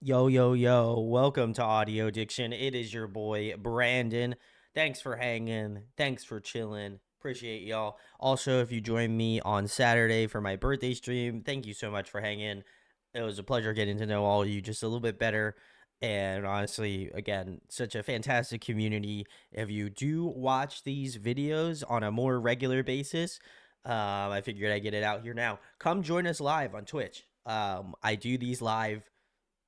Yo, yo, yo, welcome to Audio Addiction. It is your boy, Brandon. Thanks for hanging. Thanks for chilling. Appreciate y'all. Also, if you join me on Saturday for my birthday stream, thank you so much for hanging. It was a pleasure getting to know all of you just a little bit better. And honestly, again, such a fantastic community. If you do watch these videos on a more regular basis, I figured I'd get it out here now. Come join us live on Twitch. I do these live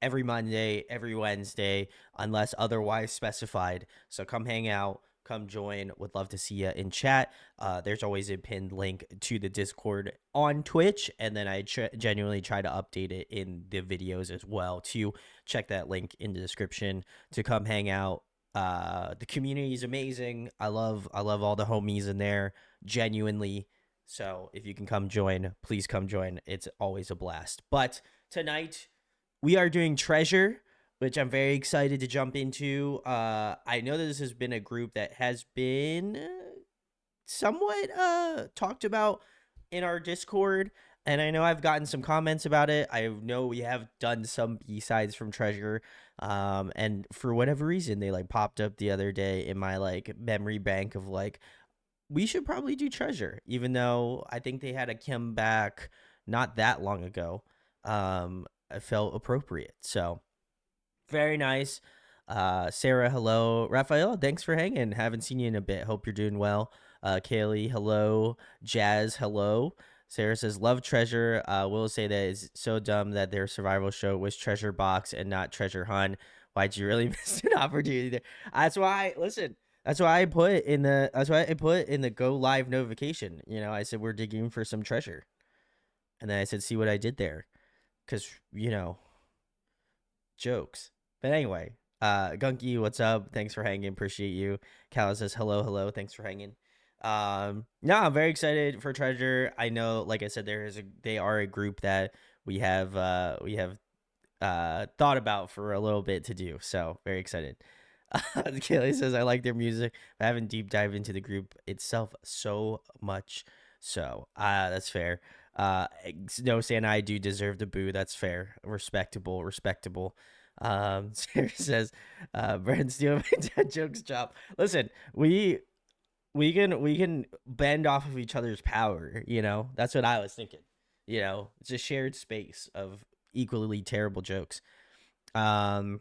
every Monday, every Wednesday, unless otherwise specified. So come hang out, come join. Would love to see you in chat. There's always a pinned link to the Discord on Twitch, and then I genuinely try to update it in the videos as well. To check that link in the description to come hang out. The community is amazing. I love all the homies in there, genuinely. So if you can come join, please come join. It's always a blast. But tonight we are doing Treasure, which I'm very excited to jump into. I know that this has been a group that has been somewhat talked about in our Discord, and I know I've gotten some comments about it. I know we have done some B-sides from Treasure, and for whatever reason, they like popped up the other day in my like memory bank of like we should probably do Treasure, even though I think they had a comeback not that long ago. I felt appropriate. So very nice. Sarah, hello. Raphael, thanks for hanging. Haven't seen you in a bit. Hope you're doing well. Kaylee, hello. Jazz, hello. Sarah says, love Treasure. Will say that it's so dumb that their survival show was Treasure Box and not Treasure Hunt. Why'd you really miss an opportunity there? That's why, listen, that's why I put in the go live notification. You know, I said we're digging for some treasure. And then I said, see what I did there. Cause, jokes. But anyway, Gunky, what's up? Thanks for hanging. Appreciate you. Calla says hello, hello. Thanks for hanging. No, I'm very excited for Treasure. I know, like I said, they are a group that we have thought about for a little bit to do. So very excited. Kaylee says I like their music. I haven't deep dived into the group itself so much. So that's fair. No, saying I do deserve the boo. That's fair. Respectable, respectable. Sarah says, Brand stealing my dad jokes job. Listen, we can bend off of each other's power. You know, that's what I was thinking. You know, it's a shared space of equally terrible jokes. Um,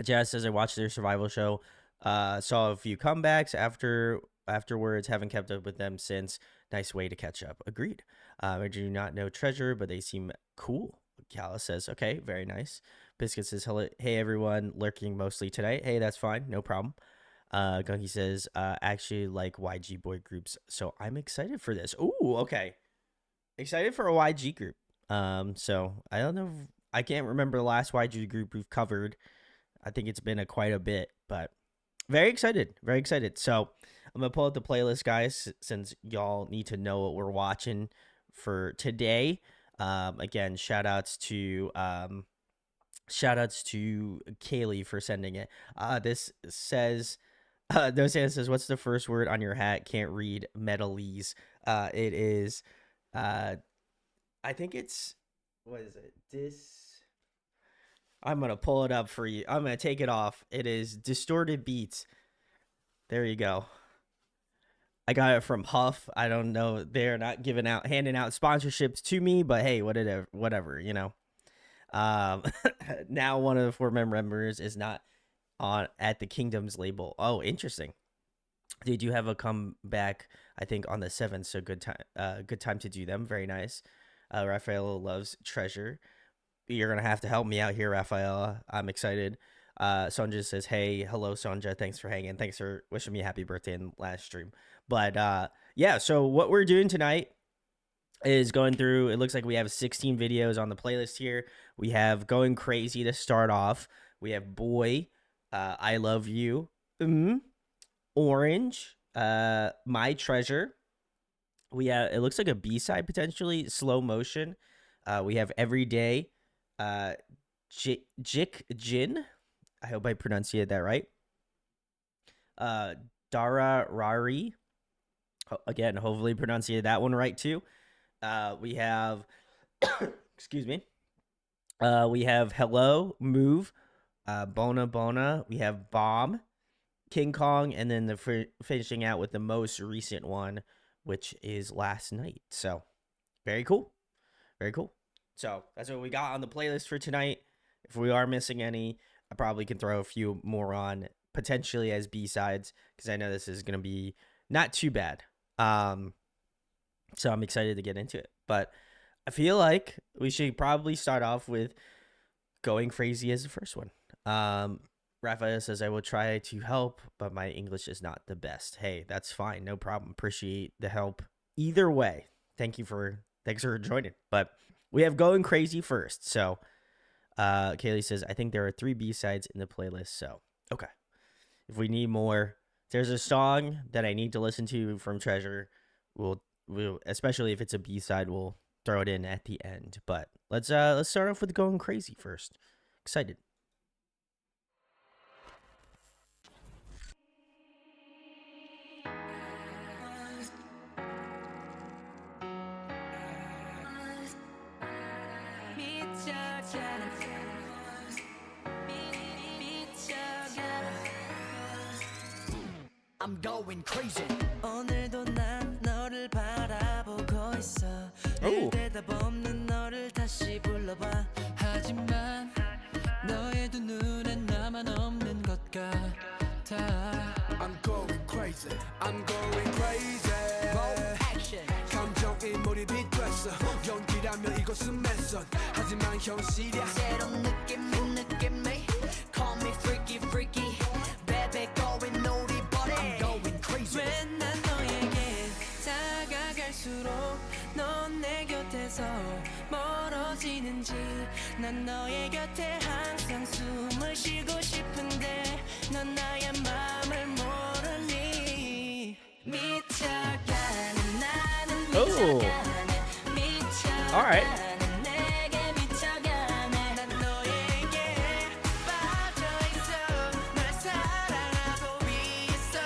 Jazz says I watched their survival show. Saw a few comebacks afterwards. Haven't kept up with them since. Nice way to catch up. Agreed. I do not know Treasure, but they seem cool. Callus says, okay, very nice. Biscuit says, hello, hey everyone, lurking mostly tonight. Hey, that's fine, no problem. Gunky says, actually like YG boy groups, so I'm excited for this. Ooh, okay. Excited for a YG group. So I don't know. I can't remember the last YG group we've covered. I think it's been quite a bit, but very excited. Very excited. So I'm gonna pull out the playlist, guys, since y'all need to know what we're watching for today. Again, shout outs to Kaylee for sending it. This says no Santa says, what's the first word on your hat? Can't read metalese. It is I think it's what is it? I'm gonna pull it up for you. I'm gonna take it off. It is distorted beats. There you go. I got it from Huff. I don't know. They're not handing out sponsorships to me, but hey, whatever, you know. Um, now one of the four members is not on at the Kingdoms label. Oh, interesting. They do have a comeback, I think, on the 7th. So good time to do them. Very nice. Raphael loves Treasure. You're gonna have to help me out here, Raphael. I'm excited. Sonja says, hey, hello, Sonja. Thanks for hanging. Thanks for wishing me a happy birthday in last stream. But yeah, so what we're doing tonight is going through, it looks like we have 16 videos on the playlist here. We have Going Crazy to start off. We have Boy, I Love You, Orange, My Treasure. We have, it looks like a B-side potentially, Slow Motion. We have Every Day, Jik Jin. I hope I pronounced that right. Dara Rari. Again, hopefully pronounced that one right too. We have, excuse me. We have Hello, Move, Bona Bona. We have Bomb, King Kong, and then finishing out with the most recent one, which is Last Night. So very cool. Very cool. So that's what we got on the playlist for tonight. If we are missing any, I probably can throw a few more on potentially as B-sides because I know this is going to be not too bad. So I'm excited to get into it. But I feel like we should probably start off with Going Crazy as the first one. Raphael says, I will try to help, but my English is not the best. Hey, that's fine. No problem. Appreciate the help. Either way, thanks for joining. But we have Going Crazy first. So Kaylee says, I think there are 3 B-sides in the playlist. So, okay. If we need more, there's a song that I need to listen to from Treasure. We'll especially if it's a B-side, we'll throw it in at the end. But let's start off with Going Crazy first. Excited. I'm going crazy. 오늘도 난 너를 바라보고 있어. 늘 대답 없는 너를 다시 불러봐. 하지만 너의 두 눈엔 나만 없는 것 같아. I'm going crazy. I'm going crazy. Roll action. 감정이 몰입이 됐어. 연기라면 이것은 맨선. 하지만 현실이야. 새로운 느낌이. Call me freaky freaky. Baby going naughty. 왜 난 너에게 다가갈수록 넌 내 곁에서 멀어지는지 난 너의 곁에 항상 숨을 쉬고 싶은데 넌 나의 맘을 모르니 미쳐가는 나는 미쳐가네 미쳐가네 내게 미쳐가네 난 너에게 빠져있어 널 사랑하고 있어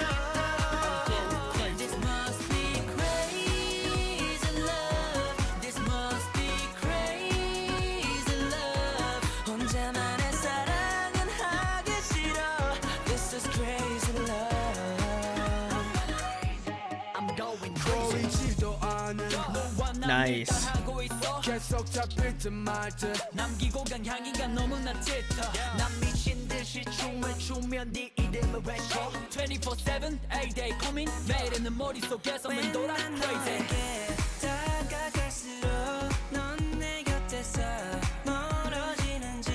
This must be crazy love This must be crazy love 혼자만의 사랑은 하기 싫어 This is crazy love I'm going crazy 보이지도 않은 너와 난 Nice. 하고 있어 계속 잡힐 듯 말 듯 남기고 간 향기가 너무나 짙어 난 미친 듯이 춤을 추며 네 이름을 외쳐 24/7 everyday coming 매일은 내 머릿속에서 맴돌아 crazy 다가갈수록 넌 내 곁에서 멀어지는지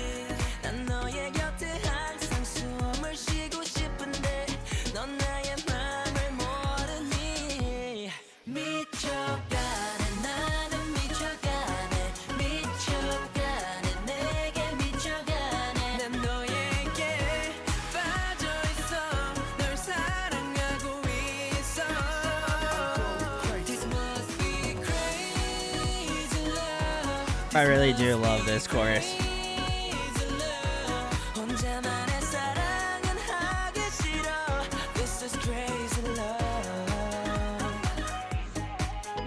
난 너의 곁에 항상 숨을 쉬고 싶은데 넌 나의 맘을 모르니 미쳐가네 나는 미쳐가네 미쳐가네 내게 미쳐가네 난 너에게 빠져있어 널 사랑하고 있어 This must be crazy love I really do love this chorus. crazy love 혼자만의 사랑은 하기 싫어 This is crazy love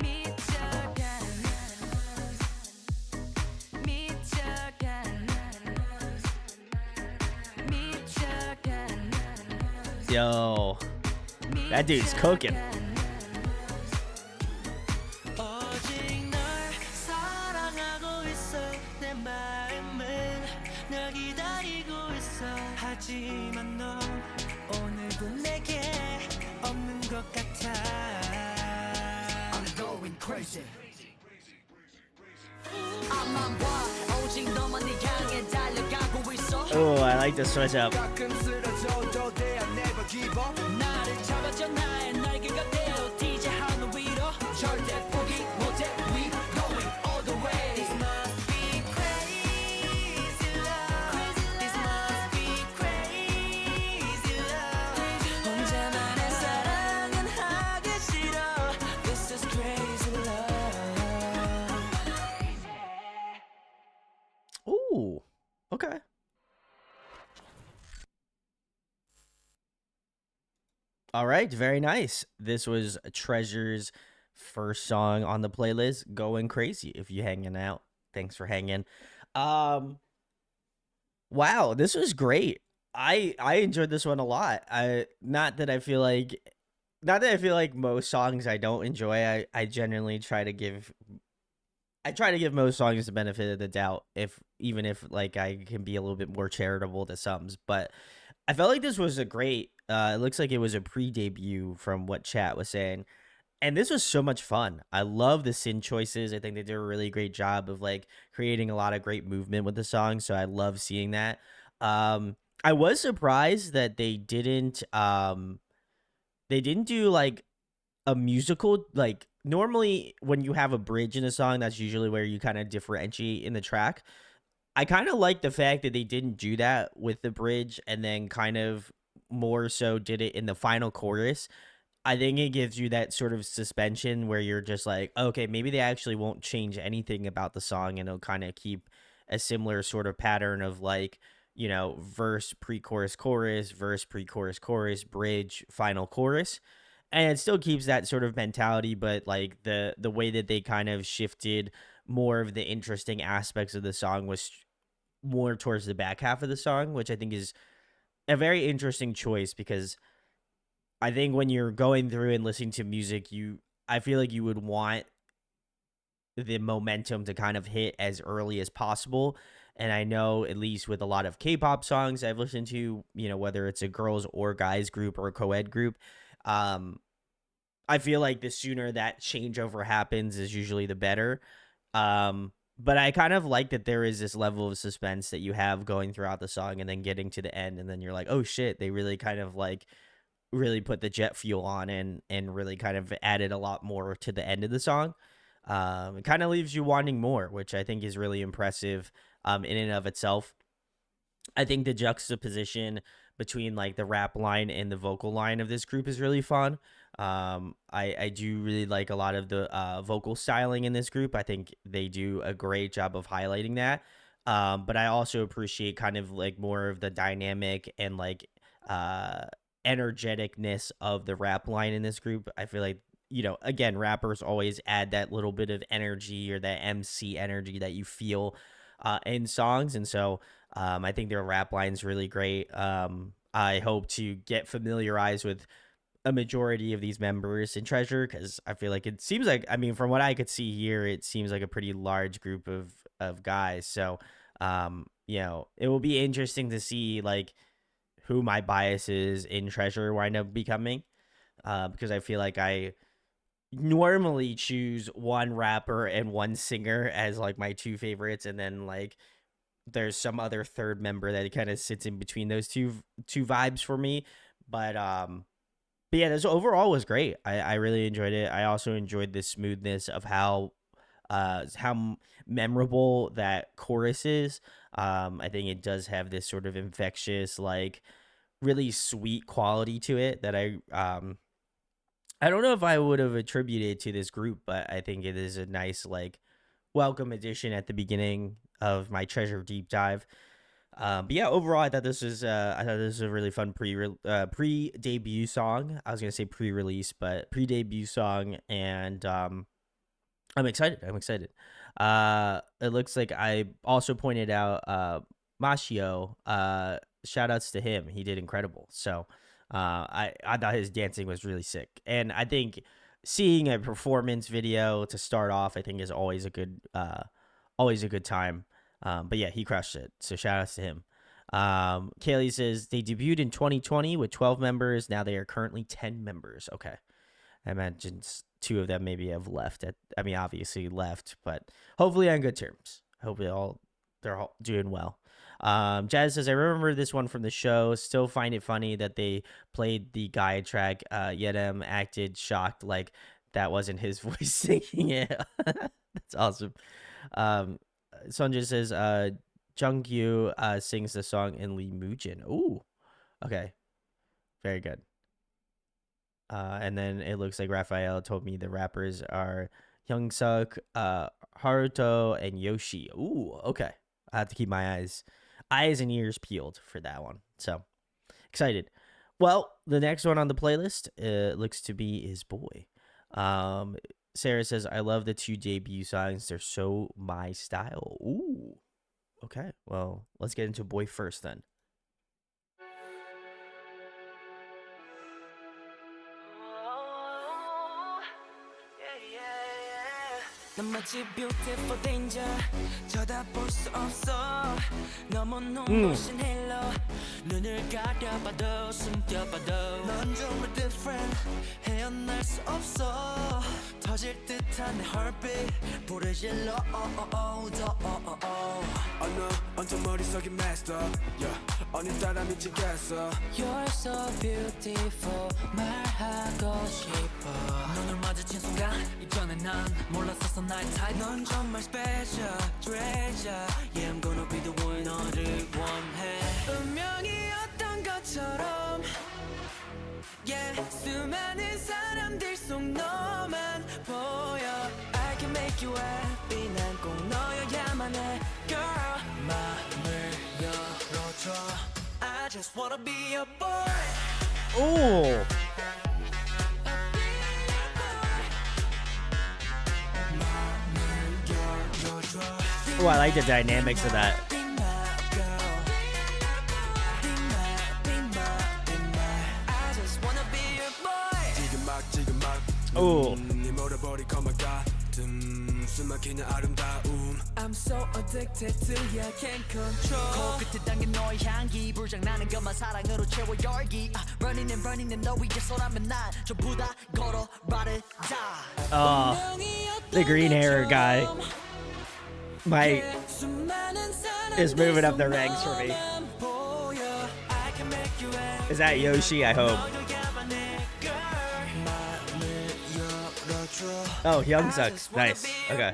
미쳐가네 미쳐가네 Yo, that dude's cooking. 오직 널 사랑하고 있어 내 마음은 널 기다리고 있어 하지만 넌 오늘도 내게 없는 것 같아 I'm going crazy 앞만 봐 오직 너만을 향해 달려가고 있어 Oh, I like the switch up. 가끔 쓰러져도 they are never give up 나를 잡아줘 나의 날개가 되어 DJ 하늘 위로 절대 포기 못해 We going all the way This must be crazy love This must be crazy love 혼자만의 사랑은 하기 싫어 This is crazy love Ooh, okay. All right, very nice. This was Treasure's first song on the playlist, Going Crazy. If you hanging out, thanks for hanging. Wow, this was great. I enjoyed this one a lot. I not that I feel like not that I feel like most songs I don't enjoy. I generally try to give most songs the benefit of the doubt, if even if like I can be a little bit more charitable to some. But I felt like this was a great. It looks like it was a pre-debut from what chat was saying, and this was so much fun. I love the synth choices. I think they did a really great job of like creating a lot of great movement with the song. So I love seeing that. Um, I was surprised that they didn't do like a musical. Like normally when you have a bridge in a song, that's usually where you kind of differentiate in the track. I kind of like the fact that they didn't do that with the bridge and then kind of more so did it in the final chorus. I think it gives you that sort of suspension where you're just like, okay, maybe they actually won't change anything about the song and it'll kind of keep a similar sort of pattern of like, verse, pre chorus, chorus, verse, pre chorus, chorus, bridge, final chorus. And it still keeps that sort of mentality, but like the way that they kind of shifted more of the interesting aspects of the song was more towards the back half of the song, which I think is a very interesting choice because I think when you're going through and listening to music, I feel like you would want the momentum to kind of hit as early as possible. And I know at least with a lot of K-pop songs I've listened to, whether it's a girls or guys group or a co-ed group, um, I feel like the sooner that changeover happens is usually the better. But I kind of like that there is this level of suspense that you have going throughout the song and then getting to the end and then you're like, oh shit, they really kind of like really put the jet fuel on and really kind of added a lot more to the end of the song. It kind of leaves you wanting more, which I think is really impressive in and of itself. I think the juxtaposition between like the rap line and the vocal line of this group is really fun. I do really like a lot of the vocal styling in this group. I think they do a great job of highlighting that. But I also appreciate kind of like more of the dynamic and like uh, energeticness of the rap line in this group. I feel like again, rappers always add that little bit of energy or that MC energy that you feel in songs, and so I think their rap line's really great. I hope to get familiarized with a majority of these members in Treasure because I feel like it seems like, I mean, from what I could see here, it seems like a pretty large group of guys. So, it will be interesting to see like who my biases in Treasure wind up becoming. Because I feel like I normally choose one rapper and one singer as like my two favorites, and then like there's some other third member that kind of sits in between those two vibes for me. But yeah, this overall was great. I really enjoyed it. I also enjoyed the smoothness of how memorable that chorus is. I think it does have this sort of infectious, like really sweet quality to it that I don't know if I would have attributed to this group, but I think it is a nice like welcome addition at the beginning of my treasure deep dive. But yeah, overall, I thought this was a really fun pre debut song. I was gonna say pre release, but pre debut song, and I'm excited. I'm excited. It looks like I also pointed out Mashio. Shout outs to him. He did incredible. So I thought his dancing was really sick, and I think seeing a performance video to start off, I think is always a good time. But yeah, he crushed it. So shout outs to him. Kaylee says they debuted in 2020 with 12 members. Now they are currently 10 members. Okay. I imagine two of them maybe have left. I mean, obviously left, but hopefully on good terms. Hopefully they're all doing well. Jazz says, I remember this one from the show. Still find it funny that they played the guy track. Yedem acted shocked like that wasn't his voice singing it. That's awesome. Um, Sonja says, Jungyu sings the song in Lee Mujin. Ooh, okay, very good. And then it looks like Raphael told me the rappers are Youngsuk, Haruto, and Yoshi. Ooh, okay. I have to keep my eyes and ears peeled for that one. So excited. Well, the next one on the playlist looks to be Is Boy. Sarah says, I love the two debut songs. They're so my style. Ooh. Okay, well, let's get into Boy first then. 넌 마치 beautiful danger 쳐다볼 수 없어 너무 눈부신 halo 눈을 가려봐도 숨겨봐도 넌 정말 different 헤어날 수 없어 터질 듯한 내 heartbeat 불을 질러 I know 언제 머릿속이 messed up yeah. 오늘따라 미치겠어 You're so beautiful 말하고 싶어 눈을 마주친 순간 이전에 난 몰랐었어 나의 type 넌 정말 special treasure Yeah I'm gonna be the one 너를 원해 운명이었던 것처럼 Yeah 수많은 사람들 속 너만 보여 I can make you happy 난 꼭 너여야만 해 Girl 맘을 열어줘 I just wanna be a boy Oh, oh, I like the dynamics of that. Oh, I'm so addicted to you, can't control 코끝에 당긴 너의 향기 불장나는 것만 사랑으로 채워 열기 Running and 너 위에서라면 난 전부 다 걸어 말해다 the green hair guy might is moving up the ranks for me. Is that Yoshi? I hope. Oh, Young Sucks. Nice. Okay.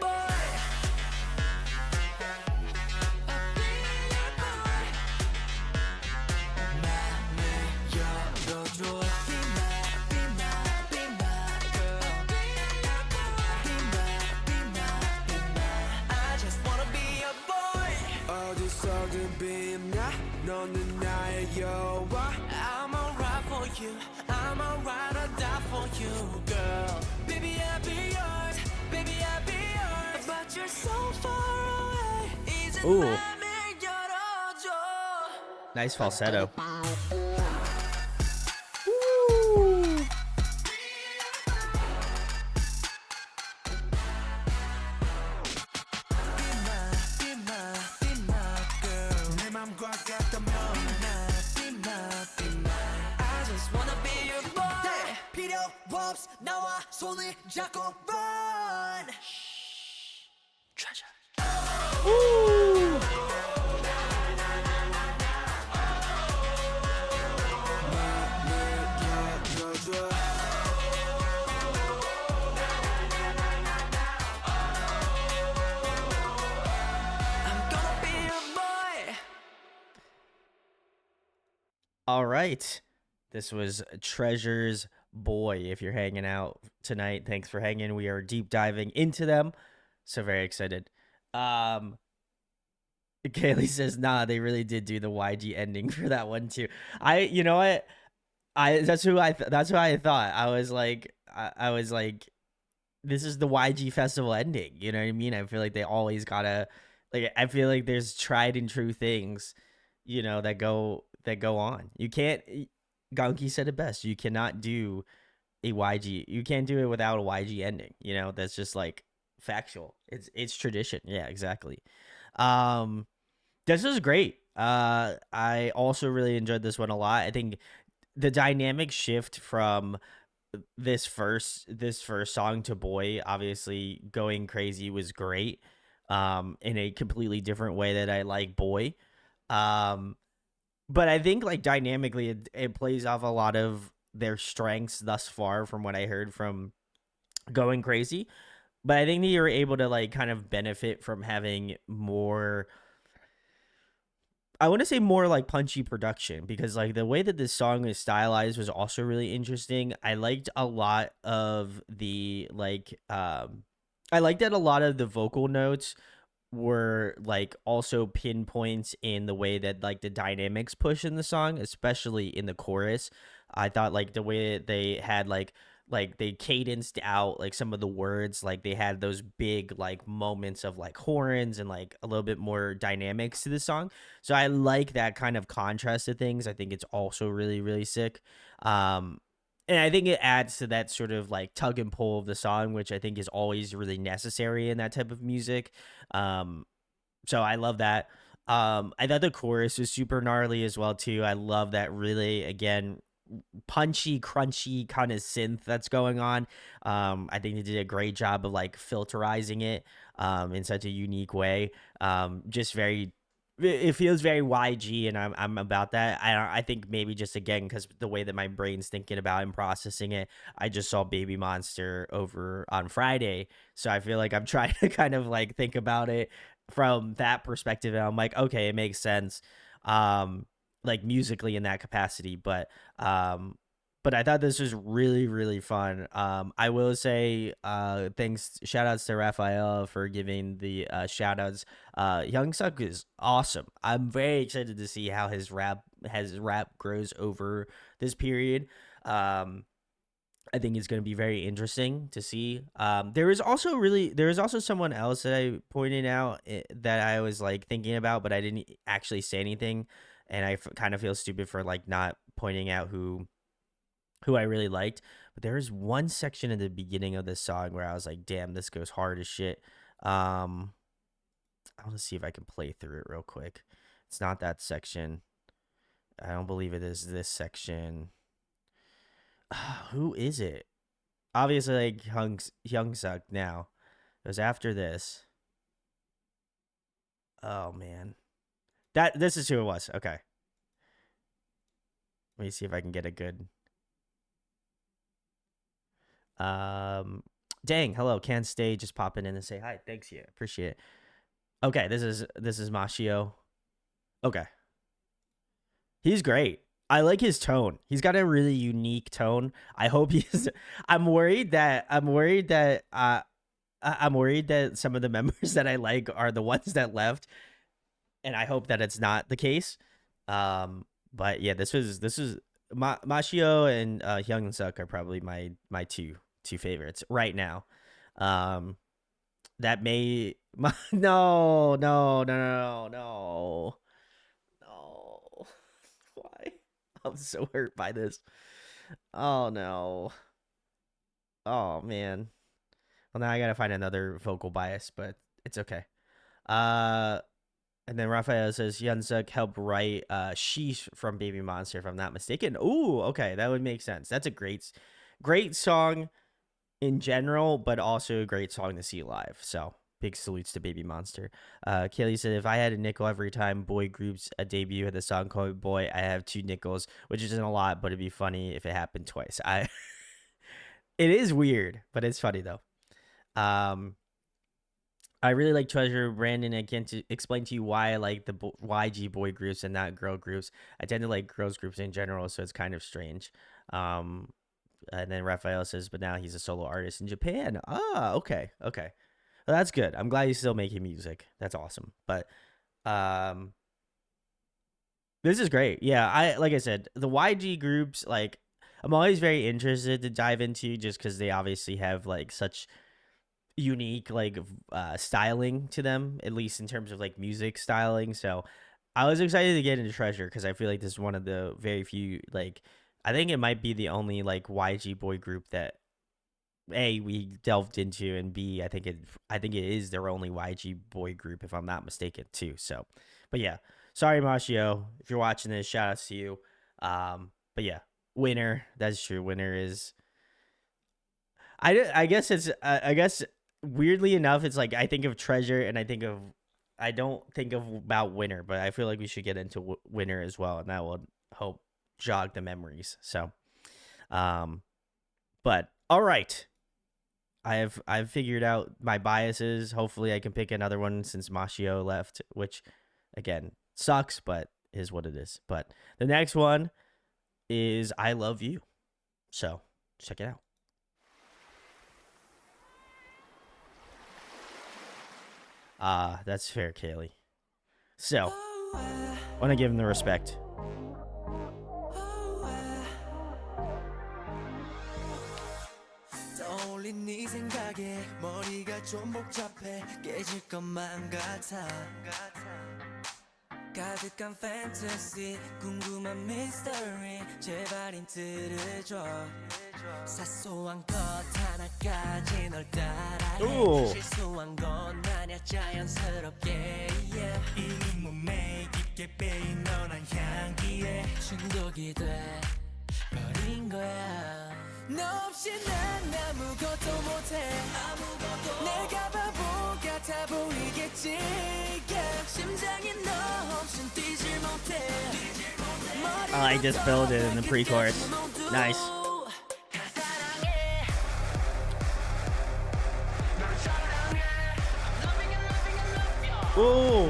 너는 나의 여와 I'm alright for you I'm alright I'll die for you girl Baby I'll be yours Baby I'll be yours But you're so far away 이제 Ooh. 맘을 열어줘 Nice falsetto. 나와 손을 잡고 run treasure I'm gonna be a boy All right. This was Treasure's Boy. If you're hanging out tonight, thanks for hanging. We are deep diving into them. So very excited. Kaylee says, nah, they really did do the YG ending for that one too. You know what? That's who I thought. I was like, this is the YG festival ending. You know what I mean? I feel like they always gotta, like, I feel like there's tried and true things, you know, that go on. You can't. Gonki said it best. You cannot do a YG. You can't do it without a YG ending. You know, that's just like factual. It's tradition. Yeah, exactly. This was great. I also really enjoyed this one a lot. I think the dynamic shift from this first song to Boy, obviously going crazy, was great. In a completely different way that I like Boy. But I think like dynamically it plays off a lot of their strengths thus far from what I heard from Going Crazy. But I think that you're able to like kind of benefit from having more, I want to say more like punchy production, because like the way that this song is stylized was also really interesting. I liked a lot of the I liked that a lot of the vocal notes were like also pinpoints in the way that like the dynamics push in the song, especially in the chorus. I thought like the way that they had like like they cadenced out like some of the words, like they had those big like moments of like horns and like a little bit more dynamics to the song. So I like that kind of contrast to things. I think it's also really really sick. um and I think it adds to that sort of like tug and pull of the song, which I think is always really necessary in that type of music. um so I love that. I thought the chorus was super gnarly as well too. I love that, really, again, punchy, crunchy kind of synth that's going on. I think they did a great job of like filterizing it in such a unique way. Just very, it feels very YG, and I'm about that. I think maybe just again because the way that my brain's thinking about and processing it, I just saw Baby Monster over on Friday, so I feel like I'm trying to kind of like think about it from that perspective, and I'm like, okay, it makes sense. Like musically in that capacity, um, but I thought this was really, really fun. I will say, thanks, shout outs to Raphael for giving the shout outs. Young Suk is awesome. I'm very excited to see how his rap grows over this period. Um, I think it's going to be very interesting to see. There is also someone else that I pointed out that I was like thinking about, but I didn't actually say anything, and kind of feel stupid for like not pointing out who I really liked. But there is one section in the beginning of this song where I was like, "Damn, this goes hard as shit." Um, I want to see if I can play through it real quick. It's not that section. I don't believe it is this section. Who is it? Obviously, like Hyung Suk now. It was after this. Oh man, this is who it was. Okay, let me see if I can get a good. Um, dang, hello, can't stay. Just popping in and say hi. Thanks, you appreciate it. Okay, this is Mashio. Okay, he's great. I like his tone. He's got a really unique tone. I hope he's. I'm worried that some of the members that I like are the ones that left, and I hope that it's not the case. But yeah, this was Mashio and Hyung Suk are probably my two favorites right now. Um, that may no no no no no no why? I'm so hurt by this. Oh no. Oh man. Well, now I gotta find another vocal bias, but it's okay. Uh, And then Raphael says Yunsuk helped write Sheesh from Baby Monster, if I'm not mistaken. Ooh, okay, that would make sense. That's a great song in general, but also a great song to see live. So big salutes to Baby Monster. Kaylee said, if I had a nickel every time boy groups a debut had the song called Boy, I have two nickels, which isn't a lot, but it'd be funny if it happened twice. It is weird, but it's funny though. Um, I really like Treasure. Brandon, I can't explain to you why I like the YG boy groups and not girl groups. I tend to like girls groups in general, so it's kind of strange. Um, and then Raphael says, but now he's a solo artist in Japan. Ah, okay, okay. Well, that's good. I'm glad he's still making music. That's awesome. But um, this is great. Yeah, like I said, the YG groups, like I'm always very interested to dive into just because they obviously have like such unique like styling to them, at least in terms of like music styling. So I was excited to get into Treasure because I feel like this is one of the very few, like I think it might be the only like YG boy group that A, we delved into, and B, I think it is their only YG boy group, if I'm not mistaken too. So but yeah, sorry Mashio, if you're watching this, shout outs to you. But yeah, Winner, that's true. Winner is, I guess it's I guess weirdly enough, it's like I think of Treasure and I don't think of about Winner, but I feel like we should get into Winner as well, and that will help jog the memories. So, um, but all right, I've figured out my biases. Hopefully, I can pick another one since Mashio left, which again sucks, but is what it is. But the next one is I Love You. So check it out. That's fair, Kaylee. So, want to give him the respect. 몰린 네 생각에 머리가 좀 복잡해 깨질 것만 같아 가득한 fantasy 궁금한 mystery 제발 힌트를 줘 사소한 것 하나까지 널 따라해 실수한 건 아냐 자연스럽게 yeah. 이미 몸에 깊게 빼인 너란 향기에 중독이 돼 버린 거야 너 없이 난 아무것도 못해 내가 바보 같아 보이겠지 yeah. 심장이 너 없인 뛰질 못해 I just filled it in the pre-chorus. Nice. Ooh.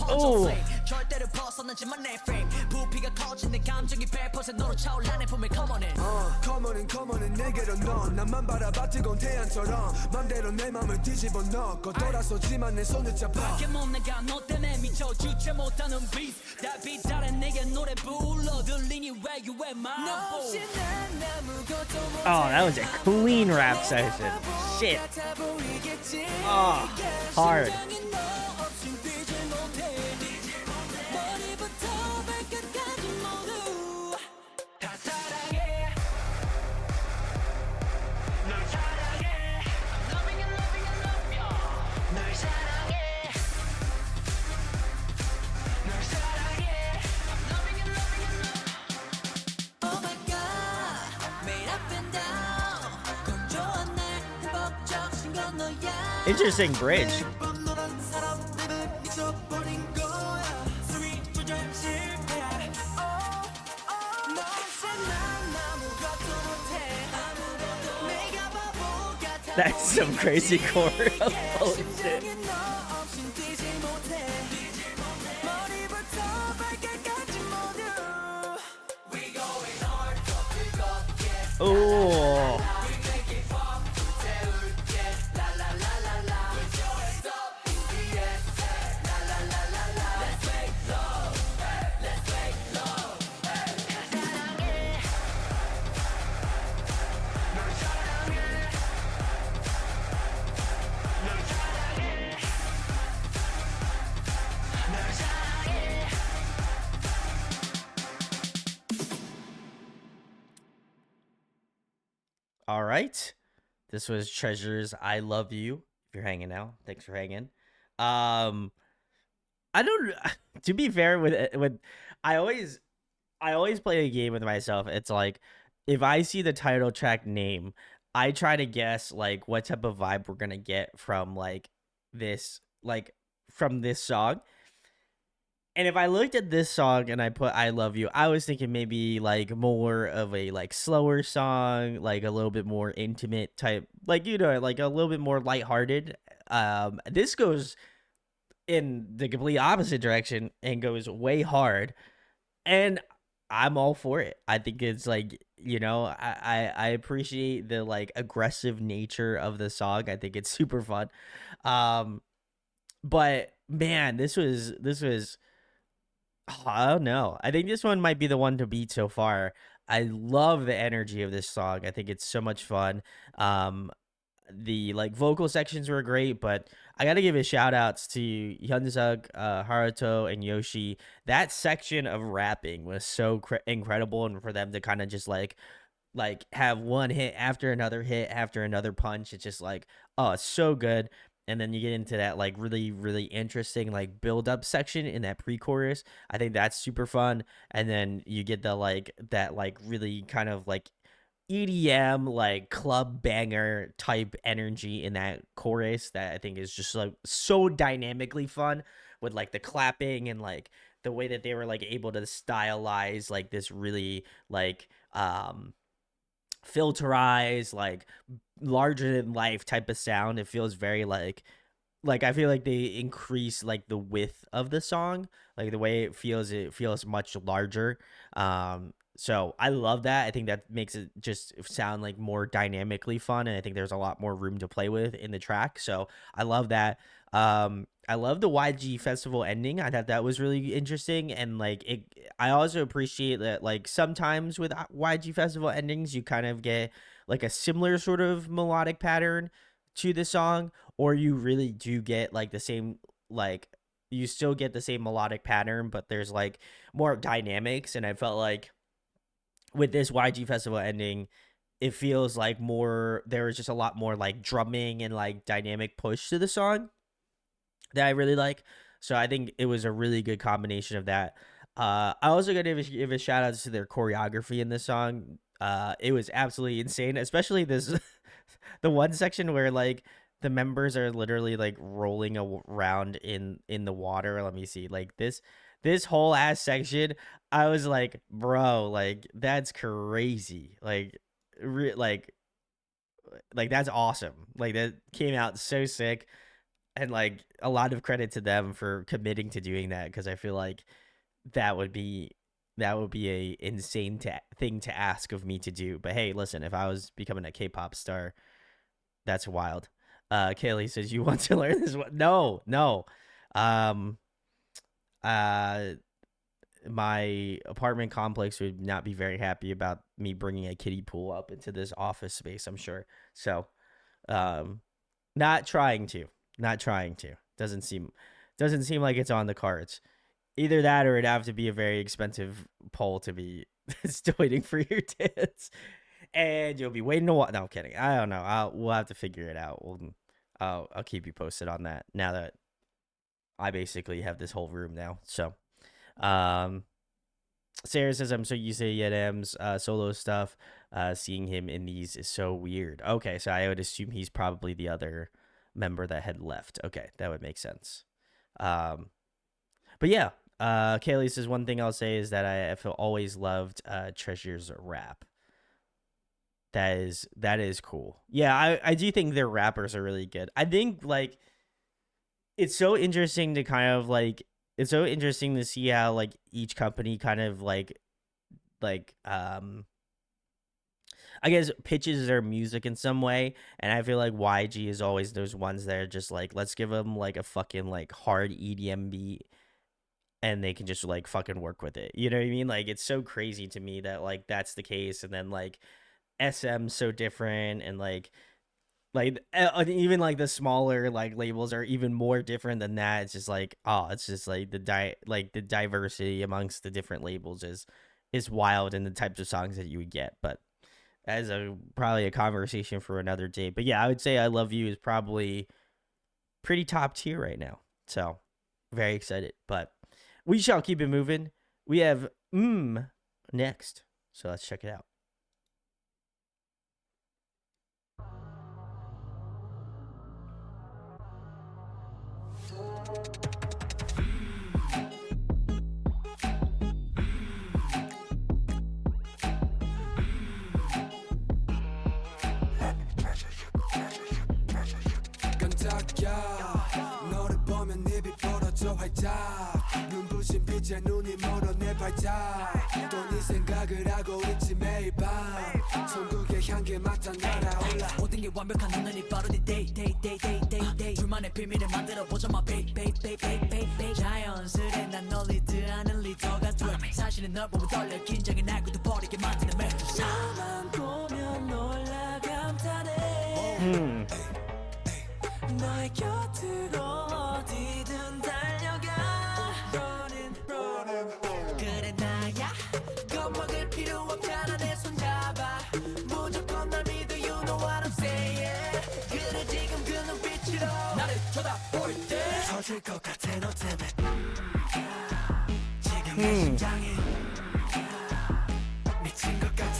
Oh. 절대로 벗어나지만 내 frame 부피가 커진 내 감정이 100% 너로 차올라 내 품에 come on in come on in 내게로 너 나만 바라봐 뜨거운 태양처럼 맘대로 내 맘을 뒤집어 넣어 걷돌아서지만 내 손을 잡아 밖에 못 나가 너 때문에 미쳐 주체 못하는 beat 달빛 아래 내게 노래 불러 들리니 where you at my boy Oh, that was a clean rap session. Shit. Oh, hard. Interesting bridge. That's some crazy choreo. Holy shit. Oh. All right. This was Treasures I Love You. If you're hanging out, thanks for hanging. I don't to be fair with I always play a game with myself. It's like if I see the title track name, I try to guess like what type of vibe we're going to get from this from this song. And if I looked at this song and I put I Love You, I was thinking maybe like more of a like slower song, like a little bit more intimate type, like like a little bit more lighthearted. This goes in the complete opposite direction and goes way hard. And I'm all for it. I think it's like, I appreciate the like aggressive nature of the song. I think it's super fun. But man, this was I don't know. I think this one might be the one to beat so far. I love the energy of this song. I think it's so much fun. The like vocal sections were great, but I gotta give a shout outs to Hyunsuk, Haruto, and Yoshi. That section of rapping was so incredible, and for them to kind of just like have one hit after another punch, it's just like, oh, it's so good. And then you get into that like really really interesting like build up section in that pre-chorus. I think that's super fun. And then you get the like that like really kind of like EDM like club banger type energy in that chorus that I think is just like so dynamically fun with like the clapping and like the way that they were like able to stylize like this really like filterize like larger than life type of sound. It feels very like I feel like they increase like the width of the song, like the way it feels much larger. So I love that. I think that makes it just sound like more dynamically fun, and I think there's a lot more room to play with in the track. So I love that. I love the YG festival ending. I thought that was really interesting, and like it. I also appreciate that like sometimes with YG festival endings, you kind of get like a similar sort of melodic pattern to the song, or you really do get like the same like you still get the same melodic pattern, but there's like more dynamics, and I felt like with this YG festival ending, it feels like more there was just a lot more like drumming and like dynamic push to the song that I really like. So I think it was a really good combination of that. I also got to give a shout out to their choreography in this song. It was absolutely insane, especially this the one section where like the members are literally like rolling around in the water. Let me see, like this whole ass section. I was like, bro, like that's crazy. Like that's awesome. Like that came out so sick, and like a lot of credit to them for committing to doing that, because I feel like that would be a insane thing to ask of me to do. But hey, listen, if I was becoming a K-pop star, that's wild. Kaylee says you want to learn this one. No. Um uh my apartment complex would not be very happy about me bringing a kiddie pool up into this office space, I'm sure. So, um not trying to. Not trying to. Doesn't seem like it's on the cards. Either that or it'd have to be a very expensive pole to be still waiting for your dance. And you'll be waiting a while. No, I'm kidding. I don't know. We'll have to figure it out. I'll keep you posted on that now that I basically have this whole room now. So, um, Sarah says, I'm so used to Yedem's solo stuff. Seeing him in these is so weird. Okay, so I would assume he's probably the other member that had left. Okay, that would make sense. But yeah, Kaylee says, one thing I'll say is that I've always loved Treasure's rap. That is cool. Yeah, I do think their rappers are really good. I think like it's so interesting to kind of like it's so interesting to see how like each company kind of like I guess pitches their music in some way, and I feel like YG is always those ones that are just like, let's give them like a fucking like hard EDM beat, and they can just like fucking work with it. You know what I mean? Like it's so crazy to me that like that's the case, and then like SM's so different, and even like the smaller like labels are even more different than that. It's just like, oh, it's just like the diversity amongst the different labels is wild in the types of songs that you would get. But as probably a conversation for another day. But yeah, I would say I Love You is probably pretty top tier right now. So very excited. But we shall keep it moving. We have next. So let's check it out. 깜짝이야 너를 보면 입이 벌어져 활짝 눈부신 빛에 눈이 멀어 내 발작 또 네 생각을 하고 있지 매일 밤 천국의 향기 맡아 날아올라 모든 게 완벽한 눈이 바로 네 day 둘만의 비밀을 만들어보자 my babe 자연스레 난 널 리드하는 리더가 돼 사실은 널 보면 떨려 긴장이 날고도 버리게 만드는 멜로디 나만 보면 놀라 감탄해 너의 곁으로 어디든 달려가 그래 나야 겁먹을 필요 없잖아 내 손 잡아 무조건 날 믿어 you know what I'm saying 그래 지금 그 눈빛으로 나를 쳐다볼 때 터질 것 같아 너 때문에 지금 내 심장이 미친 것 같아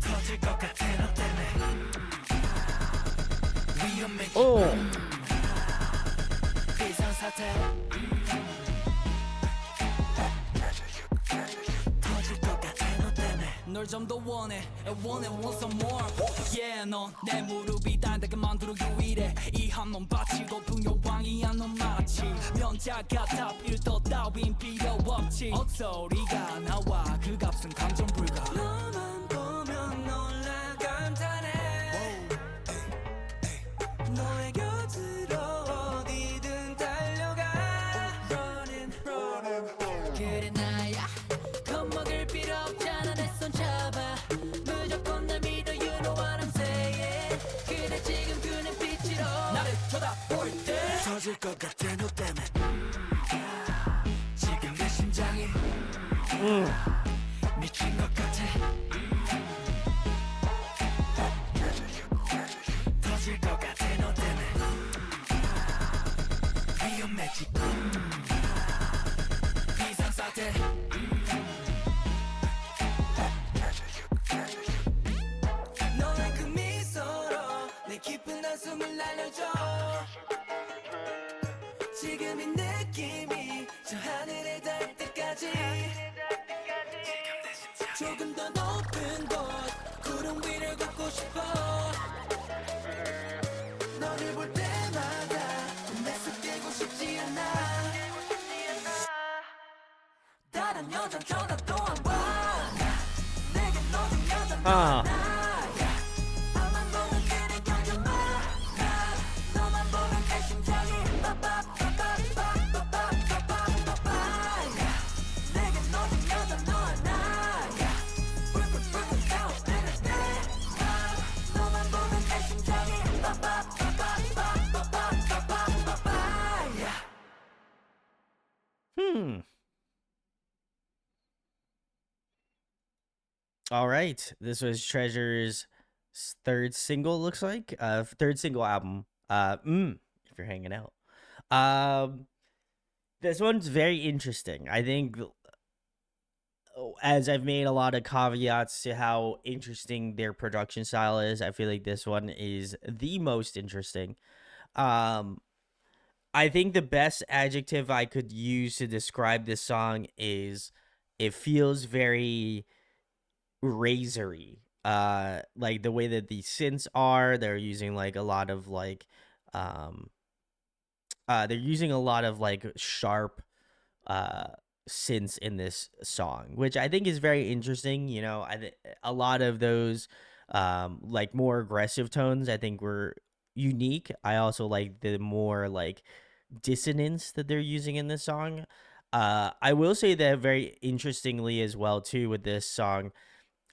터질 것 같아 너 때문에 위험해 비상사태 터질 것 같아 너 때문에 널 널 좀 더 원해 and want some more yeah 넌 내 무릎이 단단하게 만들어 유일해 이 한 놈 바치고 풍요왕이야 넌 마치 면자 같아 필터 따윈 필요 없지 헛소리가 나와 그 값은 감정 불가 너만 보면 놀라 감탄해 너의 곁으로 어디든 달려가 running 그래 나야 겁먹을 필요 없잖아 내 손 잡아 무조건 날 믿어 you know what I'm saying 그래 지금 그 눈빛으로 나를 쳐다볼 때 터질 것 같아 너 때문에 지금 내 심장이 미친 것 같아 터질 것 같아 너 때문에 위험해지 비상사태 너의 그 미소로 내 깊은 한숨을 날려줘 지금 이 느낌이 저 하늘에 닿을 때까지 조금 더 높은 곳 구름 위를 걷고 싶어 너를 볼 때마다 내 속 뛰고 싶지 않아 다른 여잔 쳐다도 안 봐 내게 너준 여잔 아. 나만 보면 그래 견뎌 너만 보면 내 심장이 내게 너준 여잔 너 하나 불끈불끈 타오르는 내 너만 보면 내 심장이 All right. This was Treasure's third single, looks like. Third single album. If you're hanging out. This one's very interesting. I think as I've made a lot of caveats to how interesting their production style is, I feel like this one is the most interesting. Um I think the best adjective I could use to describe this song is it feels very razory. Like the way that the synths are, they're using like a lot of like um they're using a lot of like sharp uh synths in this song, which I think is very interesting. You know, a lot of those like more aggressive tones I think were unique. I also like the more like dissonance that they're using in this song. I will say that very interestingly as well too with this song,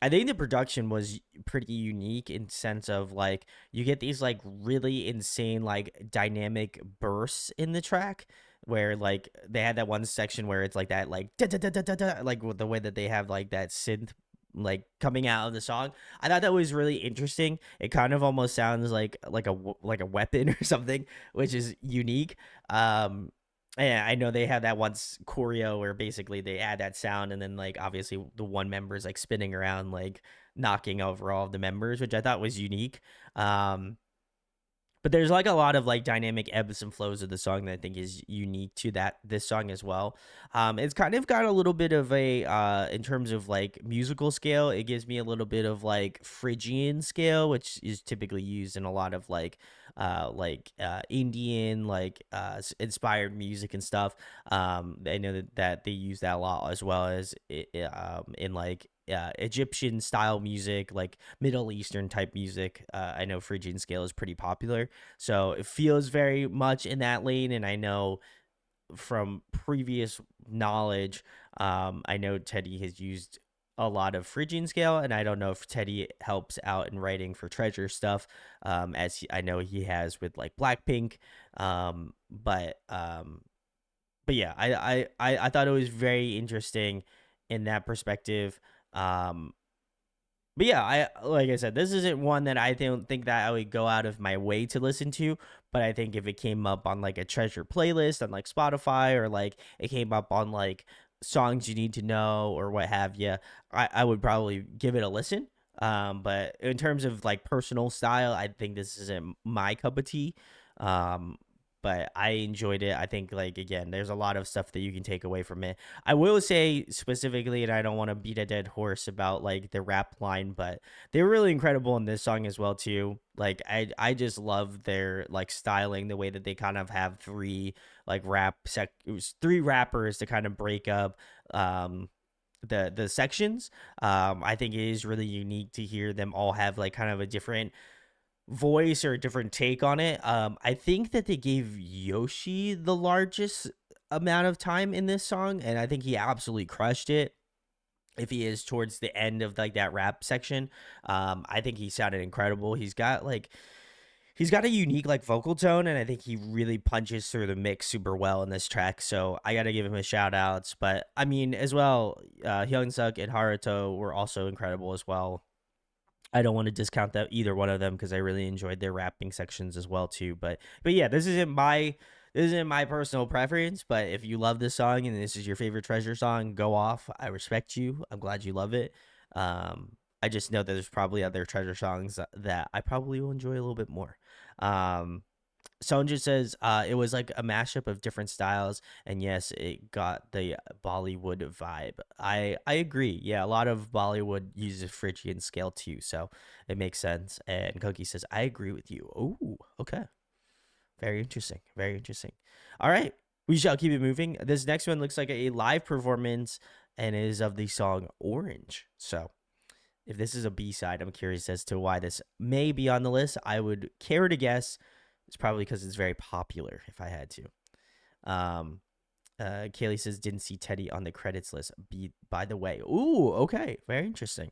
I think the production was pretty unique in sense of like you get these like really insane like dynamic bursts in the track where like they had that one section where it's like that like da, da, da, da, da, da, like with the way that they have like that synth like coming out of the song. I thought that was really interesting. It kind of almost sounds like a weapon or something, which is unique. Yeah, I know they have that once choreo where basically they add that sound and then like obviously the one member is like spinning around like knocking over all of the members, which I thought was unique. But there's like a lot of like dynamic ebbs and flows of the song that I think is unique to this song as well. It's kind of got a little bit of a in terms of like musical scale, it gives me a little bit of like Phrygian scale, which is typically used in a lot of Indian inspired music and stuff. I know that they use that a lot as well as in like Egyptian style music, like Middle Eastern type music. I know Phrygian scale is pretty popular, so it feels very much in that lane. And I know from previous knowledge, I know Teddy has used a lot of Phrygian scale, and I don't know if Teddy helps out in writing for Treasure stuff, I know he has with like Blackpink. But yeah, I thought it was very interesting in that perspective. But yeah, like I said, this isn't one that I don't think that I would go out of my way to listen to. But I think if it came up on like a Treasure playlist on like Spotify, or like it came up on like songs you need to know or what have you, I would probably give it a listen. But in terms of like personal style, I think this isn't my cup of tea. but I enjoyed it. I think, like, again, there's a lot of stuff that you can take away from it. I will say specifically, and I don't want to beat a dead horse about like the rap line, but they're really incredible in this song as well too. Like I just love their like styling, the way that they kind of have three like it was three rappers to kind of break up the sections. I think it is really unique to hear them all have like kind of a different voice or a different take on it. I think that they gave Yoshi the largest amount of time in this song, and I think he absolutely crushed it. If he is towards the end of like that rap section, I think he sounded incredible. He's got a unique like vocal tone, and I think he really punches through the mix super well in this track. So I gotta give him a shout outs. But I mean, as well, Hyun Suk and Haruto were also incredible as well. I don't want to discount that either one of them because I really enjoyed their rapping sections as well too. But yeah, this isn't my personal preference. But if you love this song and this is your favorite Treasure song, go off. I respect you. I'm glad you love it. I just know that there's probably other Treasure songs that I probably will enjoy a little bit more. Um, Sonja says it was like a mashup of different styles, and yes, it got the Bollywood vibe. I agree. Yeah, a lot of Bollywood uses Phrygian scale too, so it makes sense. And Cookie says I agree with you. Oh, okay, very interesting. Very interesting. All right, we shall keep it moving. This next one looks like a live performance and is of the song Orange. So if this is a B-side, I'm curious as to why this may be on the list. I would care to guess it's probably because it's very popular, if I had to. Kaylee says, didn't see Teddy on the credits list. By the way. Ooh, okay. Very interesting.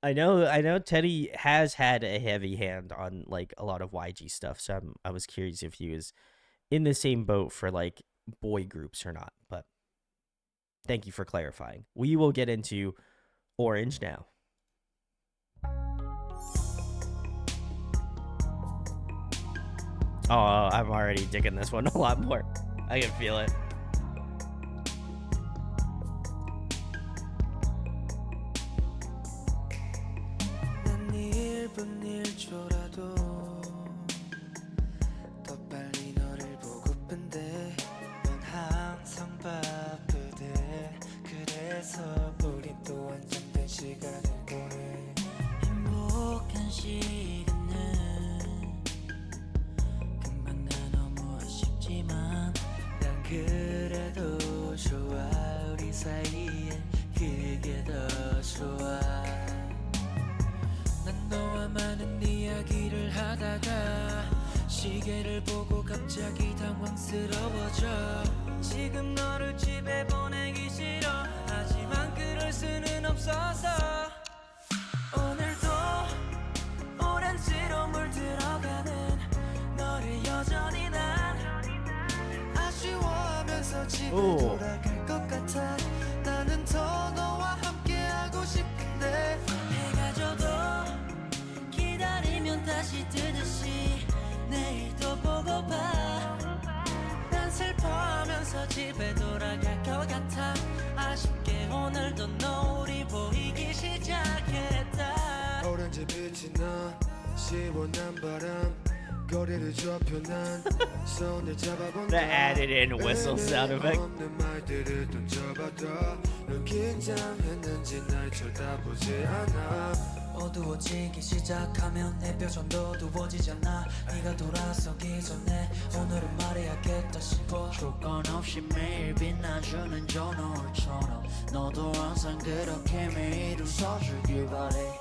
I know Teddy has had a heavy hand on like a lot of YG stuff, so I was curious if he was in the same boat for like boy groups or not. But thank you for clarifying. We will get into Orange now. Oh, I'm already digging this one a lot more. I can feel it. 그래도 좋아 우리 사이엔 그게 더 좋아 난 너와 많은 이야기를 하다가 시계를 보고 갑자기 당황스러워져 지금 너를 집에 보내기 싫어 하지만 그럴 수는 없어서 오늘도 오렌지로 물들어가는 너를 여전히 난 아쉬워하면서 집에 돌아갈 것 같아 나는 더 너와 함께하고 싶은데 해가 져도 기다리면 다시 뜨듯이 내일도 보고파 난 슬퍼하면서 집에 돌아갈 것 같아 아쉽게 오늘도 노을이 보이기 시작했다 오렌지 빛이 나 시원한 바람 거리를 좁혀 난 손을 잡아본다 The added in whistle sound effect. 없는 말들을 던져봐도 넌 긴장했는지 날 쳐다보지 않아 어두워지기 시작하면 내 표정도 어두워지잖아 네가 돌아서기 전에 오늘은 말해야겠다 싶어 조건 없이 매일 빛나주는 저 노을처럼 너도 항상 그렇게 매일 웃어주길 바래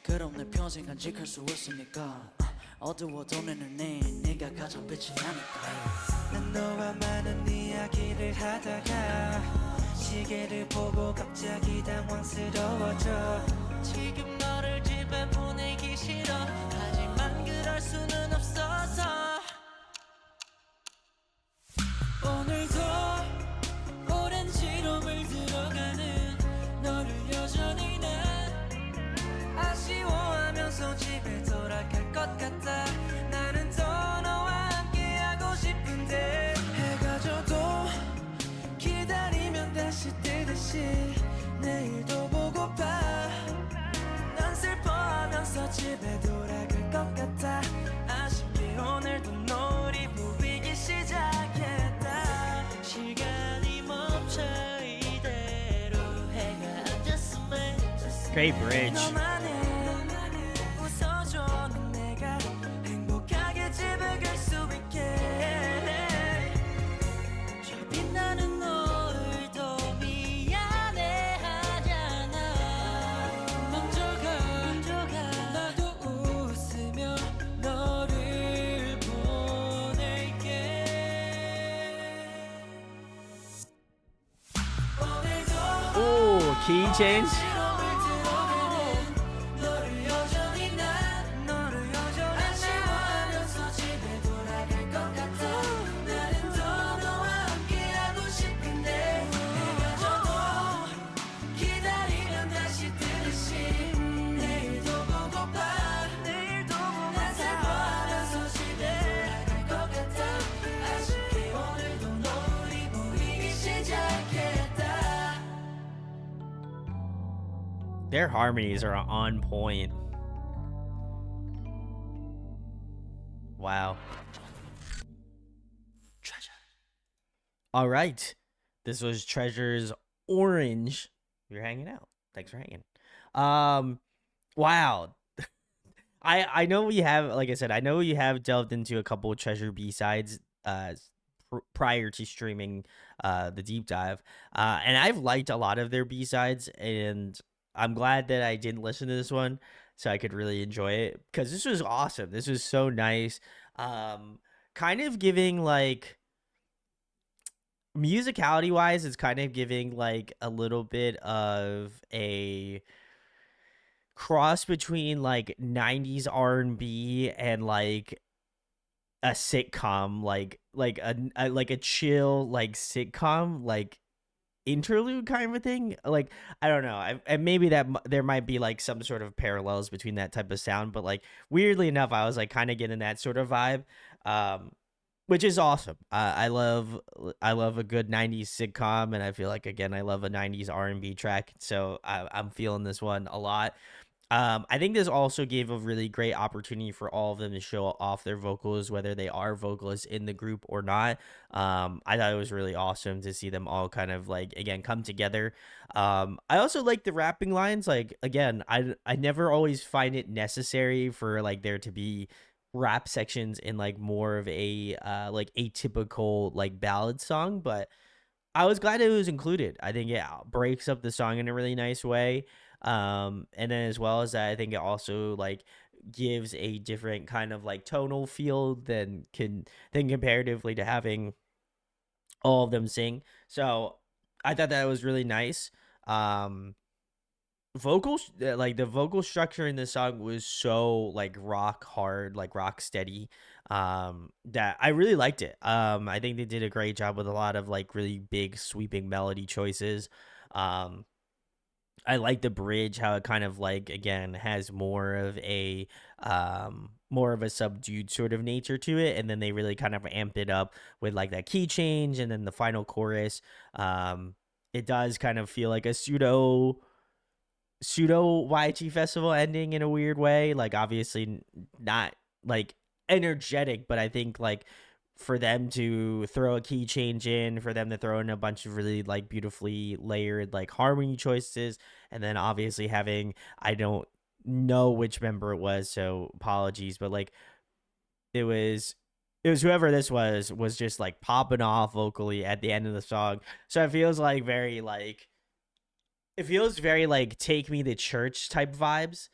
그럼 내 평생 간직할 수 있으니까 어두워도 내 눈에 네가 가장 빛이 나니까 난 너와 많은 이야기를 하다가 시계를 보고 갑자기 당황스러워져 지금 너를 집에 보내기 싫어 하지만 그럴 수는 없어서 오늘도 오렌지로 물들어가는 너를 여전히 난 아쉬워하면서 집에 돌아갈 것 같아 나는 더 너와 함께하고 싶은데 해가 져도 기다리면 다시 뜨듯이 내일 Great bridge. 너만은 웃어줘 내가 행복하게 집에 갈 수 있게 저 빛나는 노을도 미안해하잖아 먼저 가 나도 웃으며 너를 보낼게 Ooh, key change. 너를 여전히 난 너를 여전히 아쉬워하면서 집에 돌아갈 것 같아 나는 더 너와 함께하고 싶은데 해가 져도 기다리면 다시 뜨듯이 내일도 보고파 난 슬퍼하면서 집에 돌아갈 것 같아 아쉽게 오늘도 노을이 보이기 시작했다 Their harmonies are on point. Wow. Treasure. All right. This was Treasure's Orange. You're hanging out. Thanks for hanging. Wow. I know we have, like I said, I know you have delved into a couple of Treasure B-sides prior to streaming the deep dive. And I've liked a lot of their B-sides, and I'm glad that I didn't listen to this one so I could really enjoy it, because this was awesome. This was so nice. Kind of giving, like, musicality wise, it's kind of giving like a little bit of a cross between like 90s R&B and like a sitcom, like a chill like sitcom like interlude kind of a thing. Like, I don't know, and maybe that there might be like some sort of parallels between that type of sound, but like weirdly enough, I was like kind of getting that sort of vibe, um which is awesome. I love a good 90s sitcom, and I feel like, again, I love a 90s R&B track, so I'm feeling this one a lot. I think this also gave a really great opportunity for all of them to show off their vocals, whether they are vocalists in the group or not. I thought it was really awesome to see them all kind of like, again, come together. I also like the rapping lines. Like, again, I never always find it necessary for like there to be rap sections in like more of a like atypical like ballad song, but I was glad it was included. I think it breaks up the song in a really nice way. And then as well as that, I think it also like gives a different kind of like tonal feel than comparatively to having all of them sing. So I thought that was really nice. Vocals, like the vocal structure in this song was so like rock hard, like rock steady, that I really liked it. I think they did a great job with a lot of like really big sweeping melody choices. um I like the bridge, how it kind of like, again, has more of a subdued sort of nature to it, and then they really kind of amped it up with like that key change, and then the final chorus. It does kind of feel like a pseudo YG festival ending in a weird way. Like, obviously not like energetic, but I think like for them to throw a key change in, for them to throw in a bunch of really like beautifully layered like harmony choices, and then obviously having, I don't know which member it was, so apologies, but like it was whoever this was just like popping off vocally at the end of the song. So it feels very like Take Me to Church type vibes,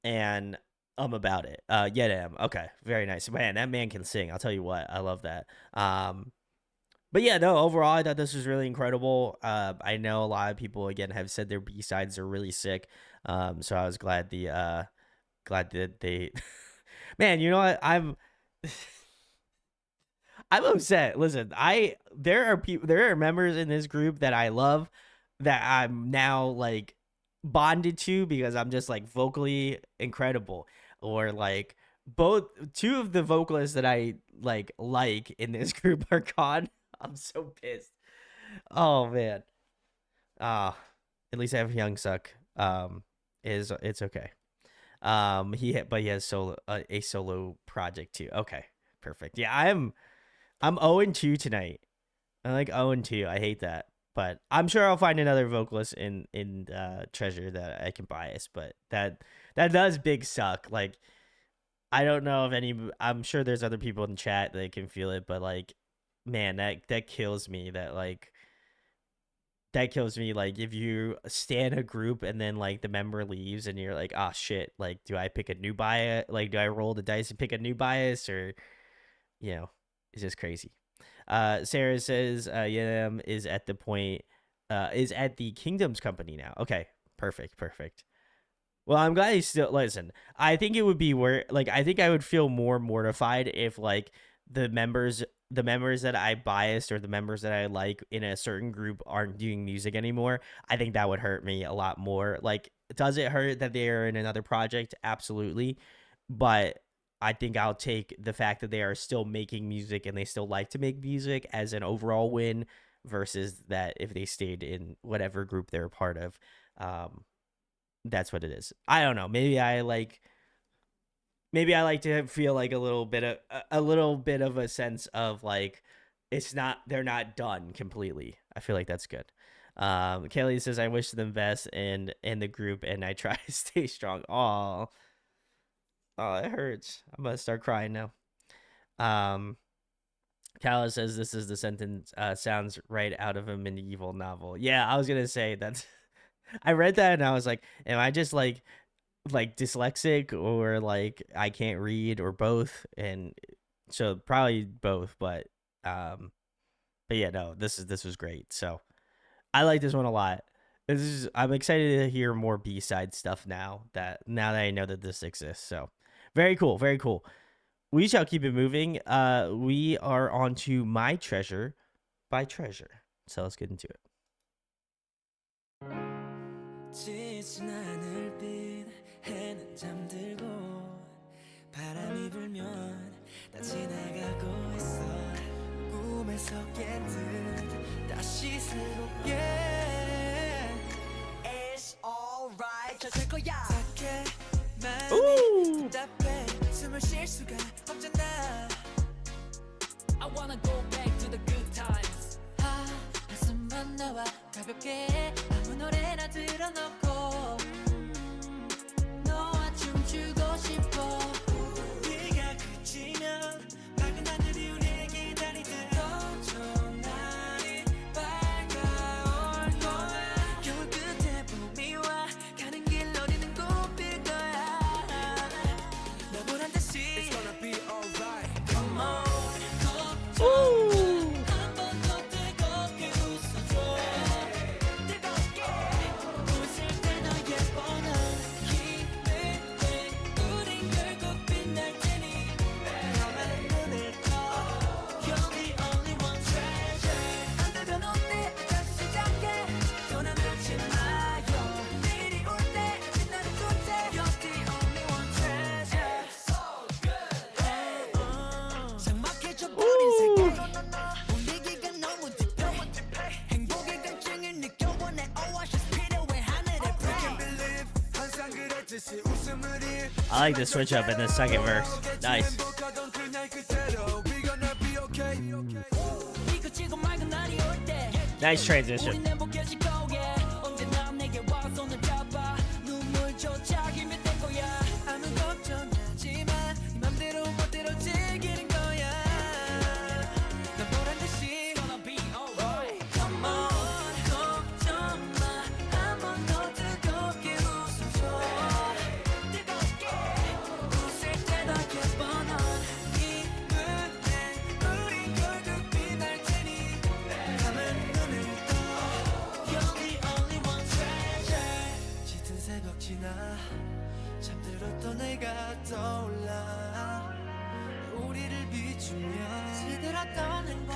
and I'm about it. Yet am. Okay, very nice. Man, that man can sing. I'll tell you what. I love that. But yeah, no, overall, I thought this was really incredible. I know a lot of people, again, have said their B-sides are really sick. So I was glad that they man, you know what? I'm upset. Listen, there are members in this group that I love, that I'm now like bonded to, because I'm just like vocally incredible, or like both two of the vocalists that I like in this group are gone. I'm so pissed. Oh man. At least I have Young Suck. Is it's okay. But he has a solo project too. Okay, perfect. Yeah, I'm 0-2 tonight. I'm like 0-2. I hate that. But I'm sure I'll find another vocalist in Treasure that I can bias. But that does big suck. Like, I don't know if any. I'm sure there's other people in chat that can feel it, but like, man, that kills me. That kills me. Like, if you stand a group and then like the member leaves and you're like, ah, shit. Like, do I pick a new bias? Like, do I roll the dice and pick a new bias, or it's just crazy. Sarah says, Yam is at the point, is at the Kingdoms company now. Okay, perfect. Well, I'm glad he still listen. I think it would be where like I think I would feel more mortified if like the members the members that I biased or the members that I like in a certain group aren't doing music anymore. I think that would hurt me a lot more. Like, does it hurt that they are in another project? Absolutely. But I think I'll take the fact that they are still making music and they still like to make music as an overall win versus that if they stayed in whatever group they're a part of. That's what it is. I don't know. Maybe I like to feel like a little bit of a sense of like they're not done completely. I feel like that's good. Kelly says, I wish them best in the group and I try to stay strong. Oh, it hurts. I'm gonna start crying now. Kala says this is the sentence sounds right out of a medieval novel. Yeah, I was gonna say that's I read that and I was like, am I just like dyslexic or like I can't read or both? And so probably both, but yeah, no, this was great. So I like this one a lot. I'm excited to hear more B-side stuff now that I know that this exists. So very cool, very cool. We shall keep it moving. We are on to My Treasure by Treasure. So let's get into it. 지친 하늘빛 해는 잠들고 바람이 불면 다 지나가고 있어 꿈에서 깬 듯 다시 새롭게 It's alright 젖을 거야 착해 마음이 답답해 숨을 쉴 수가 없잖아 I wanna go back to the good times 한숨만 나와 가볍게 아무 노래나 틀어놓고 너와 춤추고 싶어 네가 그치면 밝은 하늘이 우리를 기다리듯 더 좋은 날이 밝아올 거야 겨울 끝에 봄이 와 가는 길 너리는 꽃필 거야 나 보란 듯이 It's gonna be alright Come on I like the switch up in the second verse. Nice. Nice transition.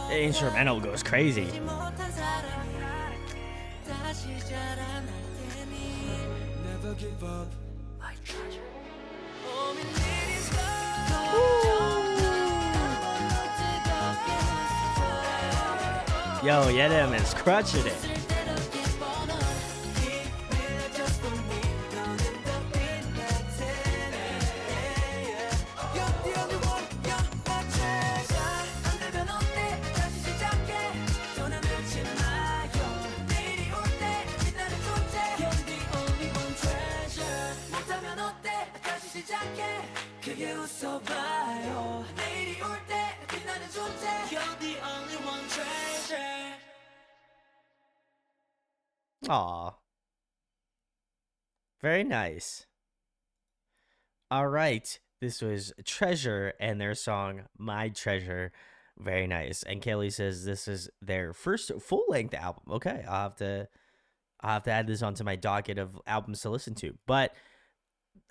The instrumental goes crazy. Yo, Yedem is crushing it. Aw, very nice. All right. This was Treasure and their song My Treasure. Very nice. And Kaylee says this is their first full-length album. Okay, I'll have to add this onto my docket of albums to listen to. But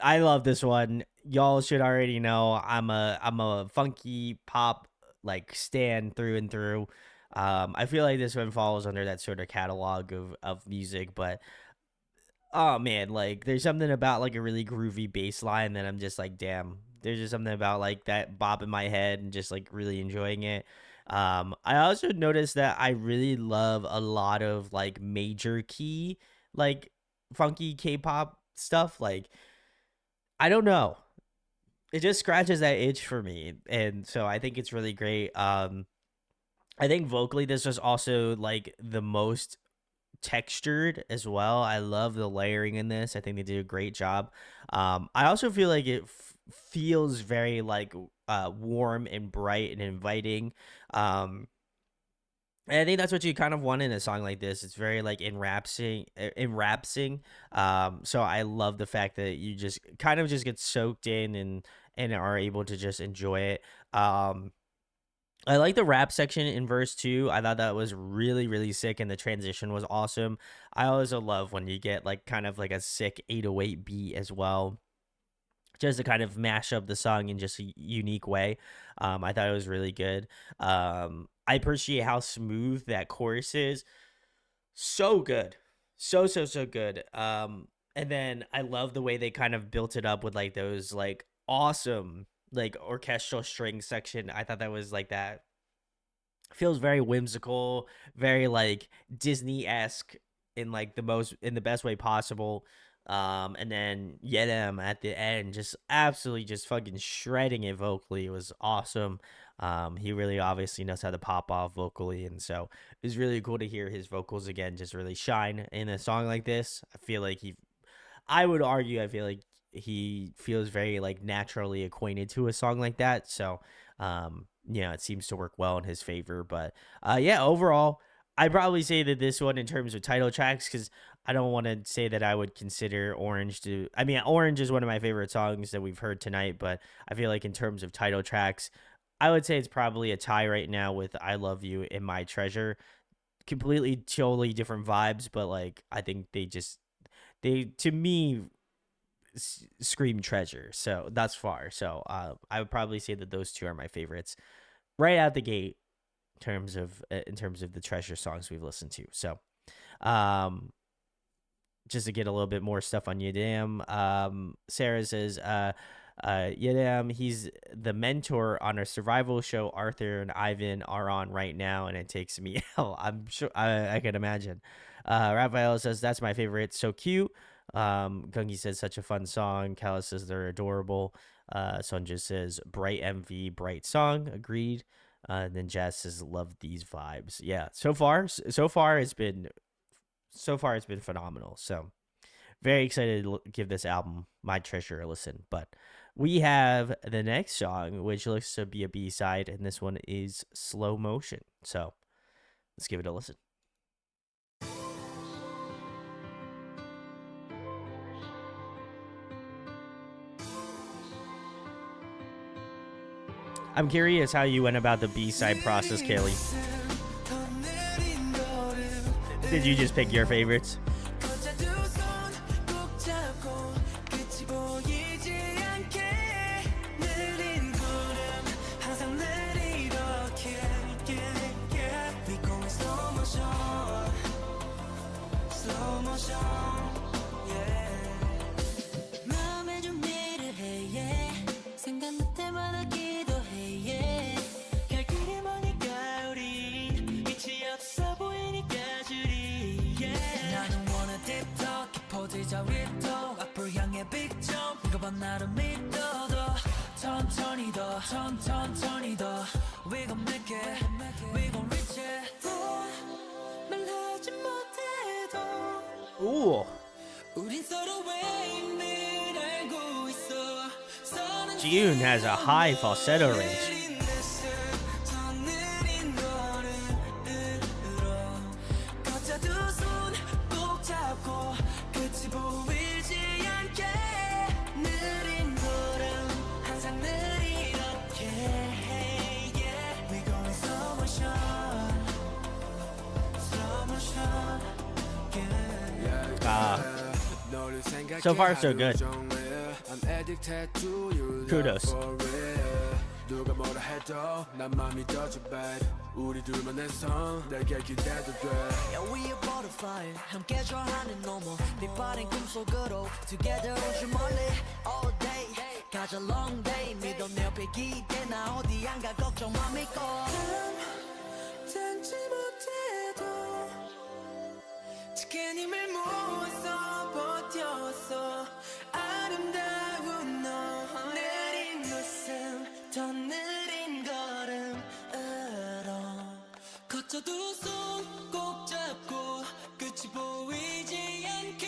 I love this one. Y'all should already know I'm a funky pop like stan through and through. I feel like this one falls under that sort of catalog of music, but oh man, like there's something about like a really groovy bass line that I'm just like, damn. There's just something about like that bop in my head and just like really enjoying it. I also noticed that I really love a lot of like major key, like funky K-pop stuff. Like I don't know, it just scratches that itch for me, and so I think it's really great. I think vocally this was also like the most textured as well. I love the layering in this. I think they did a great job. I also feel like it feels very like warm and bright and inviting. Um, and I think that's what you kind of want in a song like this. It's very like enrapsing. So I love the fact that you just kind of just get soaked in and are able to just enjoy it. I like the rap section in verse 2. I thought that was really, really sick, and the transition was awesome. I also love when you get like kind of like a sick 808 beat as well, just to kind of mash up the song in just a unique way. I thought it was really good. I appreciate how smooth that chorus is. So good. So good. And then I love the way they kind of built it up with like those like awesome like orchestral string section. I thought that was like that feels very whimsical, very like Disney-esque in like the best way possible. And then Yedem at the end just absolutely just fucking shredding it vocally. It was awesome. He really obviously knows how to pop off vocally, and so it was really cool to hear his vocals again just really shine in a song like this. I would argue, I feel like he feels very like naturally acquainted to a song like that. So, it seems to work well in his favor. But yeah, overall, I'd probably say that this one in terms of title tracks, because I don't want to say that I would consider Orange to. I mean, Orange is one of my favorite songs that we've heard tonight, but I feel like in terms of title tracks, I would say it's probably a tie right now with I Love You and My Treasure. Completely, totally different vibes, but like I think they to me scream treasure. So that's far. So I would probably say that those two are my favorites right out the gate in terms of the treasure songs we've listened to. So um just to get a little bit more stuff on Yedam. Sarah says, Yedam, he's the mentor on a survival show Arthur and Ivan are on right now, and it takes me out. I'm sure I can imagine. Raphael says, that's my favorite. So cute. Gungi says, such a fun song. Kala says, they're adorable. Sonja says, bright MV, bright song. Agreed. Then Jazz says, love these vibes. Yeah, so far it's been phenomenal. So very excited to give this album My Treasure a listen. But we have the next song, which looks to be a B-side, and this one is Slow Motion. So let's give it a listen. I'm curious how you went about the B-side process, Kaylee. Did you just pick your favorites? Ooh. June has a high falsetto range. So far, so good. I'm addicted to your love Kudos. for real. 누가 뭐라 해도 난 맘이 더 bad. 우리 둘만 해서 내게 기대도 돼. Yeah, we a butterfly. 함께 좋아하는 너머. 빛바랜 꿈속으로 together 오주 멀리 all day. 가자 long day. 믿어 내 옆에 기대 나 어디 안 가 걱정 마 믿고. 참지 못해도 지킨 힘을 모아서 버텼어. 아름다운 너 느린 웃음 더 느린 걸음으로 거쳐도 손 꼭 잡고 끝이 보이지 않게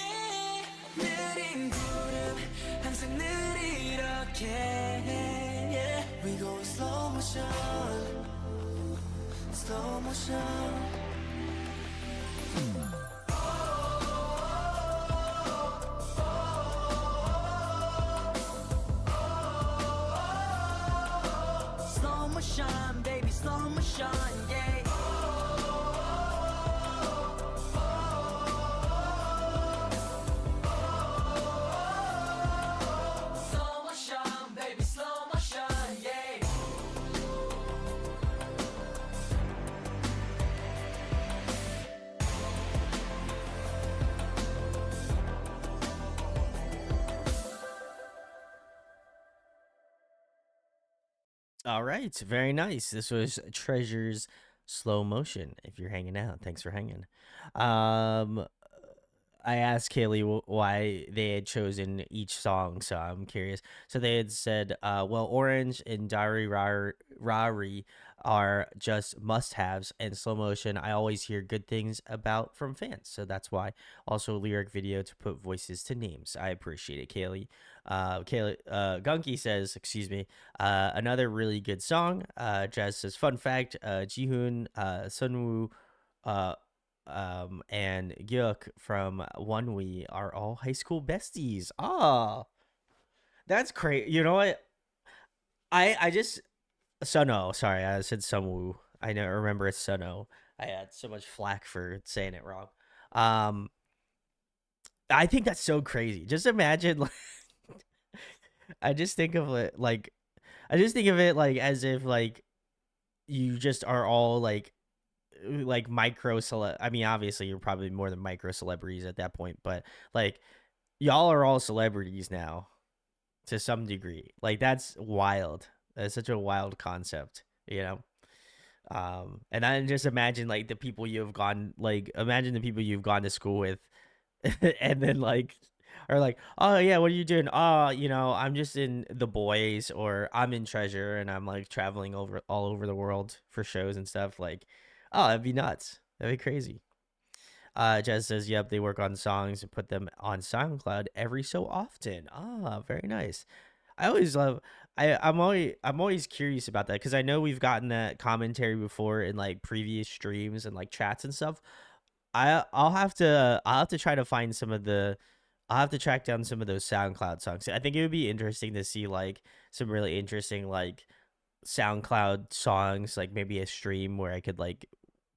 느린 구름 항상 느리게 yeah. We go slow motion slow motion slow motion, baby, slow motion, yeah. Slow motion, baby, slow motion, yeah. All right, very nice. This was Treasure's Slow Motion. If you're hanging out, thanks for hanging. I asked Kaylee why they had chosen each song, so I'm curious. So they had said, well, Orange and Dari Rari are just must-haves, and Slow Motion I always hear good things about from fans, so that's why. Also, lyric video to put voices to names. I appreciate it, Kaylee. Gunky says, excuse me, another really good song. Jazz says, fun fact, Jihoon, Sunwoo, and Gyuk from One are all high school besties. Ah, that's great. You know what? I just Suno. Sorry, I said Sunwoo. I know. Remember it's Suno. I had so much flack for saying it wrong. Um, I think that's so crazy. Just imagine. Like, I just think of it like, I just think of it like as if like you just are all like micro cele. I mean, obviously you're probably more than micro celebrities at that point, but like y'all are all celebrities now to some degree. Like that's wild. That's such a wild concept, you know. And I just imagine like the people you've gone like imagine the people you've gone to school with, and then like are like, oh yeah, what are you doing? Oh, you know, I'm just in The Boys, or I'm in Treasure, and I'm like traveling over all over the world for shows and stuff. Like, oh, that'd be nuts. That'd be crazy. Jez says, yep, they work on songs and put them on SoundCloud every so often. Ah, very nice. I always love I'm always curious about that because I know we've gotten that commentary before in like previous streams and like chats and stuff. I'll have to try to find some of the I'll have to track down some of those SoundCloud songs. I think it would be interesting to see like some really interesting like SoundCloud songs, like maybe a stream where I could like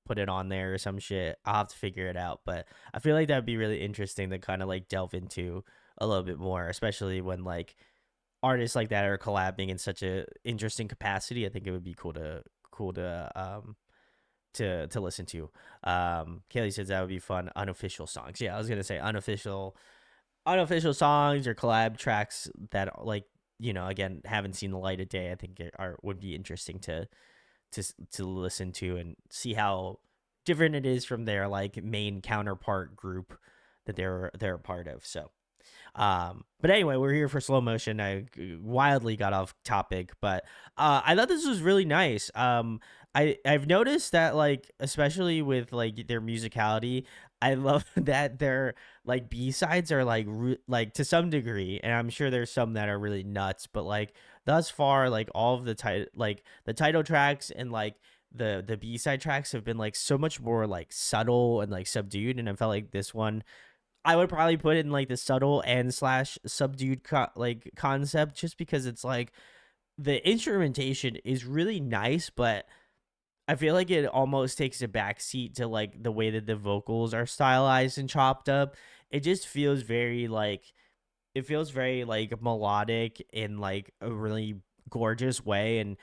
put it on there or some shit. I'll have to figure it out, but I feel like that'd be really interesting to kind of like delve into a little bit more, especially when like artists like that are collabing in such a interesting capacity. I think it would be cool to listen to. Kaylee says that would be fun. Unofficial songs. Yeah, I was gonna say unofficial songs or collab tracks that like, you know, again, haven't seen the light of day. I think would be interesting to listen to and see how different it is from their like main counterpart group that they're a part of. So but anyway, we're here for Slow Motion. I wildly got off topic, but I thought this was really nice. I've noticed that like especially with like their musicality, I love that their like B-sides are like like to some degree, and I'm sure there's some that are really nuts, but like thus far like all of the title tracks and like the B-side tracks have been like so much more like subtle and like subdued, and I felt like this one I would probably put in like the subtle and slash subdued concept, just because it's like the instrumentation is really nice, but I feel like it almost takes a backseat to like the way that the vocals are stylized and chopped up. It just feels very like it feels very like melodic in like a really gorgeous way, and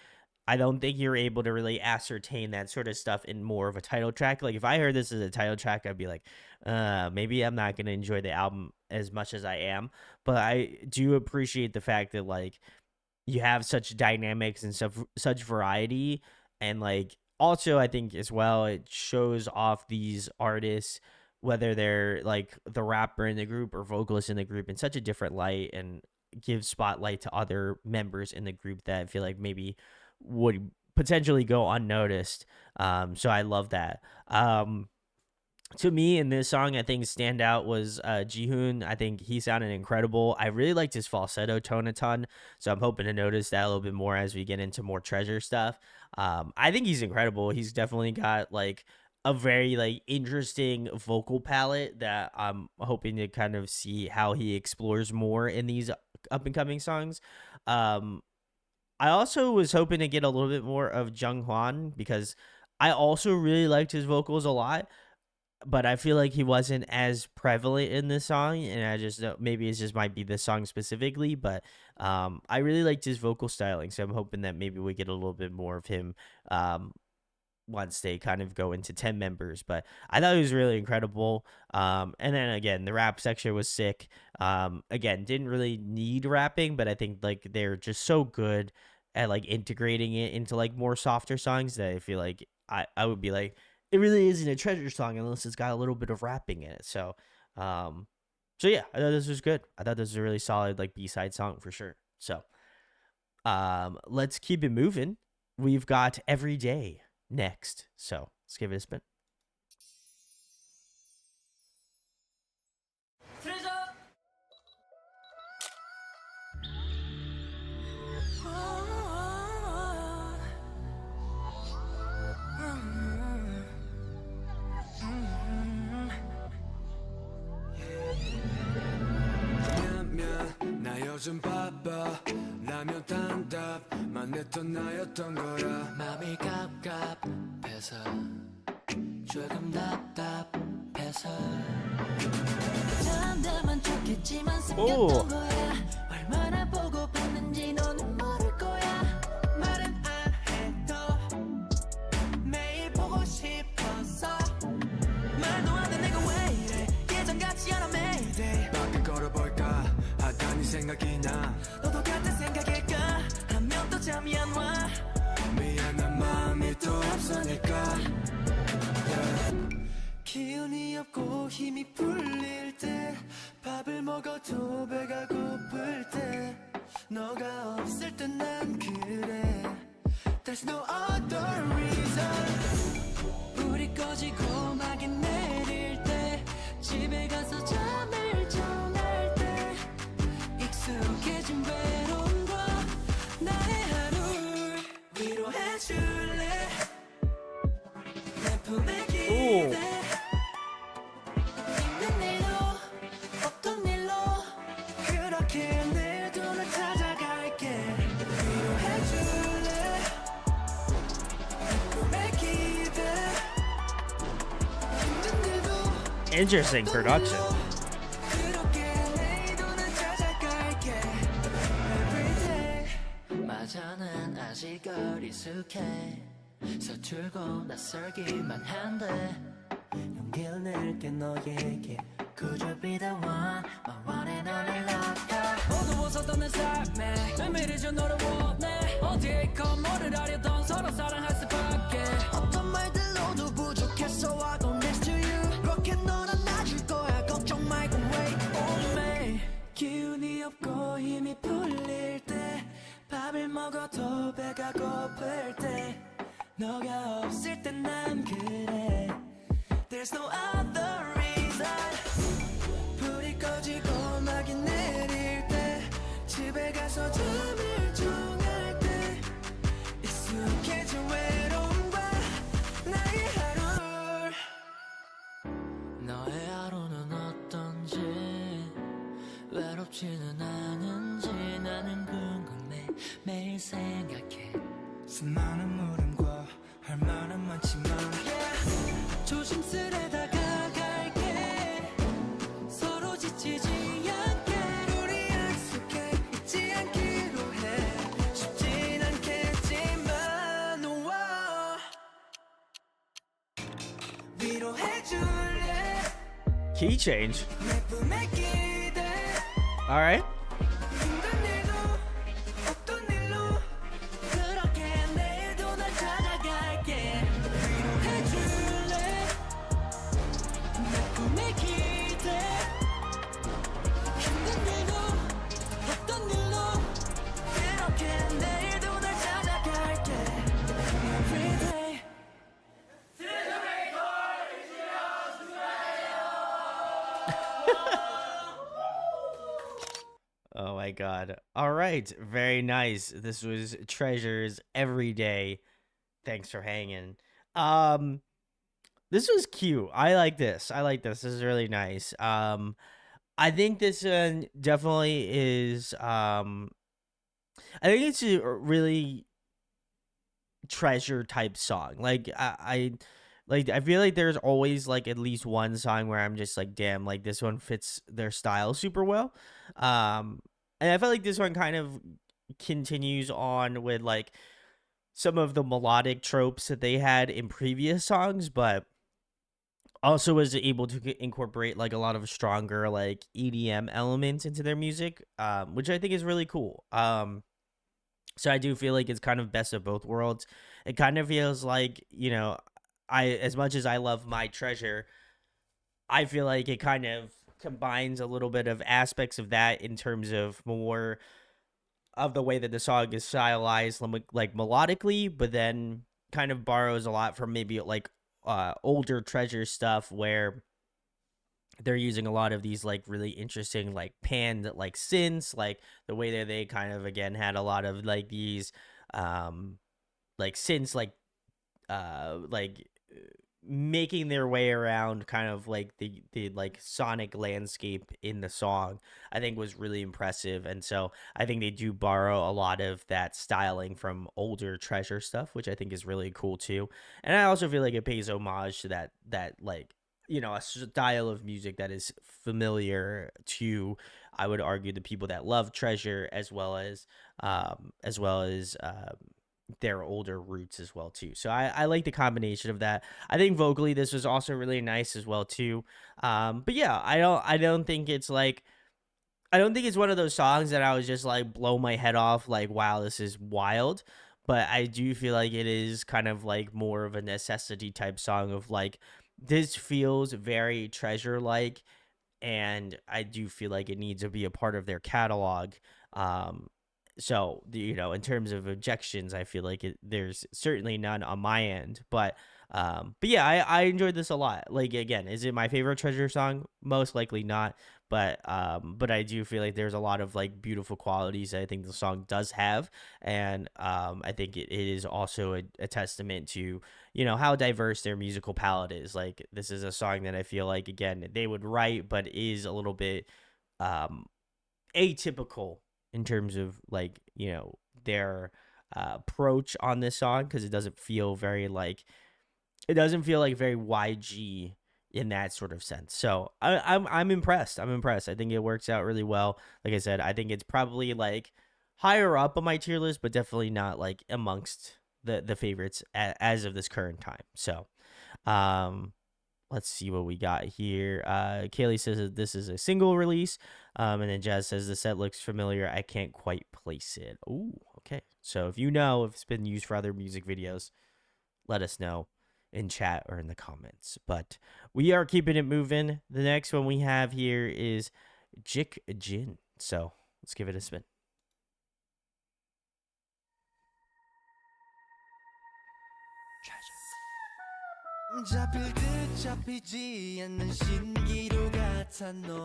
I don't think you're able to really ascertain that sort of stuff in more of a title track. Like if I heard this as a title track, I'd be like, maybe I'm not gonna enjoy the album as much as I am. But I do appreciate the fact that like you have such dynamics and stuff, such variety, and like also I think as well it shows off these artists, whether they're like the rapper in the group or vocalist in the group, in such a different light, and gives spotlight to other members in the group that I feel like maybe would potentially go unnoticed. So I love that. To me in this song, I think standout was Jihoon. I think he sounded incredible. I really liked his falsetto tone a ton, so I'm hoping to notice that a little bit more as we get into more Treasure stuff. I think he's incredible. He's definitely got like a very like interesting vocal palette that I'm hoping to kind of see how he explores more in these up and coming songs. Um, I also was hoping to get a little bit more of Jung Hwan because I also really liked his vocals a lot, but I feel like he wasn't as prevalent in this song, and I just maybe it just might be this song specifically, but I really liked his vocal styling, so I'm hoping that maybe we get a little bit more of him once they kind of go into 10 members. But I thought it was really incredible. And then again, the rap section was sick. Again, didn't really need rapping, but I think like they're just so good at like integrating it into like more softer songs that I feel like I would be like, it really isn't a Treasure song unless it's got a little bit of rapping in it. So yeah, I thought this was good. I thought this was a really solid like B-side song for sure. So let's keep it moving. We've got Every Day next. So let's give it a spin. 나 요즘 바빠 라면 단답만 했던 나였던 거라 맘이 갑갑해서 조금 답답해서 잠들면 좋겠지만 생겼던 거야 얼마나 보고 봤는지 너는 모를 거야 말은 안 해도 매일 보고 싶어서 말도 안 돼 내가 왜 이래 예전 같지 않아 매일day 밖에 걸어볼까 하다니 생각이 나 너도 같은 생각일까 하면 또 잠이 안 와 미안한 마음이 또 앞서니까 기운이 없고 힘이 풀릴 때 밥을 먹어도 배가 고플 때 너가 없을 땐 난 그래 There's no other reason 불이 꺼지고 막이 내릴 때 집에 가서 잠을 정할 때 익숙해진 외로움과 나의 하루를 위로해줄래 내 품에 기대 있는 일로 어떤 일로 그렇게 내 눈을 찾아갈게 위로해줄래 내 품에 기대 있는 일도 Interesting production. 맞아는 아직 어리숙해 서툴고 낯설기만 한데 용기를 낼게 너에게 Could you be the one My one and only love 어두워서던 내 삶에 의미를 준 너를 원해 어디에 있건 뭐를 하려던 서로 사랑할 수밖에 어떤 말들로도 부족했어 I gon' next to you 그렇게 넌 안아줄 거야 걱정 말고 wait on me 기운이 없고 힘이 풀릴 때 밥을 먹어도 배가 고플 때 너가 없을 땐 난 그래 There's no other reason 불이 꺼지고 막이 내릴 때 집에 가서 잠을 정할 때 익숙해진 외로움과 나의 하루를 너의 하루는 어떤지 외롭지는 않은지 나는 궁금해 매일 생각해 수많은 물음과 할 말은 많지만 조심스레 다가갈게 서로 지치지 않게 우리 Key change. All right. Oh my god. All right. Very nice. This was Treasures every day. Thanks for hanging. Um this was cute. I like this. I like this. This is really nice. I think this one definitely is I think it's a really treasure type song. Like I feel like there's always like at least one song where I'm just like, damn, like this one fits their style super well. And I feel like this one kind of continues on with like some of the melodic tropes that they had in previous songs, but also was able to incorporate like a lot of stronger like EDM elements into their music, which I think is really cool. So I do feel like it's kind of best of both worlds. It kind of feels like, I as much as I love My Treasure, I feel like it kind of combines a little bit of aspects of that in terms of more of the way that the song is stylized, like melodically, but then kind of borrows a lot from maybe like older Treasure stuff where they're using a lot of these like really interesting like panned like synths, like the way that they kind of again had a lot of like these like synths like making their way around kind of like the like sonic landscape in the song. I think was really impressive, and so I think they do borrow a lot of that styling from older Treasure stuff, which I think is really cool too. And I also feel like it pays homage to that like a style of music that is familiar to, I would argue, the people that love Treasure, as well as their older roots as well too. So I like the combination of that. I think vocally this was also really nice as well too. But yeah, I don't think it's one of those songs that I was just like blow my head off like, wow, this is wild. But I do feel like it is kind of like more of a necessity type song of like, this feels very Treasure like, and I do feel like it needs to be a part of their catalog. Um, so in terms of objections, I feel like there's certainly none on my end. But yeah, I enjoyed this a lot. Like again, is it my favorite Treasure song? Most likely not. But I do feel like there's a lot of like beautiful qualities that I think the song does have, and I think it is also a testament to how diverse their musical palette is. Like this is a song that I feel like again they would write, but is a little bit um atypical in terms of like their approach on this song, because it doesn't feel like very YG in that sort of sense. So I'm impressed. I'm impressed. I think it works out really well. Like I said, I think it's probably like higher up on my tier list, but definitely not like amongst the favorites as of this current time. So um let's see what we got here. Kaylee says that this is a single release. And then Jazz says the set looks familiar. I can't quite place it. Ooh, okay. So if if it's been used for other music videos, let us know in chat or in the comments. But we are keeping it moving. The next one we have here is Jik Jin. So let's give it a spin. 잡힐 듯 잡히지 않는 신기루 같아 넌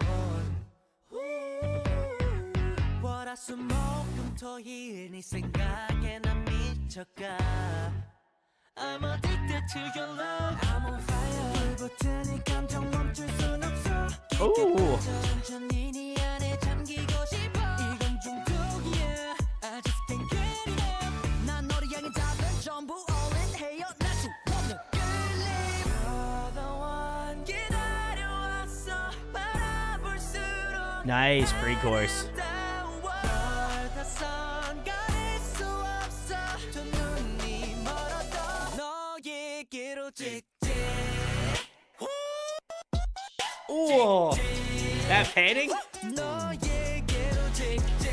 월화수목금토일 네 생각에 난 미쳐가 I'm addicted to your love I'm on fire 불붙은 이 감정 멈출 순 없어 Ooh. 천천히 네 안에 잠기고 싶어 이건 중독이야 I just can't get enough 난 너를 향해 답은 전부 all in 헤어날 수 없는 끌림 You're the one 기다려왔어 바라볼수록 Nice pre-chorus. Ooh, that painting? 너에게로 직진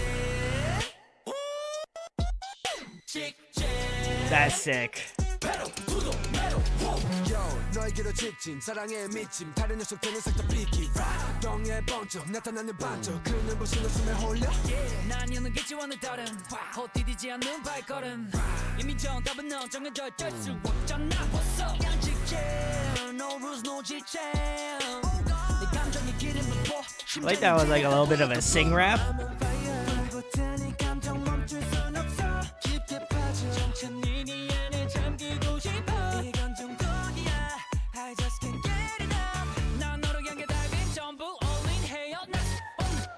That's sick. 너에게로 직진 사랑에 미침 다른 녀석들은 싹 다 삐기 덩에 번쩍 나타나는 반쪽 그 눈부신 웃음에 홀려 난 여는겠지 원을 따른 헛디디지 않는 발걸음 이미 정답은 넌 정해져 어쩔 수 없잖아 What's up 그냥 직진 No rules no 직진 내 감정이 기름을 부어 Like that was like a little bit of a sing rap. 감정 멈출 순 없어 깊게 빠져 천천히 네 안에 잠기고 싶어 이건 중독이야 I just can't get enough 난 너로 향해 달린 전부 all in 해요 난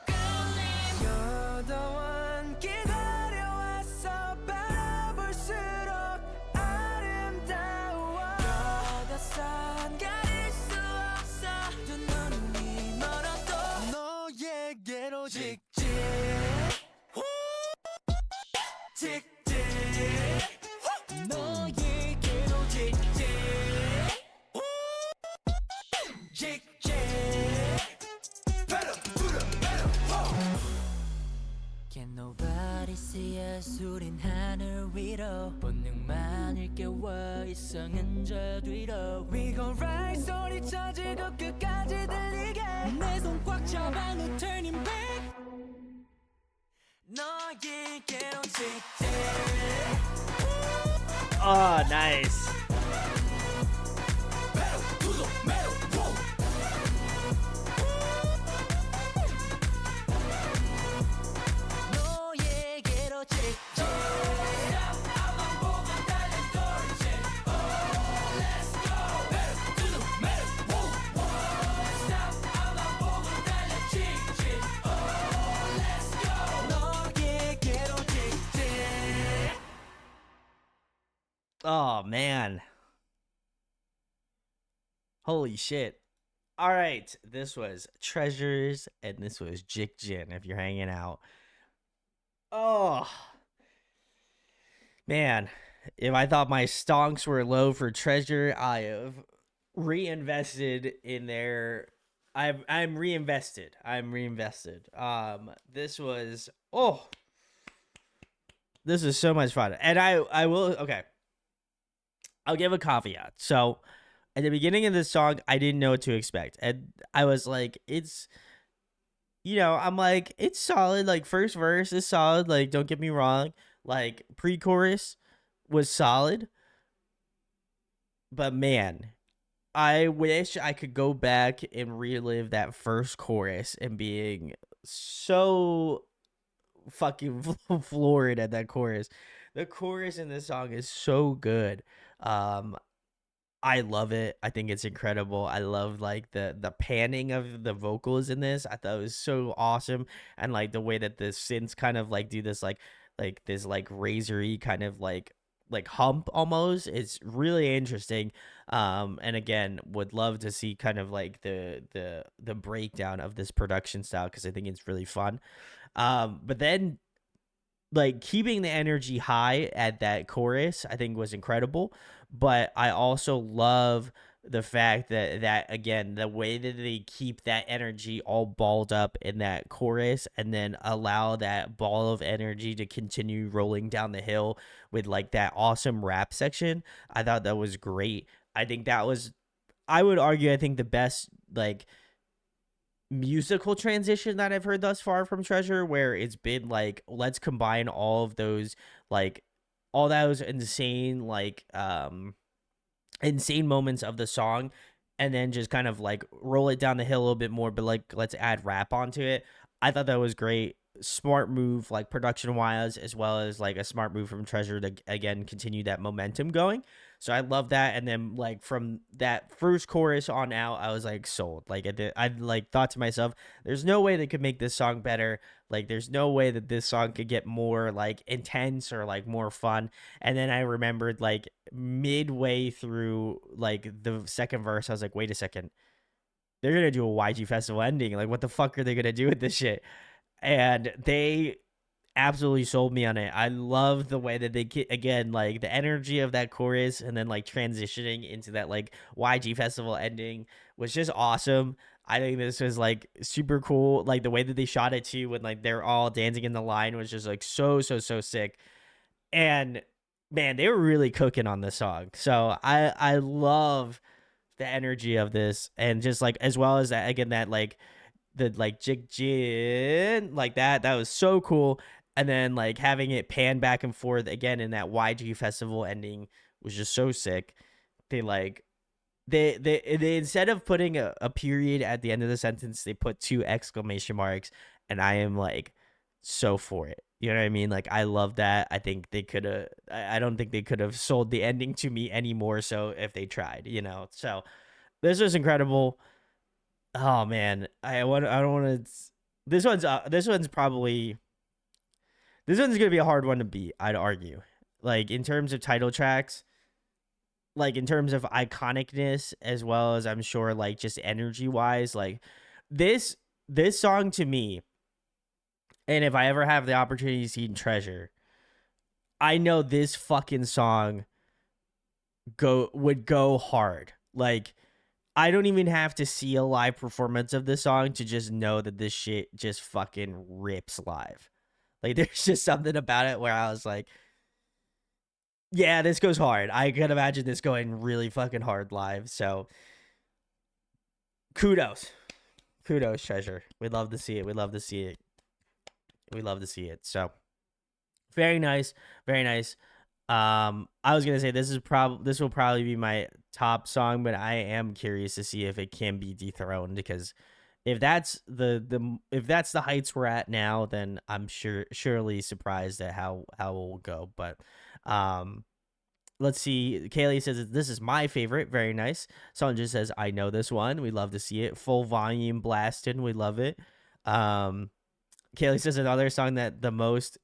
끌림 여더원 기다려왔어 바라볼수록 아름다워 여다선 가릴 수 없어 두 눈이 멀어도 너에게로 직진 직진 너에게로 직진 직진 Can nobody see us 우린 하늘 위로 본능만 일깨워 이성은 저 뒤로 We gon' ride 소리쳐 즐겁 끝까지 들리게 내 손 꽉 잡아 no turning back 너에게로 직진 Oh, nice. 너에게로 직진 너에게로 직진 Oh, man. Holy shit. All right. This was Treasures and this was Jikjin if you're hanging out. Oh, man. If I thought my stonks were low for Treasure, I have reinvested in their. I'm reinvested. I'm reinvested. This was this is so much fun. And I will okay. I'll give a caveat. So at the beginning of this song, I didn't know what to expect. And I was like, it's I'm like, it's solid. Like first verse is solid. Like, don't get me wrong. Like pre-chorus was solid. But man, I wish I could go back and relive that first chorus and being so fucking floored at that chorus. The chorus in this song is so good. I love it. I think it's incredible. I love like the panning of the vocals in this. I thought it was so awesome, and like the way that the synths kind of like do this like this like razory kind of like hump almost. It's really interesting. And again, would love to see kind of like the breakdown of this production style because I think it's really fun. But then like keeping the energy high at that chorus, I think was incredible. But I also love the fact that again, the way that they keep that energy all balled up in that chorus and then allow that ball of energy to continue rolling down the hill with like that awesome rap section. I thought that was great. I think that was, I would argue, I think the best like musical transition that I've heard thus far from Treasure, where it's been like, let's combine all of those like all those insane like insane moments of the song and then just kind of like roll it down the hill a little bit more, but like let's add rap onto it. I thought that was great. Smart move, like production wise, as well as like a smart move from Treasure to again continue that momentum going. So I love that. And then like from that first chorus on out, I was like sold. Like I like thought to myself, there's no way they could make this song better. Like there's no way that this song could get more like intense or like more fun. And then I remembered like midway through like the second verse, I was like, wait a second, they're gonna do a YG festival ending. Like what the fuck are they gonna do with this shit? And they absolutely sold me on it. I love the way that they get, again, like the energy of that chorus and then like transitioning into that like YG festival ending was just awesome. I think this was like super cool. Like the way that they shot it too, when like they're all dancing in the line was just like so sick. And man, they were really cooking on this song. So I love the energy of this, and just like as well as that again, that like the like jig jin like that was so cool. And then like having it pan back and forth again in that YG festival ending was just so sick. They like they instead of putting a period at the end of the sentence, they put two exclamation marks, and I am like so for it. You know what I mean? Like I love that. I think they could have. I don't think they could have sold the ending to me any more so if they tried. You know. So this was incredible. Oh man, I want. I don't want to. This one's probably. This one's gonna be a hard one to beat. I'd argue. Like in terms of title tracks, like in terms of iconicness, as well as I'm sure like just energy wise, like this this song to me. And if I ever have the opportunity to see Treasure, I know this fucking song would go hard. Like I don't even have to see a live performance of this song to just know that this shit just fucking rips live. Like there's just something about it where I was like, yeah, this goes hard. I can imagine this going really fucking hard live. So kudos. Kudos, Treasure. We'd love to see it. We'd love to see it. We love to see it. So very nice. Very nice. I was gonna say this will probably be my top song, but I am curious to see if it can be dethroned, because if that's if that's the heights we're at now, then I'm surely surprised at how it will go. But let's see. Kaylee says this is my favorite. Very nice. Someone just says I know this one. We love to see it. Full volume blasting. We love it. Kaylee says another song that the most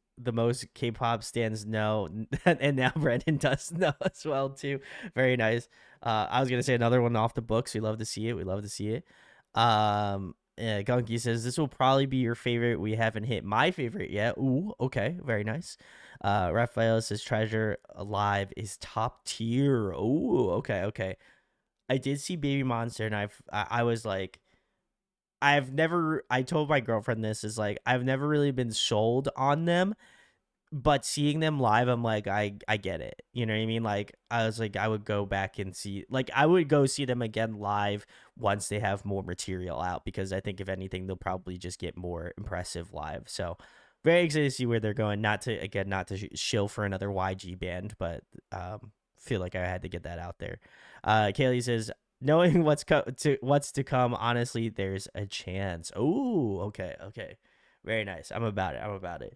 K-pop stands know, and now Brendan does know as well too. Very nice. I was gonna say another one off the books. We love to see it. We love to see it. Yeah, Gunky says this will probably be your favorite. We haven't hit my favorite yet. Ooh, okay, very nice. Raphael says Treasure Alive is top tier. Ooh, okay. I did see Baby Monster, and I was like, I told my girlfriend this, is like I've never really been sold on them, but seeing them live, I'm like, I get it. You know what I mean? Like I was like, I would go back and see, like I would go see them again live once they have more material out, because I think if anything, they'll probably just get more impressive live. So very excited to see where they're going. Not to shill for another YG band, but feel like I had to get that out there. Kaylee says, knowing what's to come, honestly, there's a chance. Oh, okay. Very nice. I'm about it.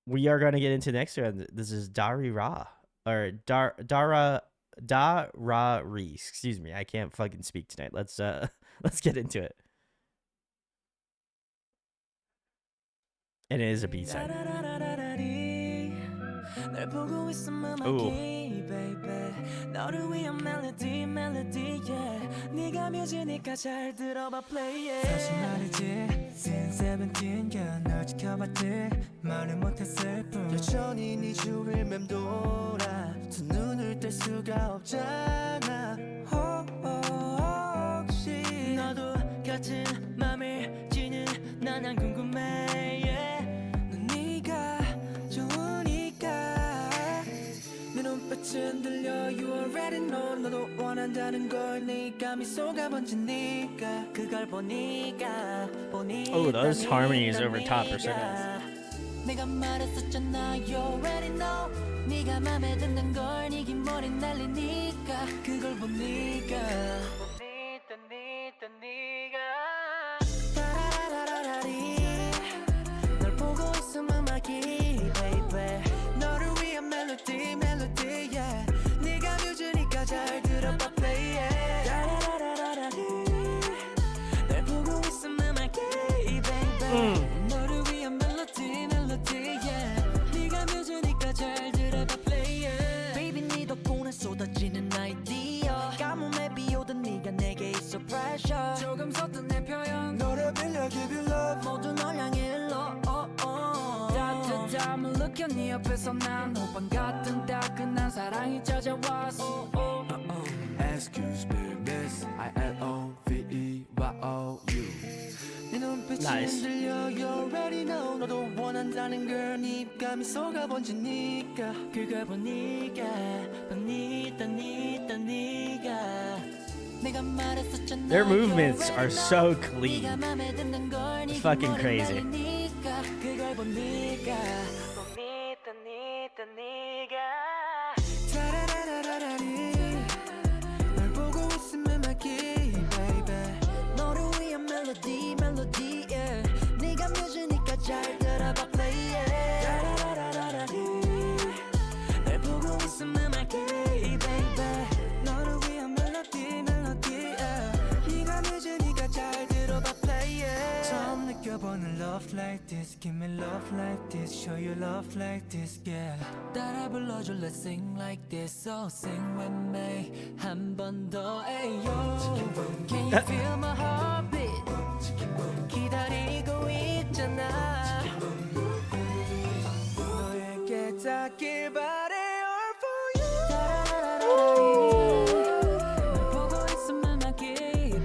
We are going to get into next round. This is Dari Ra, or Dara Ri. Excuse me. I can't fucking speak tonight. Let's get into it. And it is a B-side. 널 보고 있으면 Ooh. baby 너를 위한 멜로디 yeah 네가 뮤지니까 잘 들어봐 play it 사실 말이지 since 17년 널 지켜봤지 말을 못했을 뿐 여전히 네 주위를 맴돌아 두 눈을 뗄 수가 없잖아 혹시 너도 같은 맘을 지는 난 궁금해 yeah. 넌 네가 눈빛은 들려 you already know 너도 원한다는 걸 네가 미소가 번지니까 그걸 보니까 Oh, those harmonies over top are so nice. 내가 말했었잖아 you already know 네가 맘에 든단 걸 네 긴 머리 날리니까 그걸 보니까 네가 따라라라라리 널 보고 있으면 막이 baby 너를 위한 멜로디 yeah 네가 뮤지니까 잘 들어봐 play it 따라라라라리 널 보고 있으면 막이 baby 너를 위한 멜로디 yeah 네가 뮤지니까 잘 들어봐 play it baby 네 덕분에 쏟아지는 아이디어 가뭄에 비오던 네가 내게 있어 pressure 조금 섰던 내 표현 너를 빌려 give you love 모두 널 향해 일러 따뜻함을 느껴 네 옆에서 난 호빵 같은 따끈한 사랑이 찾아왔어 Excuse me, miss. ILO Nice. 흔들려 You already know 너도 원한다는 걸 네 입감이 속아번지니까 그걸 보니까 보니까 네가 내가 말했었잖아 Their You movements are already so know clean. 네가 맘에 드는 걸 It's 네 fucking 귓머리 crazy. 말리니까 그걸 보니까 보니까 네가 타라라라라라리 널 보고 있으면 막히 baby 너를 위한 멜로디 yeah 네가 뮤즈니까 잘 들어봐 play it 타라라라라라리 널 보고 있으면 막히 baby 너를 위한 멜로디 yeah 네가 뮤즈니까 잘 들어봐 play it 처음 느껴보는 love like this give me love like this show you love like this yeah 따라 불러줘 let's sing like this so sing with me 한 번 더 ayo can you feel my heartbeat 기다리고 있잖아 너에게 닿길 바래 all for you 널 보고 있으면 막히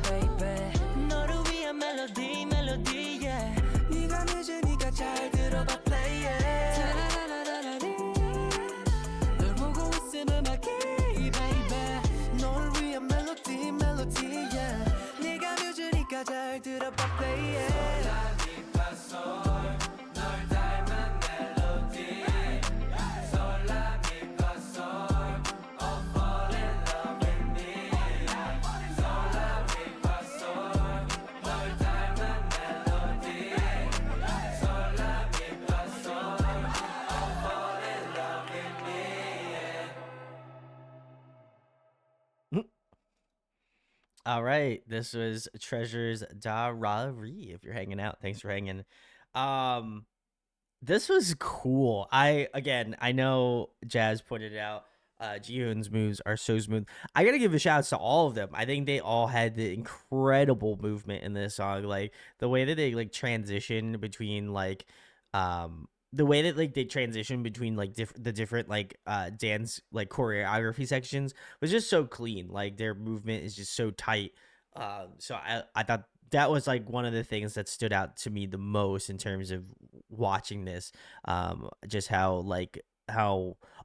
baby 너를 위한 멜로디 yeah 네가 늦으니까 잘 들어봐 play it 널 보고 있으면 막히 baby 너를 위한 멜로디 yeah 네가 늦으니까 잘 들어봐 play it All right, this was Treasures Da Ra Ri. If you're hanging out, thanks for hanging. Um, this was cool. I know Jazz pointed it out. Jihoon's moves are so smooth. I gotta give a shout out to all of them. I think they all had the incredible movement in this song. Like the way that they like transition between like the way that like they transition between like the different like dance like choreography sections was just so clean. Like their movement is just so tight. So I thought that was like one of the things that stood out to me the most in terms of watching this. Just how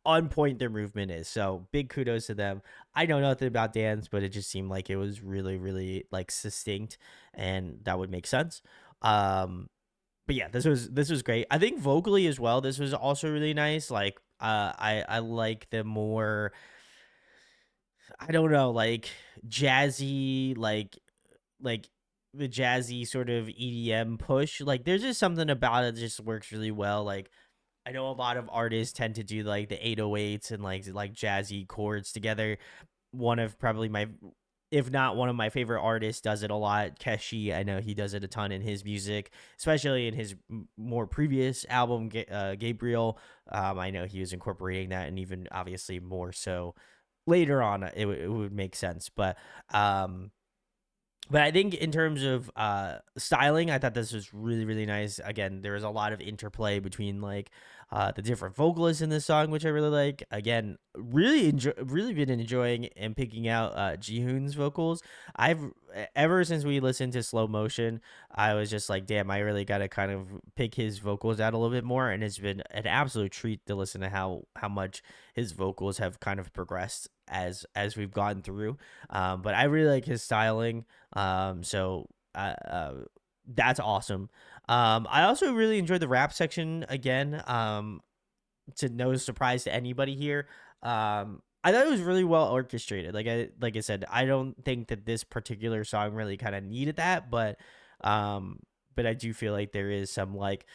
on point their movement is. So big kudos to them. I know nothing about dance, but it just seemed like it was really, really like succinct, and that would make sense. But yeah, this was great. I think vocally as well, this was also really nice. Like I like the more, I don't know, like jazzy, like the jazzy sort of EDM push. Like there's just something about it that just works really well. Like I know a lot of artists tend to do like the 808s and like jazzy chords together. One of probably my, if not one of my favorite artists, does it a lot. Keshi, I know he does it a ton in his music, especially in his more previous album, Gabriel. I know he was incorporating that, and even obviously more so later on, it would make sense. But I think in terms of styling, I thought this was really, really nice. Again, there was a lot of interplay between like the different vocalists in this song, which I really like. Again, really been enjoying and picking out Jihoon's vocals. I've ever since we listened to Slow Motion, I was just like, damn, I really got to kind of pick his vocals out a little bit more, and it's been an absolute treat to listen to how much his vocals have kind of progressed as we've gone through. But I really like his styling. So that's awesome. I also really enjoyed the rap section again. To no surprise to anybody here. I thought it was really well orchestrated. Like I said, I don't think that this particular song really kind of needed that, but I do feel like there is some like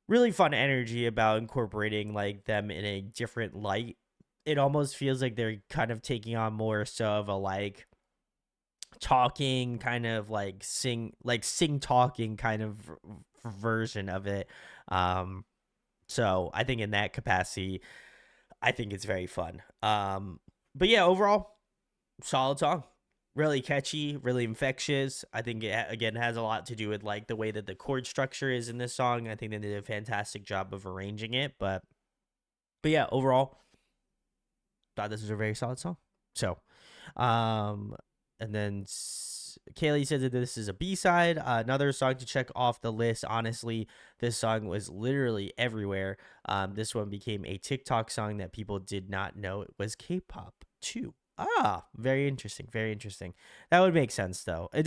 really fun energy about incorporating like them in a different light. It almost feels like they're kind of taking on more so of a like talking kind of like sing talking kind of version of it. So I think in that capacity, I think it's very fun. But yeah, overall, solid song. Really catchy, really infectious. I think it again has a lot to do with like the way that the chord structure is in this song. I think they did a fantastic job of arranging it. But yeah, overall, thought this was a very solid song. So, and then Kaylee said that this is a B-side, another song to check off the list. Honestly, this song was literally everywhere. This one became a TikTok song that people did not know it was K-pop too. Ah, very interesting. Very interesting. That would make sense though. It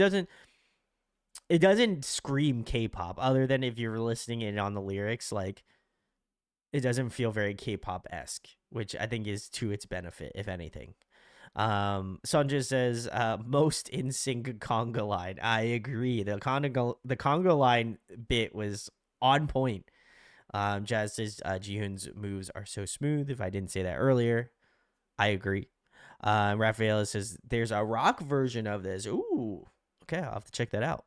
doesn't scream K-pop other than if you're listening in on the lyrics, like it doesn't feel very K-pop-esque, which I think is to its benefit, if anything. Sonja says, most in sync conga line. I agree. The conga line bit was on point. Jazz says, Jihoon's moves are so smooth. If I didn't say that earlier, I agree. Rafaela says, there's a rock version of this. Ooh, okay, I'll have to check that out.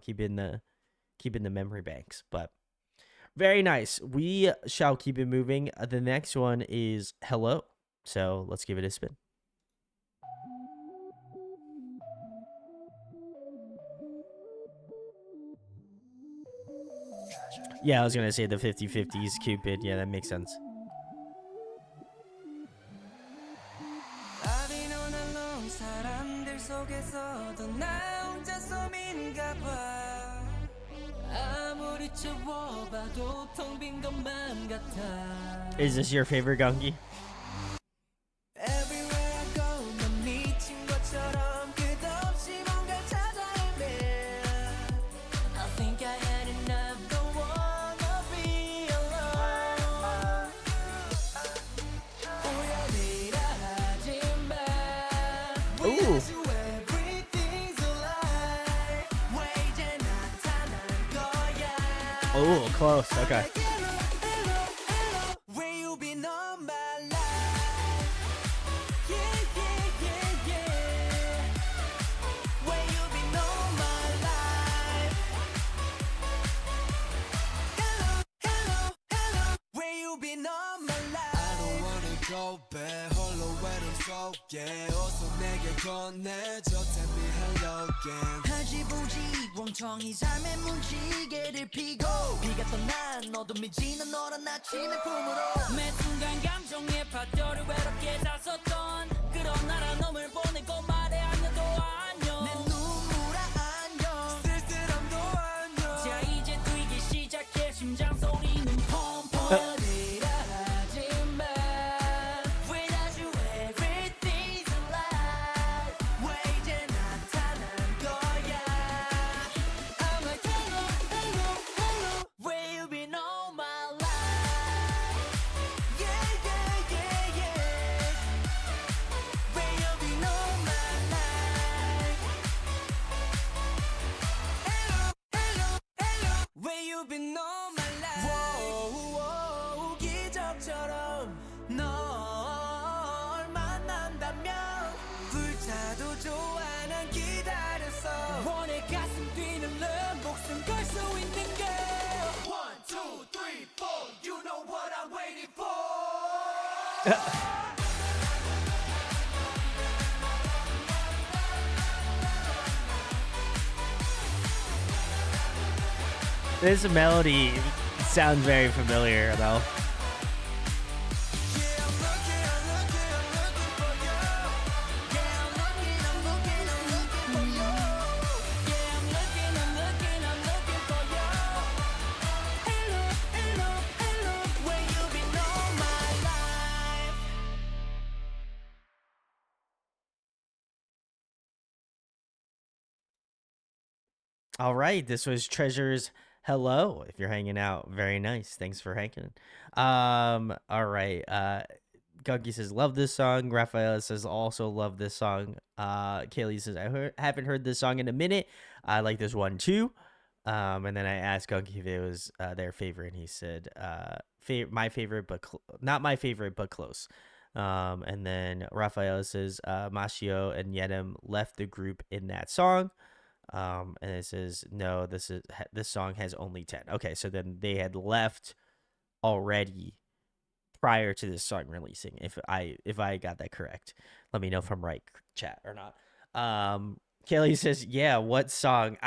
Keep it in the memory banks. But very nice. We shall keep it moving. The next one is Hello. So let's give it a spin. Yeah, I was gonna say the 50-50s Cupid. Yeah, that makes sense. I've been all alone 사람들 속에서도 나 혼자 섬인가 봐 아무리 채워봐도 텅 빈 것만 같아 Is this your favorite Gungi? Everywhere I go 난 미친 것처럼 끝없이 뭔가 찾아 헤매 I think I had enough don't wanna be alone 우연이라 하지마 Ooh. Without you everything's a lie 왜 이제 나타난 거야 Oh, close. Okay. Where you been all my life Yeah, yeah, yeah, yeah Where you been all my life Hello, hello, hello Where you been all my life I don't wanna go back 홀로 외로움 속에 어서 내게 건네줘 Tell me hello again 하지부지 멍청이 삶의 문지개를 피고 비가 떠난 어둠이 지는 너란 아침의 품으로 매 순간 감정의 파도를 외롭게 zas었던 그런 나라 놈을 보내고 말해 안녕도 안녕 내 눈물아 안녕 쓸쓸함도 안녕 자 이제 뛰기 시작해 심장 소리는 펑펑 어디라 하지마 Without you everything's a lie 왜 이제 나타난 거야 I'm like hello hello hello Where you been all my life Yeah yeah yeah yeah Where you been all my life Hello hello hello Where you been all my life Whoa, whoa, 기적처럼 널 만난다면 불타도 좋아 난 기다렸어 원해 가슴 뛰는 내 목숨 걸 수 있는 girl 1, 2, 3, 4 You know what I'm waiting for This melody sounds very familiar, though. Yeah, I'm looking, I'm looking, I'm looking for you Yeah, I'm looking, I'm looking, I'm looking for you Yeah, I'm looking, I'm looking, I'm looking for you Hello, hello, hello Where you been all my life All right, this was Treasure's Hello. If you're hanging out, very nice. Thanks for hanging. All right. Gunky says love this song. Rafaela says also love this song. Kaylee says haven't heard this song in a minute. I like this one too. And then I asked Gunky if it was their favorite, and he said my favorite, but not my favorite, but close. And then Rafaela says Mashio and Yenem left the group in that song. And it says no, this song has only 10. Okay, so then they had left already prior to this song releasing. If I got that correct, let me know if I'm right, chat, or not. Kelly says, yeah, what song?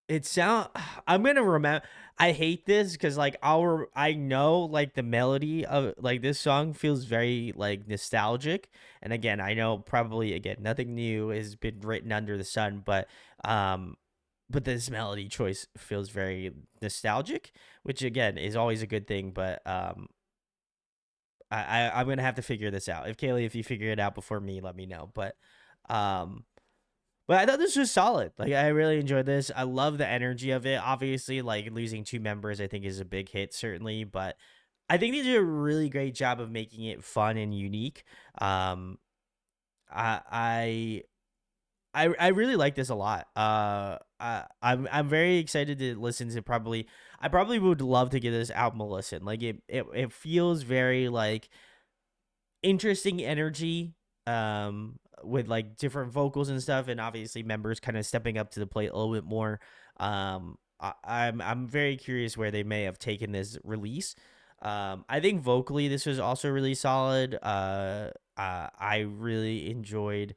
It sound I'm gonna remember. I hate this because like I know like the melody of like this song feels very like nostalgic, and again I know probably again nothing new has been written under the sun, um but this melody choice feels very nostalgic, which again is always a good thing. But I'm gonna have to figure this out. If Kaylee, if you figure it out before me, let me know. Um, but I thought this was solid. Like I really enjoyed this. I love the energy of it. Obviously, like losing two members, I think is a big hit, certainly. But I think they did a really great job of making it fun and unique. Um, I I really like this a lot. I'm very excited to listen to probably. I probably would love to give this album a listen. Like it feels very like interesting energy with like different vocals and stuff, and obviously members kind of stepping up to the plate a little bit more. I'm very curious where they may have taken this release. I think vocally this was also really solid. I really enjoyed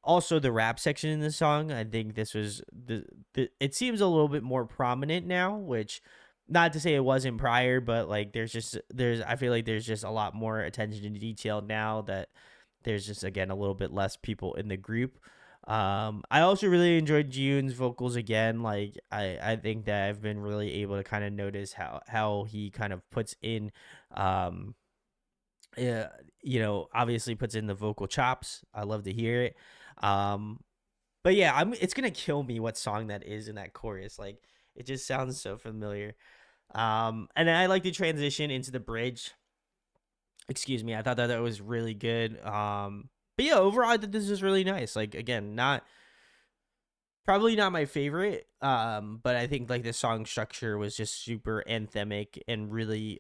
also the rap section in the song. I think this was the it seems a little bit more prominent now, which not to say it wasn't prior, but like there's I feel like there's just a lot more attention to detail now that there's just again a little bit less people in the group. I also really enjoyed June's vocals again. Like I think that I've been really able to kind of notice how he kind of puts in yeah, obviously puts in the vocal chops. I love to hear it. Um but yeah, it's gonna kill me what song that is in that chorus. Like it just sounds so familiar. And then I like the transition into the bridge. Excuse me. I thought that was really good. But yeah, overall, I thought this was really nice. Like again, not probably not my favorite. But I think like the song structure was just super anthemic and really,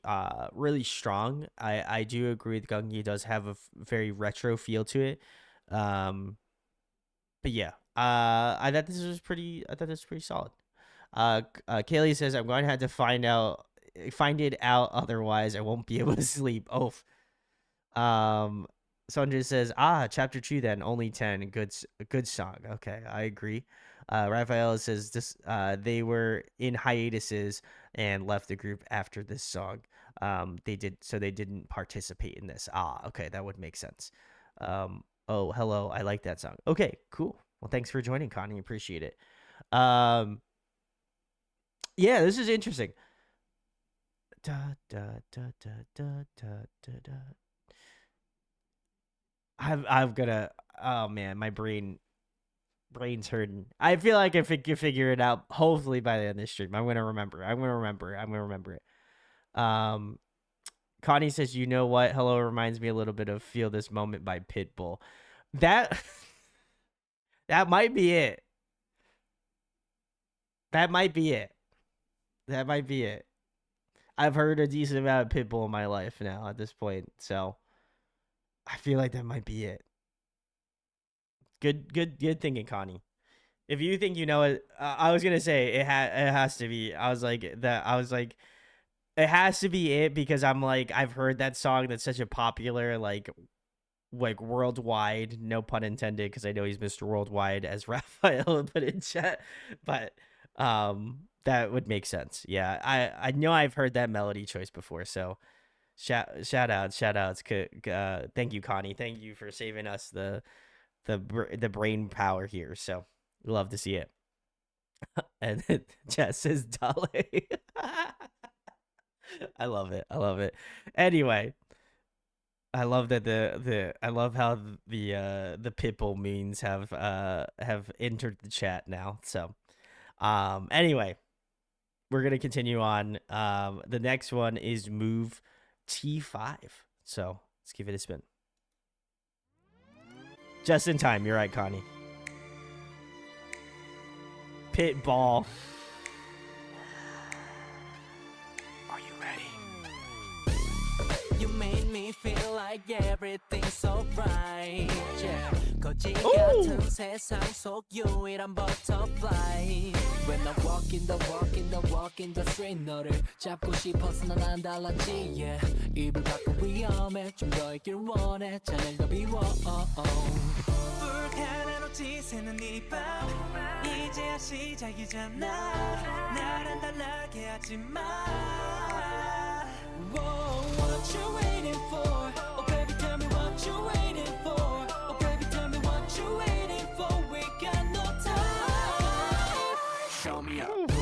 really strong. I do agree with Gungi does have a very retro feel to it. Um, but yeah, I thought this was pretty. I thought this was pretty solid. Kaylee says I'm going to have to find it out, otherwise I won't be able to sleep. Oh, Sanjay says, chapter 2 then, only 10. Good song. Okay, I agree. Raphael says this they were in hiatuses and left the group after this song. They didn't participate in this. Okay, that would make sense. Oh, hello, I like that song. Okay, cool. Well, thanks for joining, Connie. Appreciate it. Yeah, this is interesting. Da, da, da, da, da, da, da, da. I'm gonna. Oh man, my brain's hurting. I feel like if it can figure it out, hopefully by the end of this stream, I'm gonna remember. I'm gonna remember it. Connie says, "You know what? Hello reminds me a little bit of Feel This Moment by Pitbull." That that might be it. That might be it. That might be it. I've heard a decent amount of Pitbull in my life now at this point, so I feel like that might be it. Good thinking, Connie. If you think you know it, I was gonna say it has to be. I was like that. I was like, it has to be it because I'm like I've heard that song. That's such a popular like worldwide. No pun intended, because I know he's Mr. Worldwide, as Raphael put in chat. But that would make sense. Yeah, I know I've heard that melody choice before. So shout outs. Thank you, Connie. Thank you for saving us the brain power here. So we love to see it. And Jess says Dolly. I love it. I love it. Anyway, I love that I love how the Pitbull memes have entered the chat now. So anyway, we're gonna continue on. The next one is Move T5. So let's give it a spin. Just in time. You're right, Connie. Pitball. Are you ready? You made me feel like everything's alright. Yeah. 거지 같은 세상 속 유일한 butterfly. When I walk in the street 너를 잡고 싶어서 난 안 달랐지. Yeah. 입을 바꿔 위험해 좀 더 있길 원해 잔을 더 비워. 하나로 지새는 이밤 이제야 시작이잖아 나랑 달라게 하지마 Whoa, what you waiting for? Oh baby tell me what you waiting for Oh baby tell me what you waiting for We got no time Show me up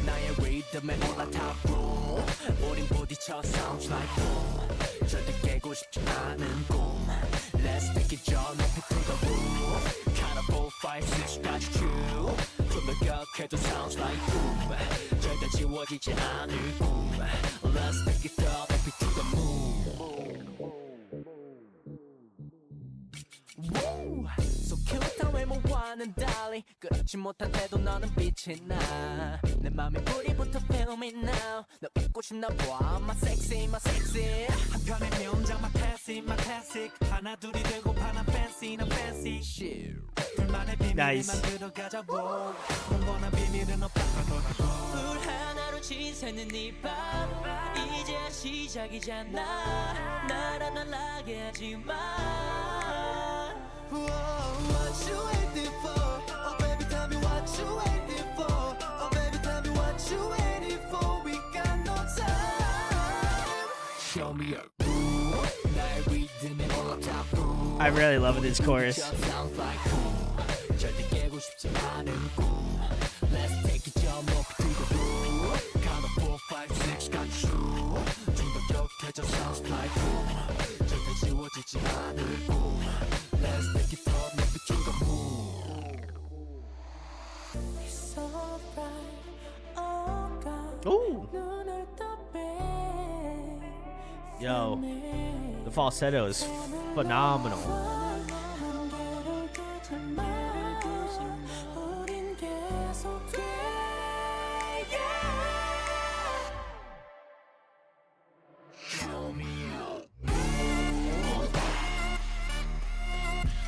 나의 리듬에 올라타 boom 우린 부딪혀 sounds like boom 절대 깨고 싶지 않은 꿈 Let's take it all 높이 to the roof Carnival 5, 6까지 쭉 좀더 격해져 sounds like boom 절대 지워지지 않을 꿈 Let's take it all 높이 to the moon Woo! So cute 외모와는 달리 그렇지 못한 태도 너는 빛이 나내 맘에 뿌리부터 feel me now 너 잊고 싶나 봐 my sexy 한 편의 명작 my classic 하나 둘이 되고 파나 fancy 난 fancy shit 둘만의 비밀을 Nice. 만들어가자 wow 영원한 비밀은 없다 불 하나로 지새는 이밤 이제야 시작이잖아 나랑 달라게 하지마 Whoa, what you waiting for? Oh baby, tell me what you waiting for? Oh baby, tell me what you waiting for? We got no time. Show me a groove. 나의 리듬에 올라타 boom. I'm really loving this chorus. Sounds like boom. 절대 깨고 싶지 않은 꿈. Let's take it 좀 높이 to the roof. Count of 4, 5, 6 got you. 좀더 격해져 sounds like boom. 절대 지워지지 않을 꿈. Let's take it all 높이 to the moon. It's alright. Oh God. Ooh. 눈을 떠 Yo, the falsetto is phenomenal.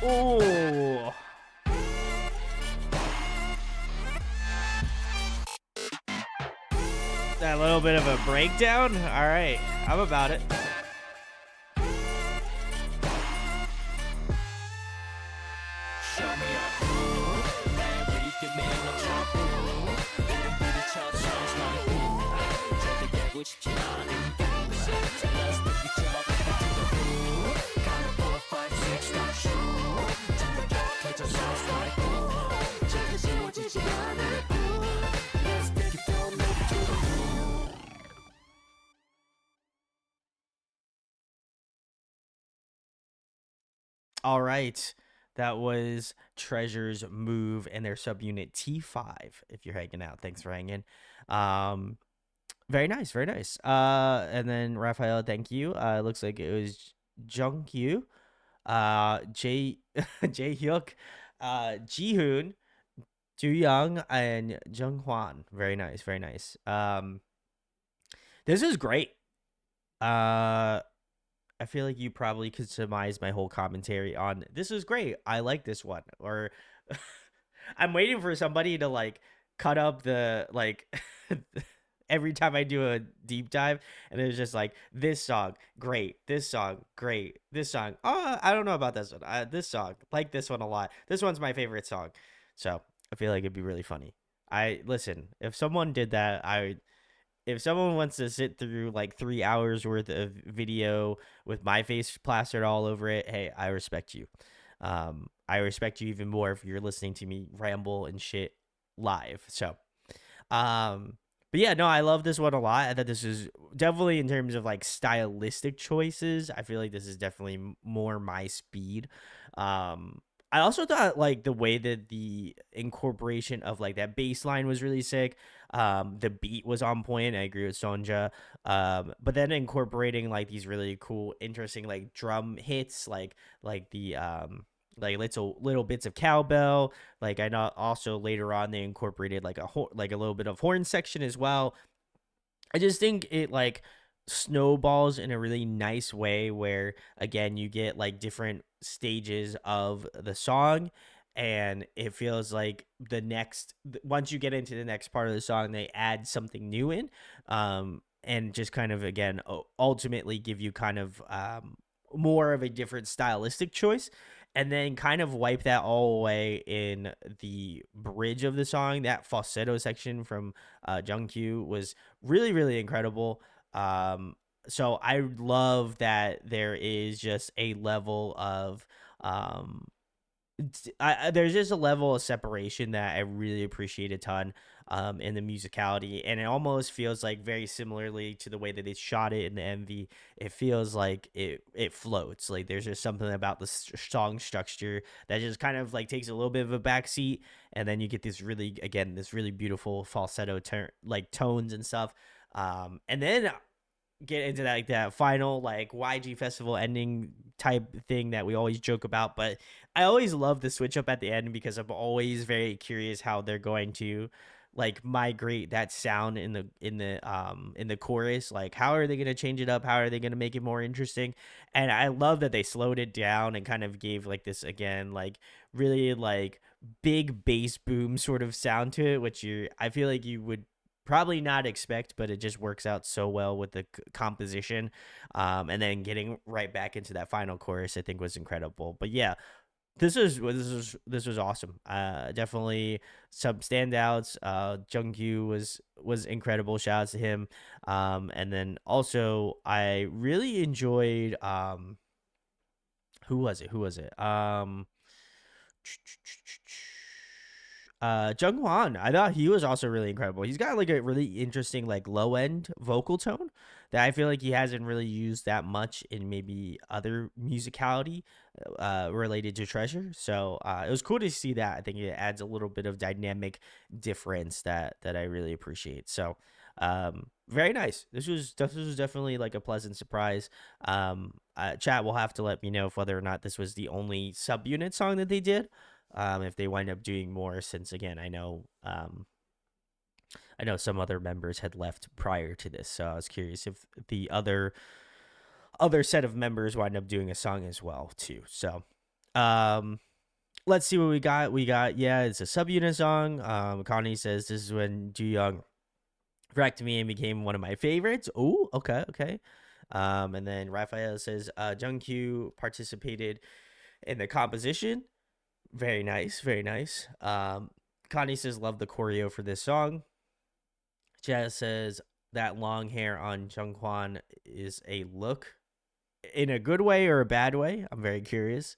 Oh. That little bit of a breakdown? All right, I'm about it. All right. That was Treasure's Move and their subunit T5. If you're hanging out, thanks for hanging. Very nice, very nice. And then Raphael, thank you. It looks like it was Jungkyu, J Hyuk, Jihoon, Do Young, and Junghwan. Very nice, very nice. This is great. I feel like you probably could surmise my whole commentary on this is great. I like this one. Or I'm waiting for somebody to like cut up the like every time I do a deep dive and it's just like this song, great. This song, great. This song, oh, I don't know about this one. This song, like this one a lot. This one's my favorite song. So I feel like it'd be really funny. Listen, if someone did that, if someone wants to sit through like 3 hours worth of video with my face plastered all over it, hey, I respect you. I respect you even more if you're listening to me ramble and shit live. So, but yeah, no, I love this one a lot. I thought this is definitely in terms of like stylistic choices. I feel like this is definitely more my speed. I also thought like the way that the incorporation of like that bass line was really sick. The beat was on point. I agree with Sonja. But then incorporating like these really cool, interesting like drum hits, like the like little bits of cowbell. Like I know also later on they incorporated like like a little bit of horn section as well. I just think it like snowballs in a really nice way where again you get like different stages of the song and it feels like once you get into the next part of the song they add something new in and just kind of again ultimately give you kind of more of a different stylistic choice. and then kind of wipe that all away in the bridge of the song. That falsetto section from Jungkook was really, really incredible. So I love that there is just a level of um, there's just a level of separation that I really appreciate a ton in the musicality, and it almost feels like very similarly to the way that they shot it in the MV. It feels like it floats. Like there's just something about the song structure that just kind of like takes a little bit of a backseat, and then you get this really again this really beautiful falsetto like tones and stuff. And then get into that like that final like YG festival ending type thing that we always joke about, but I always love the switch up at the end because I'm always very curious how they're going to like migrate that sound in the chorus. Like how are they going to change it up? How are they going to make it more interesting? And I love that they slowed it down and kind of gave like this again like really like big bass boom sort of sound to it, which you I feel like you would probably not expect, but it just works out so well with the composition. And then getting right back into that final chorus, I think was incredible. But yeah, this was awesome. Definitely some standouts. Jungkook was incredible. Shout outs to him. And then also I really enjoyed who was it? Who was it? Jungwon, I thought he was also really incredible. He's got like a really interesting like low end vocal tone that I feel like he hasn't really used that much in maybe other musicality related to Treasure. So it was cool to see that. I think it adds a little bit of dynamic difference that I really appreciate. So very nice. This was definitely like a pleasant surprise. Chat will have to let me know if whether or not this was the only subunit song that they did. If they wind up doing more, since again, I know some other members had left prior to this, so I was curious if the other set of members wind up doing a song as well too. So, let's see what we got. Yeah, it's a subunit song. Connie says this is when Jooyoung wrecked me and became one of my favorites. Oh, okay. And then Raphael says Jungkook participated in the composition. Very nice, very nice. Connie says, love the choreo for this song. Jazz says, that long hair on Jungkwon is a look. In a good way or a bad way? I'm very curious.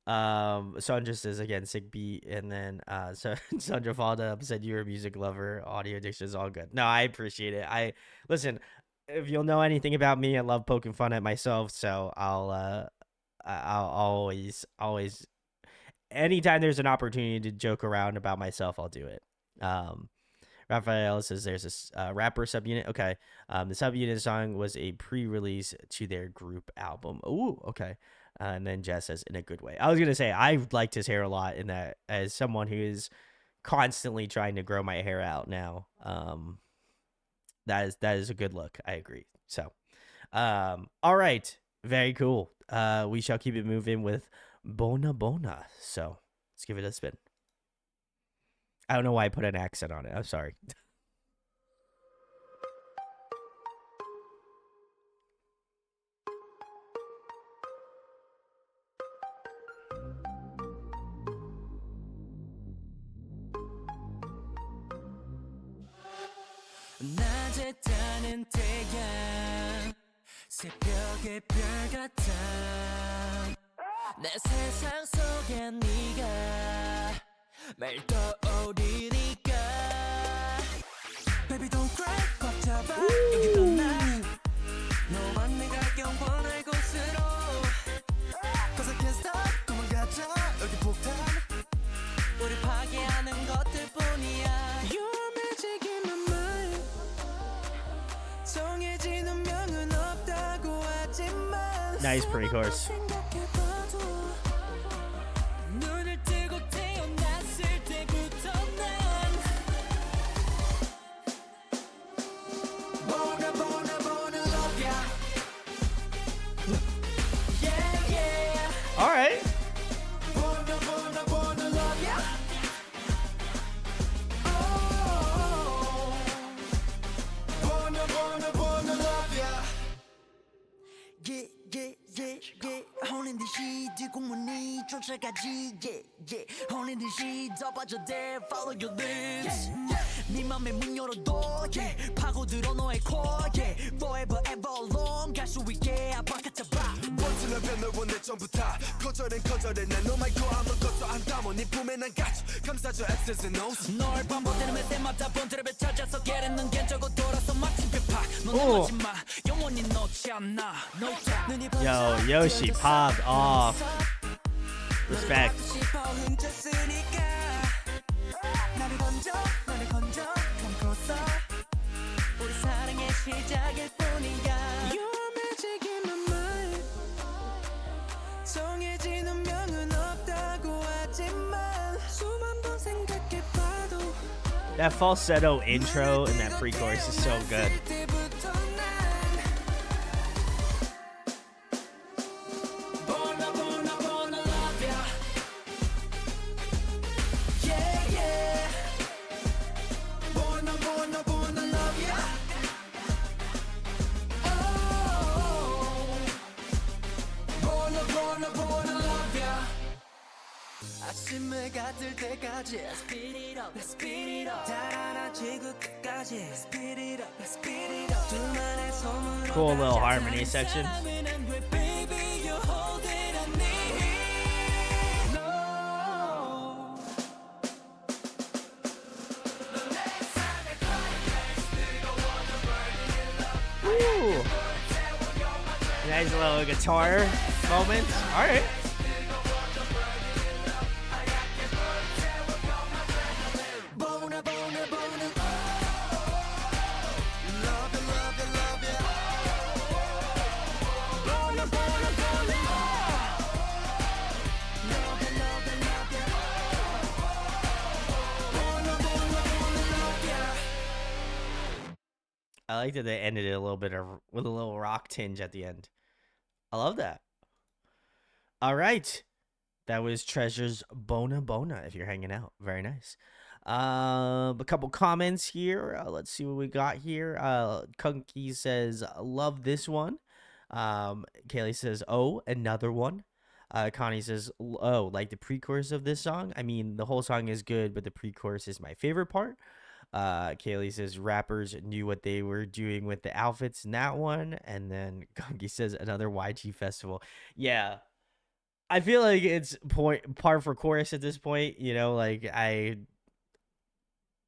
Sandra says, again, sick beat. And then so Sandra followed up, said, you're a music lover. Audio addiction is all good. No, I appreciate it. Listen, if you'll know anything about me, I love poking fun at myself. So I'll always anytime there's an opportunity to joke around about myself, I'll do it. Raphael says there's a rapper subunit. Okay. The subunit song was a pre-release to their group album. Oh, okay. And then Jess says in a good way. I was gonna say I liked his hair a lot in that as someone who is constantly trying to grow my hair out now. That is a good look. I agree. So, all right, very cool. We shall keep it moving with Bona Bona. So let's give it a spin. I don't know why I put an accent on it. I'm sorry. 낮에 뜨는 태양 새벽의 별 같아 내 세상 속에 네가 매일 떠오르니까 Baby don't cry 꽉 잡아 여기 떠나 너만 내가 영원할 곳으로 Cause I can't stop 도망가자 여기 폭탄 우리 파괴하는 것들뿐이야 You're magic in my mind 정해진 운명은 없다고 하지만 Nice pre-chorus. 눈을 뜨고 태어났을 때부터 난 Bona love ya Yeah yeah All right. Bona love ya Oh Bona love ya Yeah 끝자까지 yeah yeah 홀린 듯이 더 빠져들 follow your lips 네 맘에 문 열어둬 yeah 파고들어 너의 core yeah forever ever long 갈 수 있게 아빠같아봐 버튼을 변널고 내 전부 다 거절은 거절해 난 너 말고 아무것도 안 담아 네 품에 난 가져 감싸줘 X's and O's 널 반복되는 때마다 본드를 찾아서 깨르는 견적고 돌아서 마치 배파 너 넘어지 마 영원히 놓지 않아 No doubt 눈이 Yo, Yoshi popped off. Respect. 나를 건져 나를 건져 감고서 우리 사랑의 시작일 뿐이야 You're magic in my mind 정해진 운명은 없다고 하지만 수만 번 생각해봐도 That falsetto intro and that pre-chorus is so good. 때부터 난 Born to love ya Yeah yeah Born to love ya Oh Born to love ya 아침을 가들 때까지 Let's speed it up Let's speed it up 달아나 지구 끝까지 Let's speed it up Let's speed it up 둘만의 소문으로 Cool little harmony section. 사랑은 안 돼, baby you hold it I need No Woo! Nice little guitar moment. All right. Bona bona bona Bona bona bona Love ya love ya love ya Bona bona bona love ya I like that they ended it a little bit with a little rock tinge at the end. I love that. All right. That was Treasure's Bona Bona if you're hanging out. Very nice. A couple comments here. Let's see what we got here. Kunky says, love this one. Kaylee says, oh, another one. Connie says, oh, like the pre-chorus of this song. I mean, the whole song is good, but the pre-chorus is my favorite part. Kaylee says rappers knew what they were doing with the outfits in that one. And then Gungi says another YG festival. Yeah. I feel like it's par for course at this point. You know, like I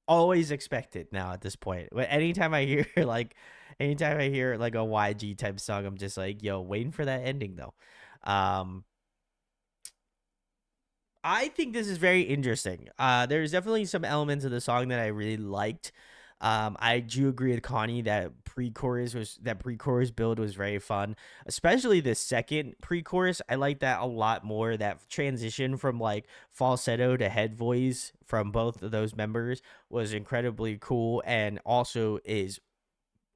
always expect it now at this point. But anytime I hear like a YG type song, I'm just like, yo, waiting for that ending though. I think this is very interesting. There's definitely some elements of the song that I really liked. I do agree with Connie that pre-chorus build was very fun, especially the second pre-chorus. I like that a lot more. That transition from like falsetto to head voice from both of those members was incredibly cool, and also is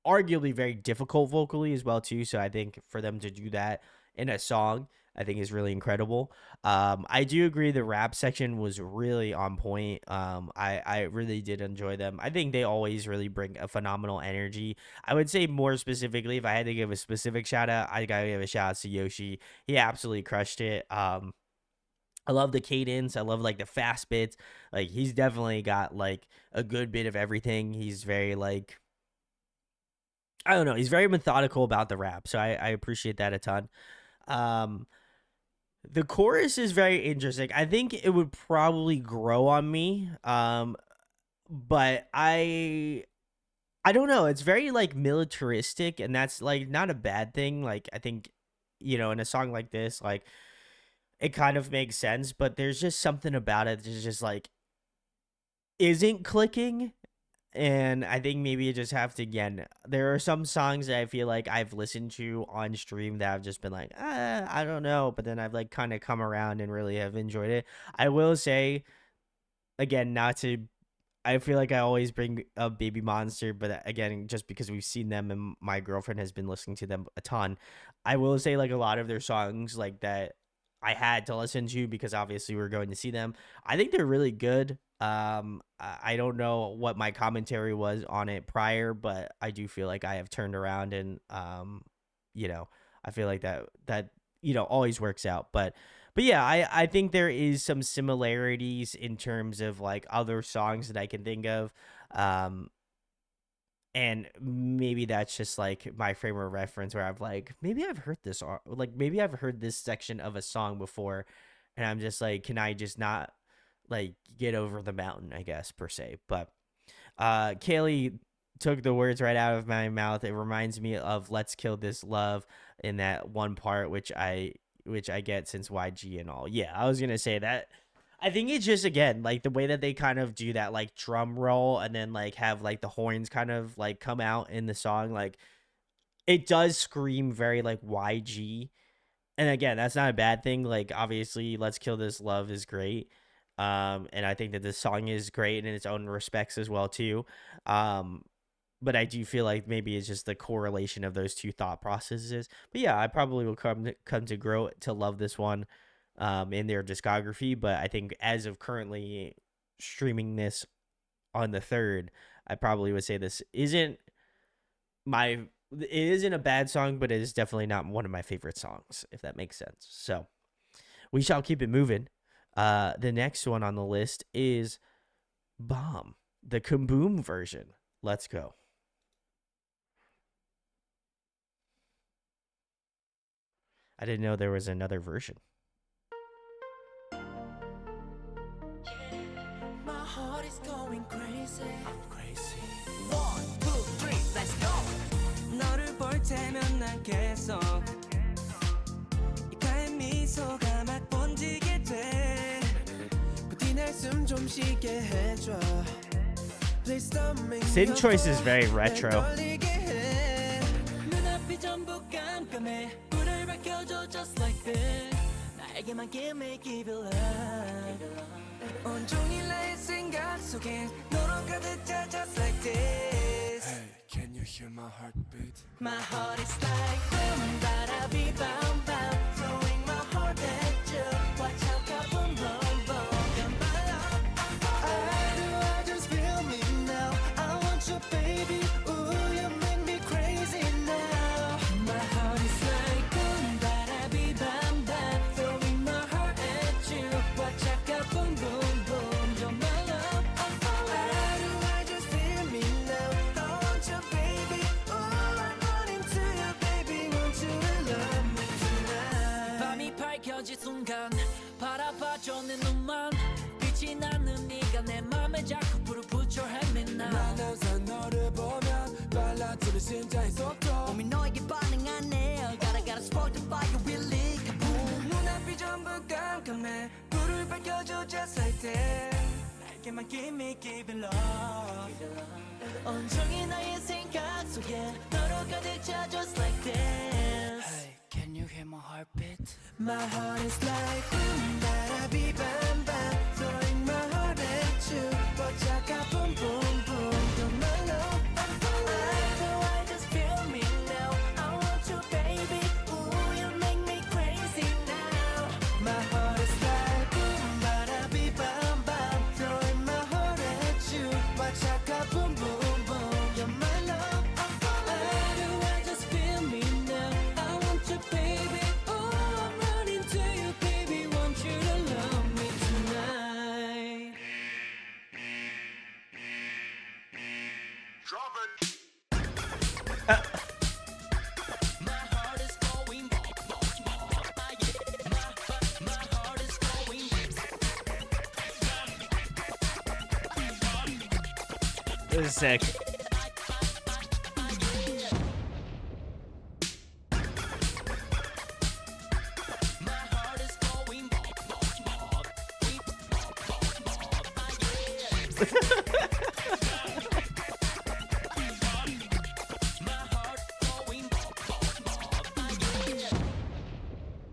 arguably very difficult vocally as well too. So I think for them to do that in a song, I think is really incredible. I do agree the rap section was really on point. I really did enjoy them. I think they always really bring a phenomenal energy. I would say more specifically, if I had to give a specific shout out, I gotta give a shout out to Yoshi. He absolutely crushed it. I love the cadence. I love like the fast bits. Like he's definitely got like a good bit of everything. He's very like, I don't know. He's very methodical about the rap. So I appreciate that a ton. The chorus is very interesting. I think it would probably grow on me. But I don't know. It's very like militaristic, and that's like not a bad thing. Like I think, you know, in a song like this, like it kind of makes sense, but there's just something about it that's just like isn't clicking. And I think maybe you just have to, again, there are some songs that I feel like I've listened to on stream that I've just been like, I don't know. But then I've like kind of come around and really have enjoyed it. I will say, again, not to, I feel like I always bring up Baby Monster, but again, just because we've seen them and my girlfriend has been listening to them a ton, I will say like a lot of their songs like that I had to listen to because obviously we're going to see them. I think they're really good. I don't know what my commentary was on it prior, but I do feel like I have turned around and, you know, I feel like that, you know, always works out. But But yeah, I think there is some similarities in terms of like other songs that I can think of. Um, and maybe that's just like my frame of reference where I've like maybe I've heard this, or like maybe I've heard this section of a song before, and I'm just like, can I just not like get over the mountain, I guess, per se. But Kaylee took the words right out of my mouth. It reminds me of "Let's Kill This Love" in that one part, which I get since YG and all. Yeah, I was gonna say that. I think it's just, again, like the way that they kind of do that like drum roll and then like have like the horns kind of like come out in the song. Like it does scream very like YG. And again, that's not a bad thing. Like obviously, "Let's Kill This Love" is great. And I think that this song is great in its own respects as well too. Um, but I do feel like maybe it's just the correlation of those two thought processes. But yeah, I probably will come to grow to love this one in their discography. But I think as of currently streaming this on the 3rd, I probably would say this isn't my it isn't a bad song, but it is definitely not one of my favorite songs, if that makes sense. So we shall keep it moving. The next one on the list is Bomb, the Kaboom version. Let's go. I didn't know there was another version. My heart is going crazy. Crazy. 1, 2, 3, let's go. 너를 볼 때면 난 계속 입가에 미소가 막 번지게 돼. 부디 날 숨 좀 쉬게 해줘. Please don't make me Sin choice is very retro. 눈앞이 전부 깜깜해. 불을 밝혀줘 just like this. 나에게만 give it love. 온종일 나의 생각 속엔 너로 가득 차 just like this. Hey, can you hear my heartbeat? My heart is like boom, bada bee, bam, bam. Throwing my heart at you. Watch out, go boom, boom, boom. You're my love. I just feel me now. I want you, baby. Ooh, you make me crazy now. My heart is like boom, bada bee, bam, bam. Throwing my heart at you. Watch out, go boom, boom, boom. You're my love. I just feel me now. I want you, baby. Ooh, I'm running to you, baby. Want you to love me tonight. 밤이 밝혀질 순간 바라봐줘 내 눈만 빛이 나는 네가 내 맘에 자꾸 불을 붙여 헤맨나. 난 항상 너를 보면 빨라지는 심장의 속도. 몸이 너에게 반응하네. Gotta spark the fire really. Kaboom. 눈앞이 전부 깜깜해. 불을 밝혀줘 just like that. 날개만 give it love. 온종일 나의 생각 속에 너로 가득 차 just like this. Hey, can you hear my heartbeat? My heart is like boom, bada bee, bam, bam. Throwing my heart at you. Watch out, go boom, boom, boom. You're my love. I just feel me now. I want you, baby. Ooh, you make me crazy now. My heart is like boom, bada bee, bam, bam. Throwing my heart at you. Watch out, go boom, boom, boom. You're my love. I just feel me now. I want you, baby. Ooh, I'm running to you, baby. Want you to love me tonight. Drop it. My heart is going boom, boom, boom. Yeah. My heart is going This is sick. My heart is going boom, boom, boom. My heart going boom, boom, boom.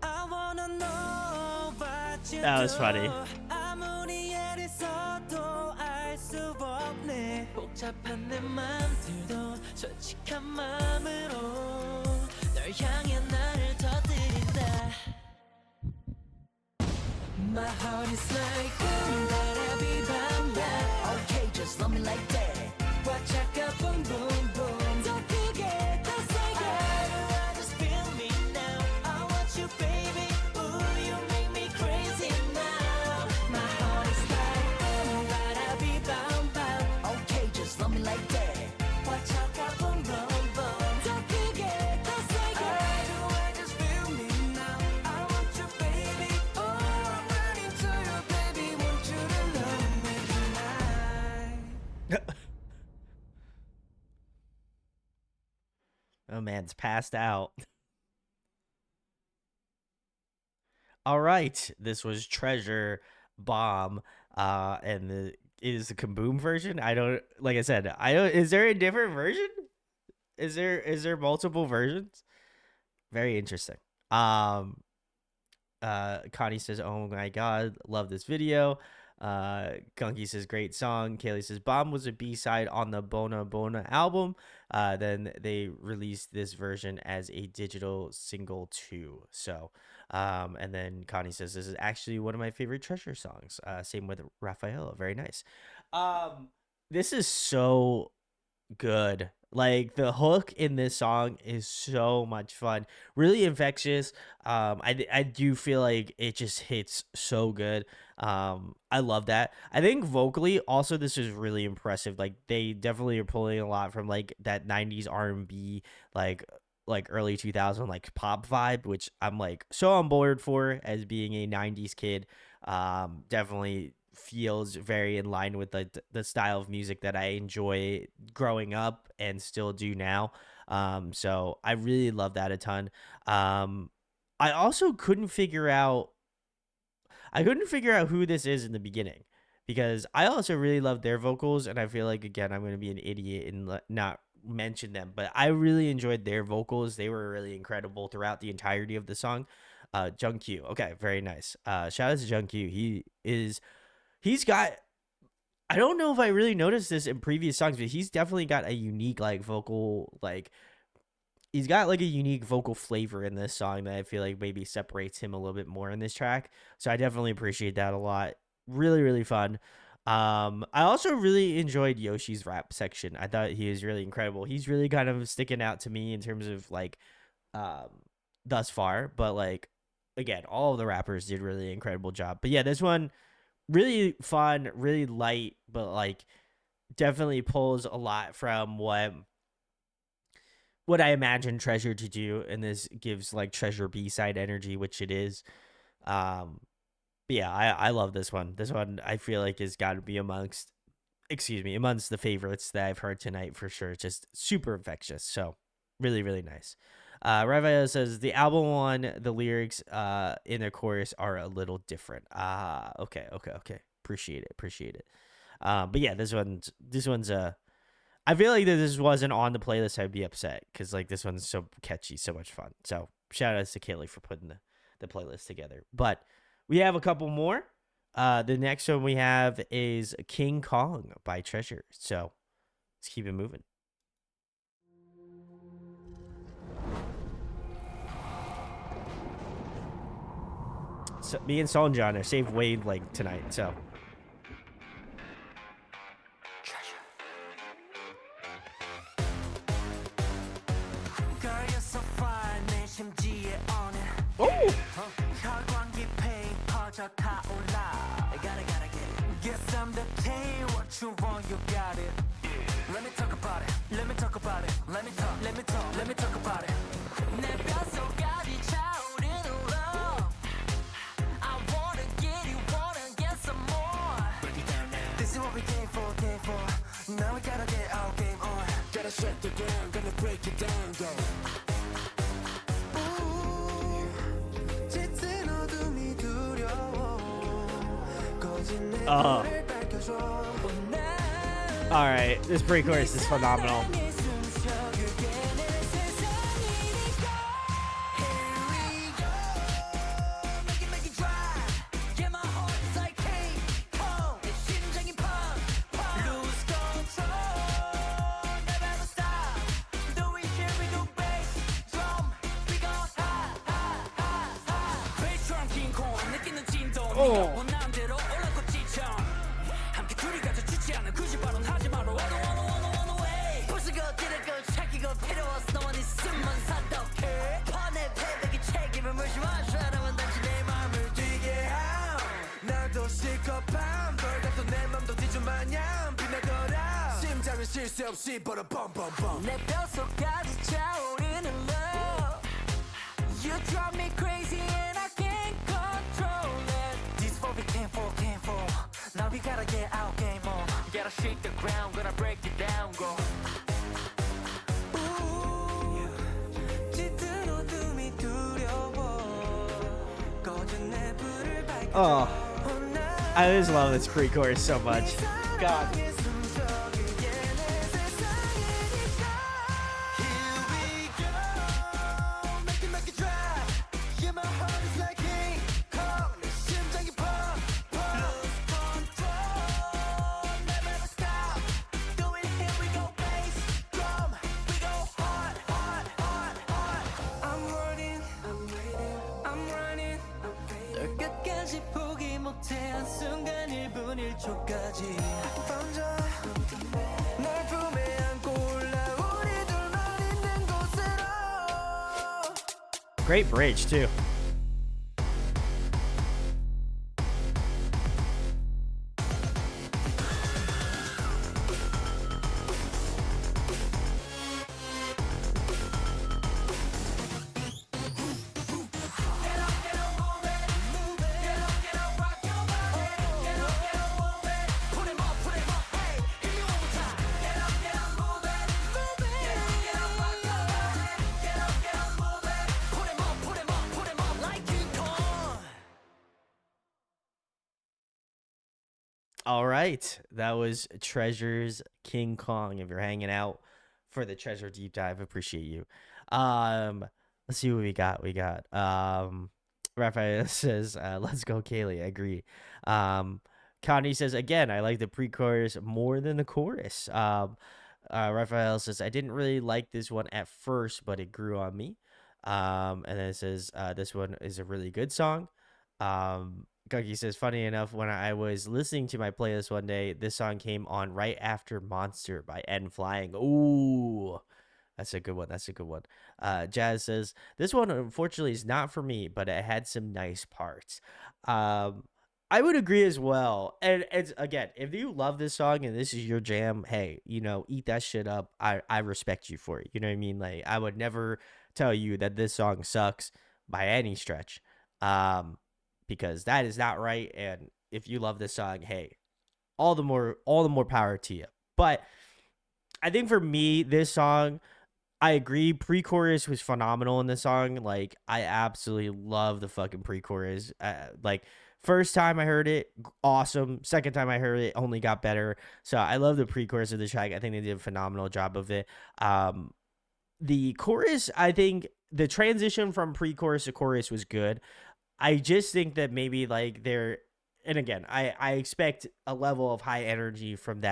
I wanna know what you That was funny. 아무리 애를 써도 알 수 없네. 복잡한 내 맘들도 솔직한 마음으로 널 향해 나를 터뜨린다. My heart is like boom, bada bee, bam, bam. Okay, just love me like that. Watch out, go boom, boom, boom. 더 크게, 더 세게. I just feel me now. I want you, baby. Ooh, you make me Oh man, it's passed out. All right, this was Treasure Bomb, and it is the Kaboom version. I don't, like I said, I don't. Is there a different version? Is there multiple versions? Very interesting. Um, Connie says, "Oh my god, love this video." Gunky says, "Great song." Kaylee says, "Bomb was a B-side on the Bona Bona album. Then they released this version as a digital single too." So, and then Connie says, "This is actually one of my favorite Treasure songs." Same with Rafaela. Very nice. Um, this is so good. Like the hook in this song is so much fun, really infectious. I do feel like it just hits so good. I love that. I think vocally also this is really impressive. Like they definitely are pulling a lot from like that 90s R&B, like early 2000 like pop vibe, which I'm like so on board for as being a 90s kid. Definitely feels very in line with the style of music that I enjoy growing up and still do now. So I really love that a ton. I also couldn't figure out who this is in the beginning because I also really love their vocals, and I feel like again I'm going to be an idiot and not mention them, but I really enjoyed their vocals. They were really incredible throughout the entirety of the song. Jungkook, okay, very nice. Shout out to Jungkook. He's got, I don't know if I really noticed this in previous songs, but he's definitely got a unique like vocal, like he's got like a unique vocal flavor in this song that I feel like maybe separates him a little bit more in this track. So I definitely appreciate that a lot. Really, really fun. I also really enjoyed Yoshi's rap section. I thought he was really incredible. He's really kind of sticking out to me in terms of like um thus far, but like again, all of the rappers did really incredible job. But yeah, this one really fun, really light, but like definitely pulls a lot from what I imagine Treasure to do, and this gives like Treasure B-side energy, which it is. But yeah, I love this one. This one I feel like has got to be amongst the favorites that I've heard tonight for sure. Just super infectious. So really, really nice. Rafael says the album one, the lyrics in the chorus are a little different. Okay. Appreciate it. But yeah, this one's I feel like that this wasn't on the playlist, I'd be upset because like this one's so catchy, so much fun. So shout out to Kaylee for putting the playlist together. But we have a couple more. The next one we have is King Kong by Treasure. So let's keep it moving. So me and Sol and John are saved Wade like tonight. So Girl, you're so fine, 내 심지에 오는 oh, 혈관 깊이 퍼져 타올라. Gotta get it. Guess I'm the king, what you want, you got it. Let me talk about it. Let me talk about it. Let me talk about it. 내 뼛속까지 차오르는 love. I wanna get it, wanna get some more. This is what we came for. Now we gotta get our game on. Gotta shut it down, gonna break it down, go. 짙은 어둠이 두려워. 꺼진 내 Uh. 불을 밝혀줘. all right. This pre-chorus is phenomenal. 내 숨쉬어줄게, 내 세상이니까. Here we go. Make it dry. Yeah, my heart's like Kpop. 내 심장이 pump. Lose control. Never stop. Do it here, we do bass, drum. We go high. Bass drum King Kong. 느끼는 진동. 네가 원하는 대로 올라고 지쳐. 함께 둘이 가져 주지 않아. 굳이 발언하지 마라. I don't wanna wait. 부수고 찌르고 찾기고 필요 없어. 너와 네 숨만 사독해. 판에 패배기 책임을 물지 마. 사람은 단지 내 마음을 뛰게 함. 나도 실컷함 널 같던 내 맘도 뒤좀 마냥 빛나더라 심장은 쉴 새 없이 벌어 뻥뻥뻥 내 뼛속까지 차오르는 love. You drive me crazy and I can't control it. This is what we came for. Now we gotta get our game on. Gotta shake the ground gonna break it down go 짙은 어둠이 두려워 꺼진 내 불을 밝혀줘 Oh, I just love this pre-chorus so much. God. 끝까지 포기 못해 한순간 1분 1초까지 먼저 널 품에 안고 올라 우리 둘만 있는 곳으로 Great bridge too. All right, that was Treasure's King Kong. If you're hanging out for the Treasure deep dive, appreciate you. Let's see what we got. Raphael says, "Let's go, Kaylee." I agree. Connie says, "Again, I like the pre-chorus more than the chorus." Raphael says, "I didn't really like this one at first, but it grew on me." And then it says, "This one is a really good song." Gunky says, "Funny enough, when I was listening to my playlist one day, this song came on right after Monster by N Flying." Ooh, that's a good one. Jazz says, "This one, unfortunately, is not for me, but it had some nice parts." I would agree as well. And it's, again, if you love this song and this is your jam, hey, eat that shit up. I respect you for it. You know what I mean? Like, I would never tell you that this song sucks by any stretch. Because that is not right. And if you love this song, hey, all the more power to you. But I think for me, this song, I agree, pre-chorus was phenomenal in this song. Like, I absolutely love the fucking pre-chorus. Like, first time I heard it, awesome. Second time I heard it, only got better. So I love the pre-chorus of the track. I think they did a phenomenal job of it. The chorus, I think the transition from pre-chorus to chorus was good. I just think that maybe like and again, I expect a level of high energy from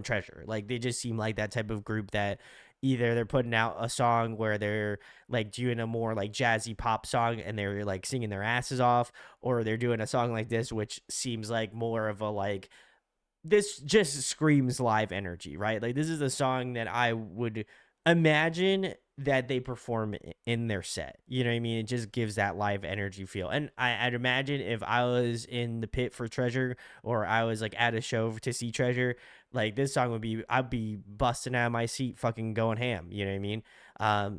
Treasure. Like, they just seem like that type of group that either they're putting out a song where they're like doing a more like jazzy pop song and they're like singing their asses off, or they're doing a song like this, which seems like more of a like, this just screams live energy, right? Like, this is a song that I would imagine that they perform in their set. You know what I mean? It just gives that live energy feel. And I'd imagine if I was in the pit for Treasure, or I was like at a show to see Treasure, like, this song I'd be busting out of my seat, fucking going ham. You know what I mean?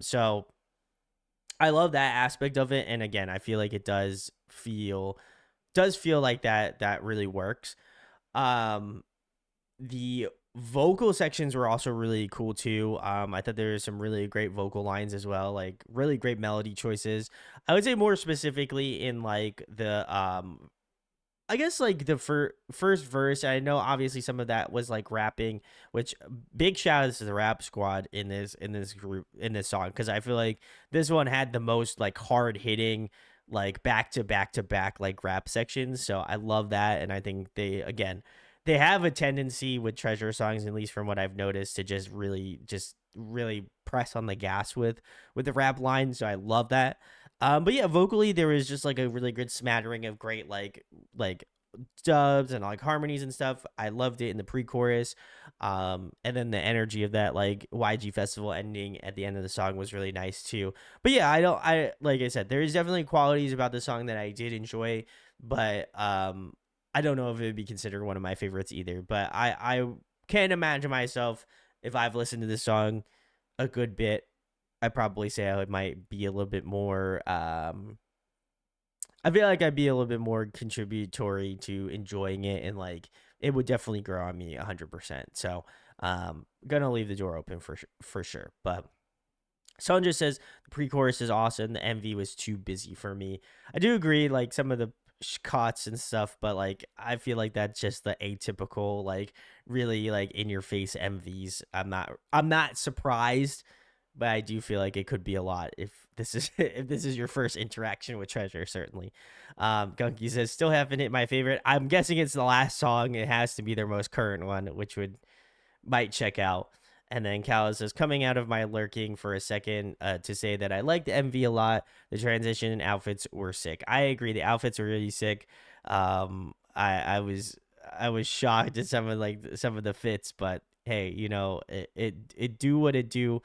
So I love that aspect of it. And again, I feel like it does feel like that really works. The vocal sections were also really cool too. I thought there was some really great vocal lines as well, like really great melody choices. I would say more specifically in like the I guess like the first verse. I know obviously some of that was like rapping, which big shout outs to the rap squad in this group, in this song, because I feel like this one had the most like hard hitting, like back to back like rap sections. So I love that, and I think they have a tendency with Treasure songs, at least from what I've noticed, to just really press on the gas with the rap line. So I love that. But yeah, vocally there was just like a really good smattering of great like dubs and like harmonies and stuff. I loved it in the pre-chorus. And then the energy of that like YG festival ending at the end of the song was really nice too. But yeah, I like I said, there's definitely qualities about the song that I did enjoy, but I don't know if it would be considered one of my favorites either. But I can't imagine myself, if I've listened to this song a good bit, I'd probably say I might be a little bit more I feel like I'd be a little bit more contributory to enjoying it and like it would definitely grow on me 100%. So gonna leave the door open for sure. But Sandra says the pre-chorus is awesome. The MV was too busy for me. I do agree, like some of the cuts and stuff, but like I feel like that's just the atypical, like really like in your face MVs. I'm not surprised, but I do feel like it could be a lot if this is if this is your first interaction with Treasure. Certainly, Gunky says still haven't hit my favorite. I'm guessing it's the last song. It has to be their most current one, which would might check out. And then Cal says, coming out of my lurking for a second to say that I liked the MV a lot. The transition and outfits were sick. I agree. The outfits were really sick. I was shocked at some of the fits, but hey, you know, it do what it do.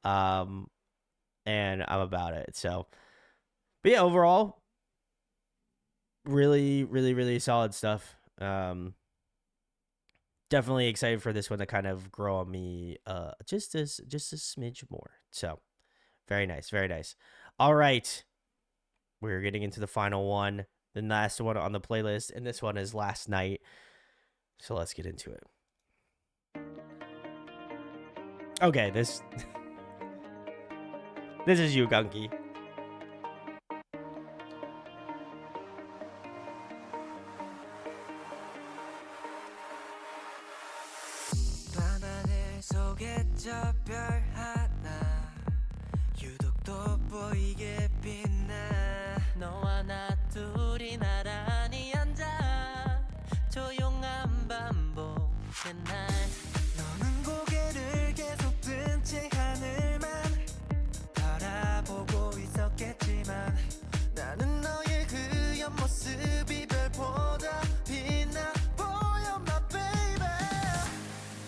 And I'm about it. So, but yeah, overall, really, really, really solid stuff. Definitely excited for this one to kind of grow on me just a smidge more. So very nice, very nice. All right, we're getting into the final one, the last one on the playlist, and this one is Last Night. So let's get into it. Okay, this this is you, Gunky. 밤하늘 속에 저 별 하나 유독 돋보이게 빛나 너와 나 둘이 나란히 앉아 조용한 반복의 날 너는 고개를 계속 든 채 하늘만 바라보고 있었겠지만 나는 너의 그 옆모습이 별보다 빛나 보여 my baby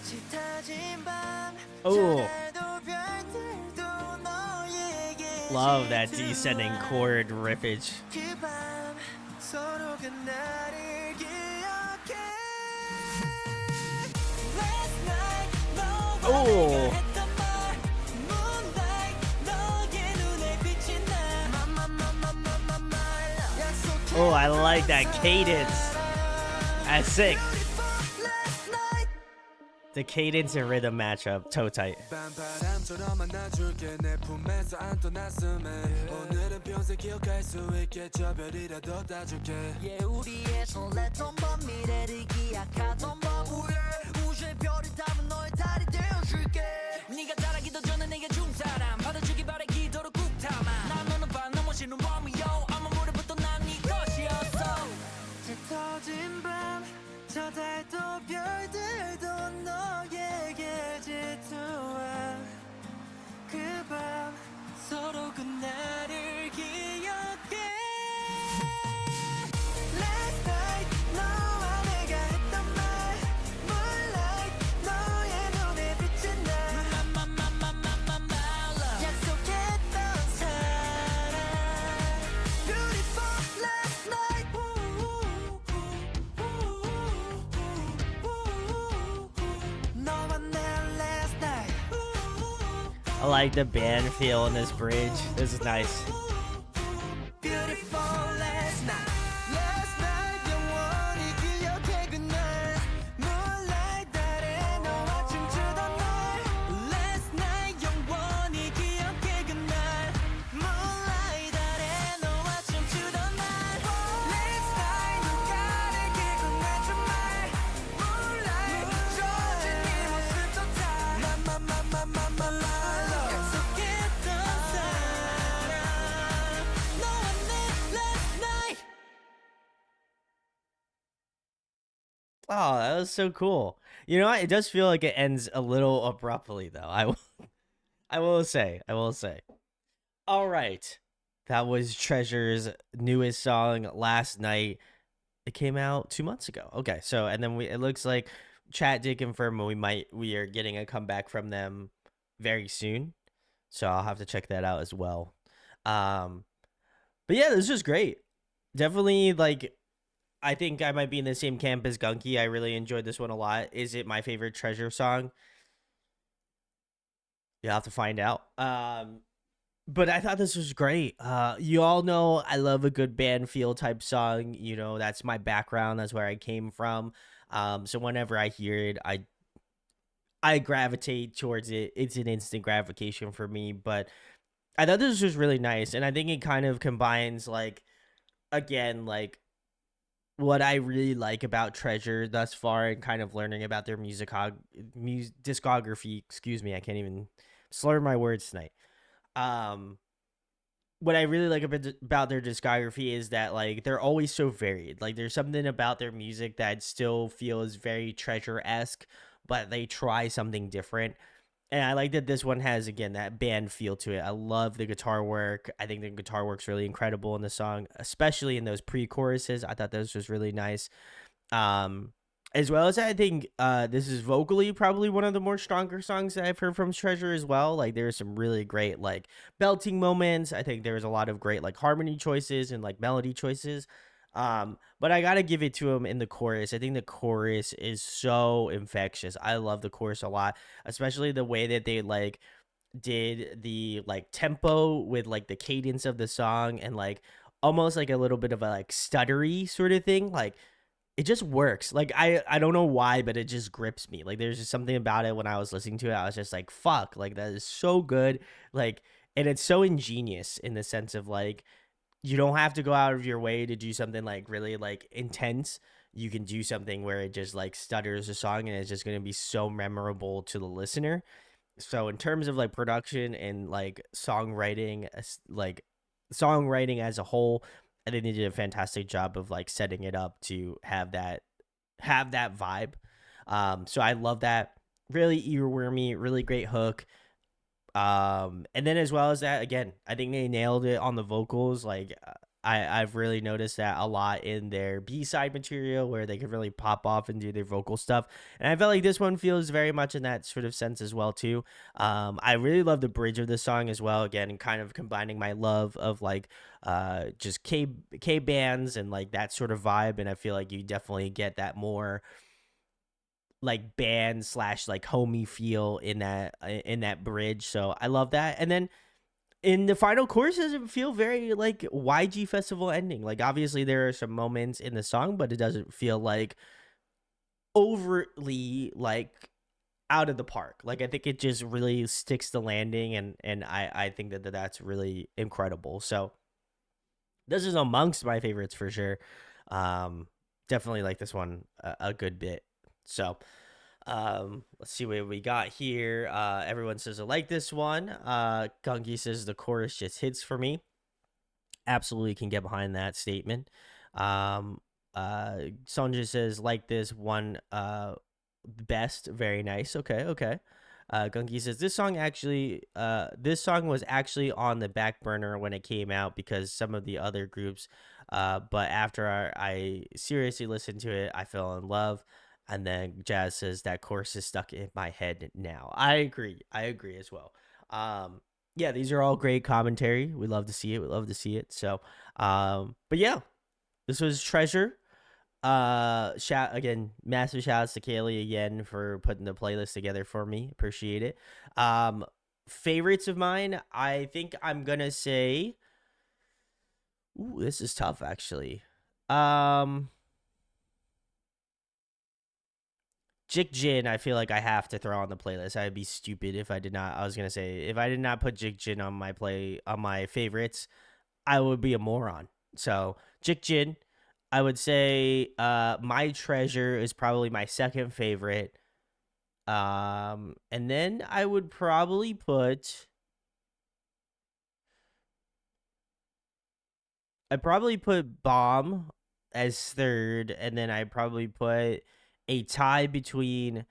짙어진 밤 Oh, 저날도 별들도 너에게 love that descending chord riffage. 그 밤 서로 그 날을 기억해 Last night 너와 Oh. 내가 했던 말 Moonlight 너의 눈에 비친 날 약속해 Oh, I like that cadence. That's sick. Last night The cadence and rhythm matchup, toe tight. 밤바람처럼 안아줄게 내 품에서 안던 나스에 오늘은 평생 기억할 수 있게 저 별이라도 따줄게 Yeah, 우리의 설렜던 밤 미래를 기약하던 밤 우주의 별이 담은 너의 달이 되어줄게 네가 자라기도 전에 내게 준 사람 받아주기 바래 기도로 꾹 담아 난 너는 밤 넘어지는 로미오 아무 무렵부터 난 네 것이었어 짙어진 밤 저 달도 별들도 너에게 질투한 그 밤 서로 그 날을 기억해 Last night 너와 내가 했던 말 Moonlight 너의 눈에 비친 날 약속했던 사랑 Beautiful last night 너와 내 last night I like the band feel in this bridge. This is nice. Beautiful last night Last night 영원히 기억해 그날 Moonlight 달에 너와 춤추던 날 Last night 영원히 기억해 그날 Moonlight 달에 너와 춤추던 날 Last night 눈가를 길고 내준 말 Moonlight 젖은 네 모습조차 약속했던 사랑 너와 내 last night Oh, that was so cool. You know what? It does feel like it ends a little abruptly, though. I will say. All right, that was Treasure's newest song, Last Night. It came out 2 months ago. Okay, so and then it looks like chat did confirm we are getting a comeback from them very soon. So I'll have to check that out as well. But yeah, this was great. Definitely like I think I might be in the same camp as Gunky. I really enjoyed this one a lot. Is it my favorite Treasure song? You'll have to find out. But I thought this was great. You all know I love a good band feel type song. You know, that's my background. That's where I came from. So whenever I hear it, I gravitate towards it. It's an instant gratification for me. But I thought this was really nice, and I think it kind of combines like again like what I really like about Treasure thus far, and kind of learning about their discography. Excuse me, I can't even slur my words tonight. Um, what I really like about their discography is that like they're always so varied. Like there's something about their music that still feels very Treasure esque, but they try something different. And I like that this one has again that band feel to it. I love the guitar work. I think the guitar work's really incredible in the song, especially in those pre-choruses. I thought this was really nice. Um, as well as I think this is vocally probably one of the more stronger songs that I've heard from Treasure as well. Like there's some really great like belting moments. I think there's a lot of great like harmony choices and like melody choices. But I gotta give it to him in the chorus. I think the chorus is so infectious. I love the chorus a lot, especially the way that they like did the like tempo with like the cadence of the song, and like almost like a little bit of a like stuttery sort of thing. Like it just works. Like I don't know why, but it just grips me. Like there's just something about it when I was listening to it. I was just like, fuck, like that is so good. Like, and it's so ingenious in the sense of like you don't have to go out of your way to do something like really like intense. You can do something where it just like stutters a song and it's just going to be so memorable to the listener. So in terms of like production and like songwriting as a whole, I think they did a fantastic job of like setting it up to have that vibe. So I love that. Really earwormy, really great hook. And then as well as that, again, I think they nailed it on the vocals. Like I've really noticed that a lot in their B-side material where they could really pop off and do their vocal stuff. And I felt like this one feels very much in that sort of sense as well too. I really love the bridge of the song as well. Again, kind of combining my love of like just K bands and like that sort of vibe. And I feel like you definitely get that more like band slash like homey feel in that bridge. So I love that. And then in the final choruses, it feel very like YG festival ending. Like obviously there are some moments in the song, but it doesn't feel like overtly like out of the park. Like I think it just really sticks the landing, and I think that that's really incredible. So this is amongst my favorites for sure. Um, Definitely like this one a good bit. So let's see what we got here. Everyone says I like this one. Gungi says the chorus just hits for me. Absolutely can get behind that statement. Sonja says like this one best, very nice. Okay. Gungi says this song was actually on the back burner when it came out because some of the other groups, but after I seriously listened to it, I fell in love. And then Jazz says that chorus is stuck in my head now. I agree. I agree as well. Yeah, these are all great commentary. We love to see it. We love to see it. So, but yeah, this was Treasure. Shout again, massive shout outs to Kaylee again for putting the playlist together for me. Appreciate it. Favorites of mine, I think I'm gonna say, ooh, this is tough actually. Jik Jin, I feel like I have to throw on the playlist. I'd be stupid if I did not. I was gonna say if I did not put Jik Jin on my favorites, I would be a moron. So Jik Jin, I would say My Treasure is probably my second favorite. And then I would probably put Bomb as third, and then I'd probably put a tie between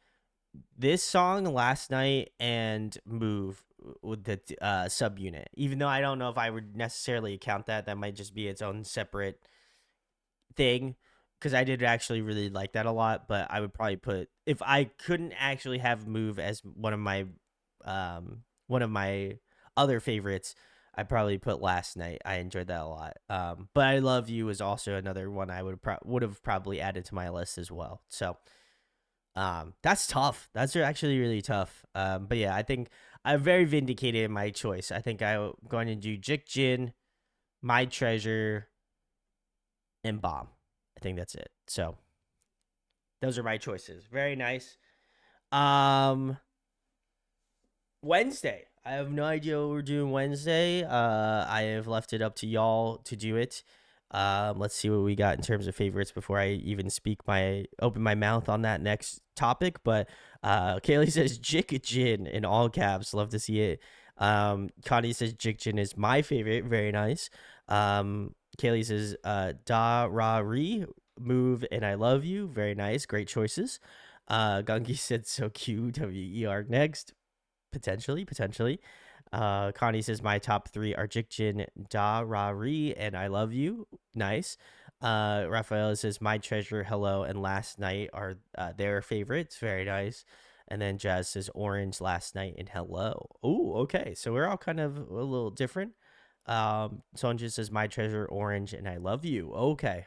this song Last Night and Move with the Subunit. Even though I don't know if I would necessarily count that, that might just be its own separate thing, because I did actually really like that a lot. But I would probably put, if I couldn't actually have Move as one of my other favorites, I probably put Last Night. I enjoyed that a lot. But I Love You is also another one I would have probably added to my list as well. So that's tough. That's actually really tough. But yeah, I think I'm very vindicated in my choice. I think I'm going to do Jik Jin, My Treasure, and Bomb. I think that's it. So Those are my choices. Very nice. Um, Wednesday. I have no idea what we're doing Wednesday. I have left it up to y'all to do it. Let's see what we got in terms of favorites before I even open my mouth on that next topic. But Kaylee says Jik Jin in all caps. Love to see it. Connie says Jik Jin is my favorite. Very nice. Kaylee says Da Ra Ri move and I love you. Very nice. Great choices. Gungi said so cute. WER next. Potentially. Connie says my top three are Jikjin, Da Ra Ri, and I love you. Nice. Rafael says my treasure, hello, and last night are their favorites. Very nice. And then Jazz says orange, last night, and hello. Oh, okay. So we're all kind of a little different. Sonja says my treasure, orange, and I love you. Okay.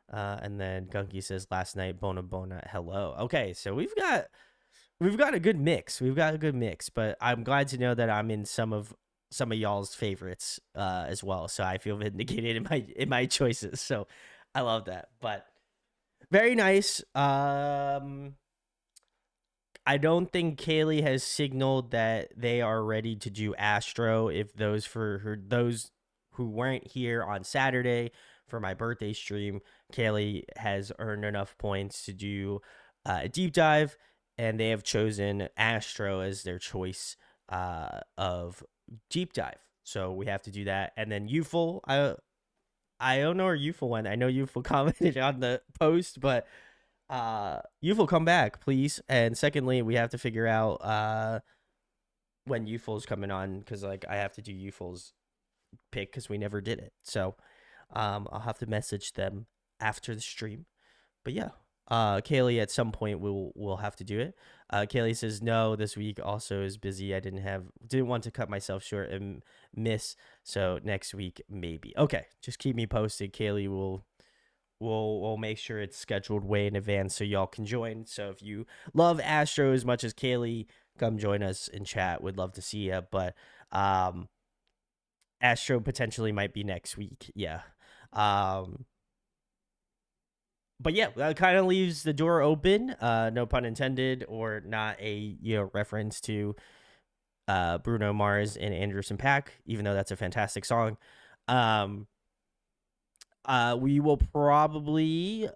And then Gunky says last night, Bona Bona, hello. Okay, so we've got a good mix. But I'm glad to know that I'm in some of y'all's favorites as well. So I feel vindicated in my choices. So I love that. But very nice. I don't think Kaylee has signaled that they are ready to do Astro. If those who weren't here on Saturday for my birthday stream, Kaylee has earned enough points to do a deep dive, and they have chosen Astro as their choice of deep dive. So we have to do that. And then Youthful, I don't know where Youthful went. I know Youthful commented on the post, but Youthful, come back, please. And secondly, we have to figure out when Youthful's coming on, because like I have to do Youthful's pick because we never did it. So I'll have to message them after the stream. But yeah. Kaylee, at some point we'll have to do it. Kaylee says no, this week also is busy. I didn't want to cut myself short and miss, so next week maybe. Okay, just keep me posted. Kaylee will make sure it's scheduled way in advance so y'all can join. So if you love Astro as much as Kaylee, come join us in chat. Would love to see you. But Astro potentially might be next week. Yeah. But yeah, that kind of leaves the door open, no pun intended, or not a reference to Bruno Mars and Anderson .Paak, even though that's a fantastic song. We will probably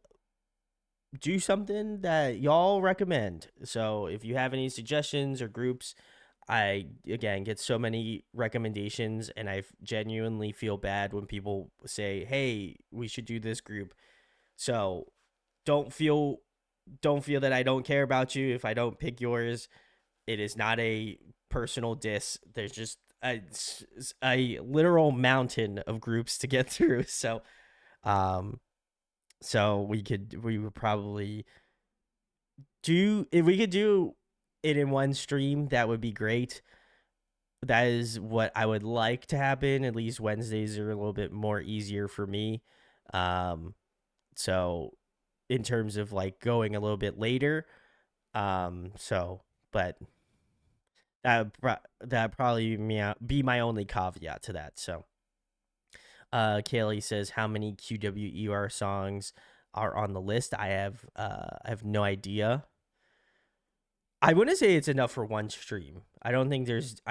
do something that y'all recommend. So if you have any suggestions or groups, I again get so many recommendations, and I genuinely feel bad when people say, "Hey, we should do this group." So don't feel that I don't care about you if I don't pick yours. It is not a personal diss. There's just a literal mountain of groups to get through. So we would probably do, if we could do it in one stream, that would be great. That is what I would like to happen. At least Wednesdays are a little bit more easier for me. So in terms of like going a little bit later, but that probably be my only caveat to that. So Kaylee says how many QWER songs are on the list. I have no idea. I wouldn't say it's enough for one stream. I don't think there's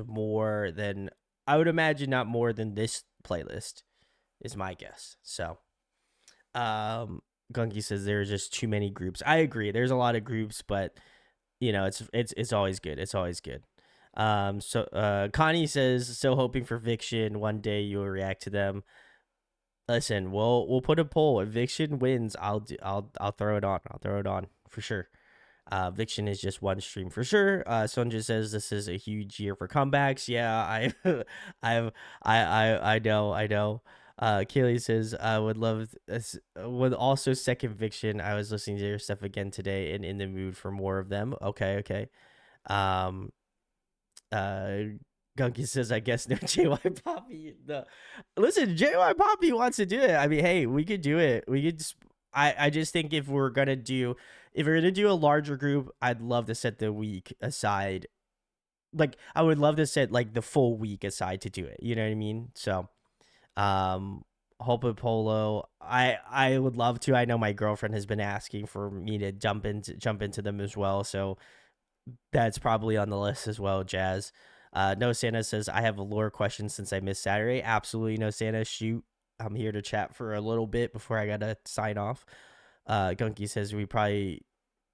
more than, I would imagine not more than this playlist is my guess. So Gunky says there's just too many groups. I agree. There's a lot of groups, but it's always good. It's always good. So Connie says, so hoping for Viction. One day you'll react to them. Listen, we'll put a poll. If Viction wins, I'll throw it on. I'll throw it on for sure. Viction is just one stream for sure. Sonja says this is a huge year for comebacks. Yeah, I know. Kaylee says I would also second Viction. I was listening to your stuff again today and in the mood for more of them. Okay. Gunky says, I guess no JY Poppy. Listen, JY Poppy wants to do it. I mean, hey, we could do it. We could I just think if we're gonna do a larger group, I'd love to set the week aside. Like, I would love to set like the full week aside to do it. You know what I mean? So Hopa Polo. I would love to. I know my girlfriend has been asking for me to jump into them as well. So that's probably on the list as well. Jazz. No Santa says I have a lore question since I missed Saturday. Absolutely, no Santa. Shoot, I'm here to chat for a little bit before I gotta sign off. Gunky says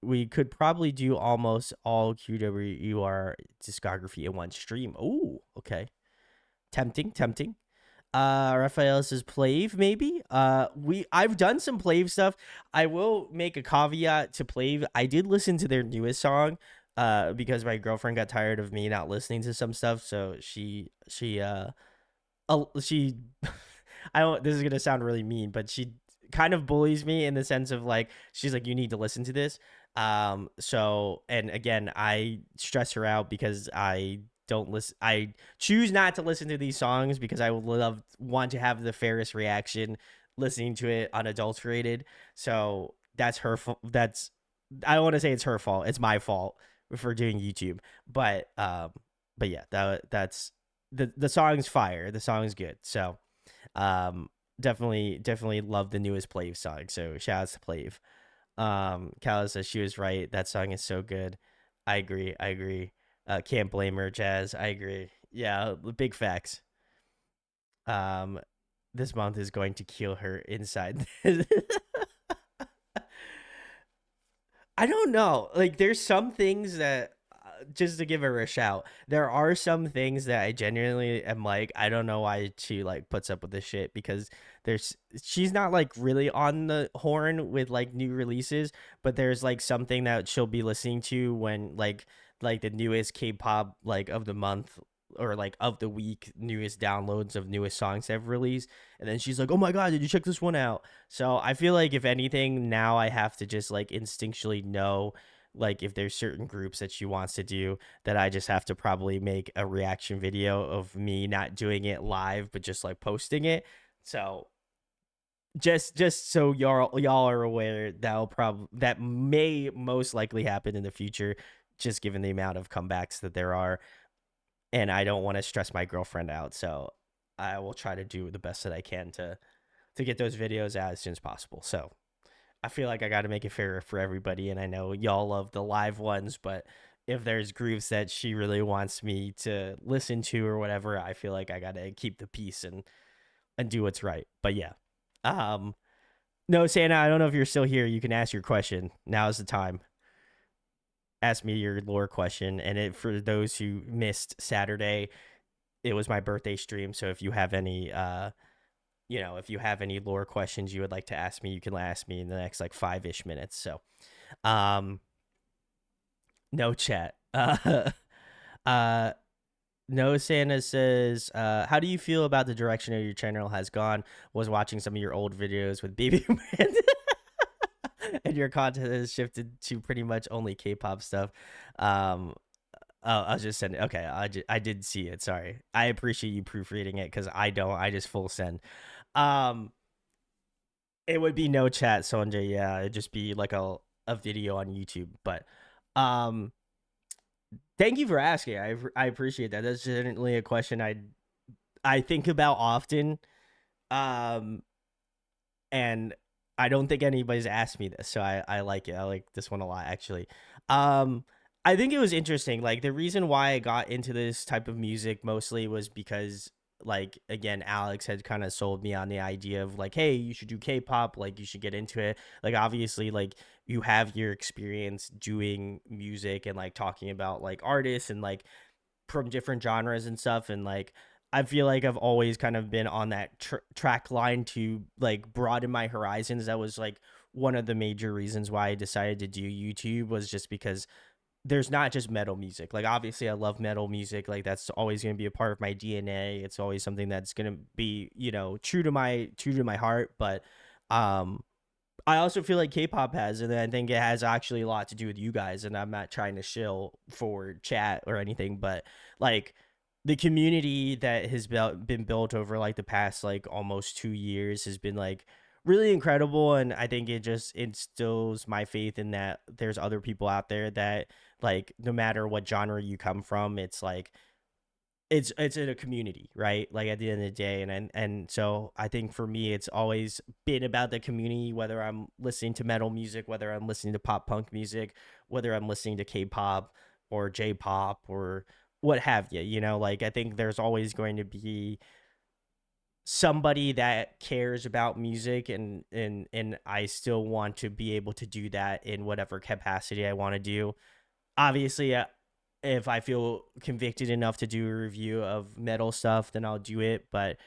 we could probably do almost all QWER discography in one stream. Oh, okay. Tempting. Raphael says Plave, maybe. I've done some Plave stuff. I will make a caveat to Plave. I did listen to their newest song, because my girlfriend got tired of me not listening to some stuff, so she I don't this is gonna sound really mean, but she kind of bullies me in the sense of like she's like, you need to listen to this. So and again, I stress her out because I choose not to listen to these songs because I would want to have the fairest reaction listening to it unadulterated. So that's her that's I don't want to say it's her fault. It's my fault for doing YouTube. But yeah, that's the song's fire. The song's good. So um definitely love the newest Plave song. So shout out to Plave. Kala says she was right. That song is so good. I agree. Can't blame her, Jazz. I agree. Yeah, big facts. Um, this month is going to kill her inside. I don't know. Like, there's some things that, just to give her a shout, there are some things that I genuinely am like, I don't know why she like puts up with this shit because she's not like really on the horn with like new releases, but there's like something that she'll be listening to when like the newest K-pop like of the month or like of the week newest downloads of newest songs have released, and then she's like, oh my god, did you check this one out? So I feel like if anything now I have to just like instinctually know like if there's certain groups that she wants to do, that I just have to probably make a reaction video of me not doing it live but just like posting it. So just so y'all are aware, that may most likely happen in the future, just given the amount of comebacks that there are, and I don't want to stress my girlfriend out. So I will try to do the best that I can to get those videos out as soon as possible. So I feel like I got to make it fair for everybody, and I know y'all love the live ones, but if there's groups that she really wants me to listen to or whatever, I feel like I got to keep the peace and do what's right. But yeah. Um no, Santa, I don't know if you're still here. You can ask your question. Now's the time. Ask me your lore question, and for those who missed Saturday, it was my birthday stream, so if you have any if you have any lore questions you would like to ask me, you can ask me in the next like 5-ish minutes. So um no chat. Uh no Santa says, how do you feel about the direction of your channel has gone? Was watching some of your old videos with Baby Brand and your content has shifted to pretty much only K-pop stuff. Oh, I was just sending. Okay, I did see it. Sorry. I appreciate you proofreading it because I don't. I just full send. Um, it would be no chat, Sonjay. Yeah, it'd just be like a video on YouTube. But um, thank you for asking. I appreciate that. That's certainly a question I think about often. Um, and I don't think anybody's asked me this, so I like it. I like this one a lot, actually. I think it was interesting. Like the reason why I got into this type of music mostly was because, like, again, Alex had kind of sold me on the idea of like, hey, you should do K-pop, like you should get into it. Like obviously, like you have your experience doing music and like talking about like artists and like from different genres and stuff, and like I feel like I've always kind of been on that track line to like broaden my horizons. That was like one of the major reasons why I decided to do YouTube, was just because there's not just metal music. Like obviously I love metal music. Like that's always going to be a part of my DNA. It's always something that's going to be, true to my heart, but I also feel like K-pop has, and I think it has actually a lot to do with you guys, and I'm not trying to shill for chat or anything, but like the community that has been built over like the past like almost 2 years has been like really incredible, and I think it just instills my faith in that there's other people out there that like no matter what genre you come from, it's like it's in a community, right? Like at the end of the day, and so I think for me, it's always been about the community. Whether I'm listening to metal music, whether I'm listening to pop punk music, whether I'm listening to K-pop or J-pop or what have you, like I think there's always going to be somebody that cares about music, and I still want to be able to do that in whatever capacity I want to do. Obviously, if I feel convicted enough to do a review of metal stuff, then I'll do it. But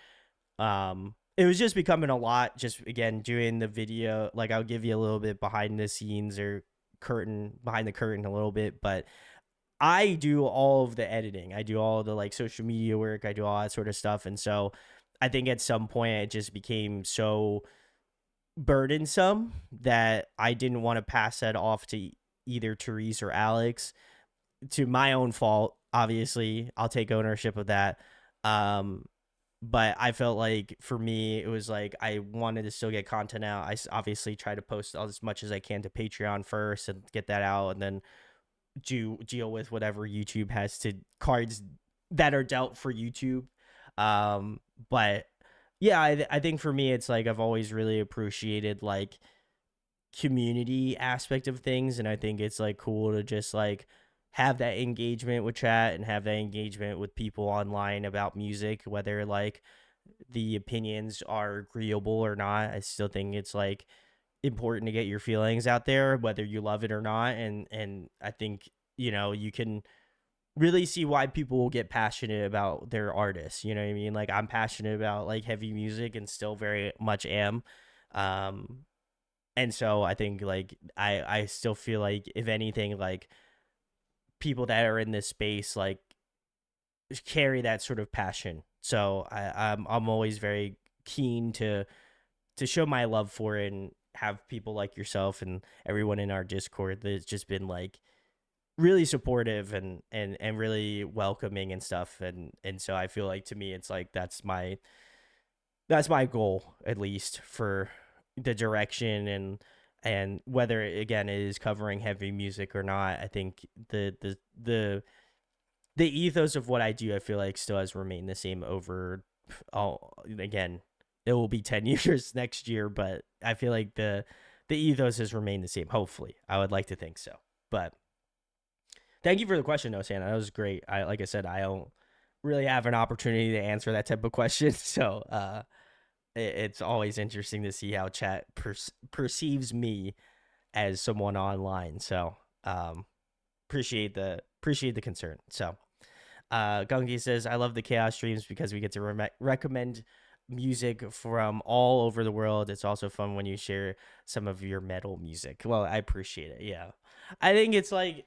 it was just becoming a lot. Just again doing the video, like I'll give you a little bit behind the scenes or behind the curtain a little bit, but I do all of the editing. I do all the like social media work. I do all that sort of stuff, and so I think at some point it just became so burdensome that I didn't want to pass that off to either Therese or Alex, to my own fault. Obviously, I'll take ownership of that. Um, but I felt like for me, it was like I wanted to still get content out. Obviously try to post as much as I can to Patreon first and get that out, and then deal with whatever YouTube has to cards that are dealt for YouTube. Um, but yeah, I think for me, it's like I've always really appreciated like community aspect of things, and I think it's like cool to just like have that engagement with chat and have that engagement with people online about music, whether like the opinions are agreeable or not. I still think it's like important to get your feelings out there, whether you love it or not. And I think you can really see why people will get passionate about their artists. You know what I mean? Like I'm passionate about like heavy music and still very much am. Um, and so I think like I still feel like if anything, like people that are in this space like carry that sort of passion. So I'm always very keen to show my love for it and have people like yourself and everyone in our Discord that's just been like really supportive and really welcoming and stuff. And so I feel like to me it's like that's my goal, at least for the direction, and whether again it is covering heavy music or not. I think the ethos of what I do, I feel like still has remained the same over all. Again, it will be 10 years next year, but I feel like the ethos has remained the same. Hopefully, I would like to think so. But thank you for the question, though, Santa. That was great. Like I said, I don't really have an opportunity to answer that type of question, so it's always interesting to see how chat perceives me as someone online. So appreciate the concern. So Gungi says, I love the chaos streams because we get to recommend music from all over the world. It's also fun when you share some of your metal music. Well, I appreciate it. Yeah. I think it's like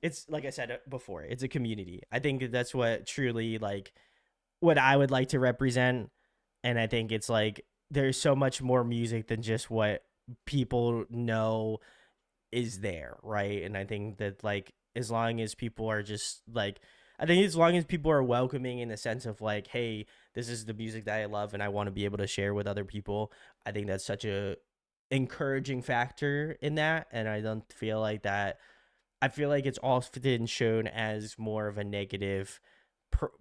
I said before, it's a community. I think that's what truly like what I would like to represent. And I think it's like there's so much more music than just what people know is there, right? And I think that like as long as people are just like I think as long as people are welcoming in the sense of like, hey, this is the music that I love and I want to be able to share with other people, I think that's such a encouraging factor in that. And I don't feel like that. I feel like it's often shown as more of a negative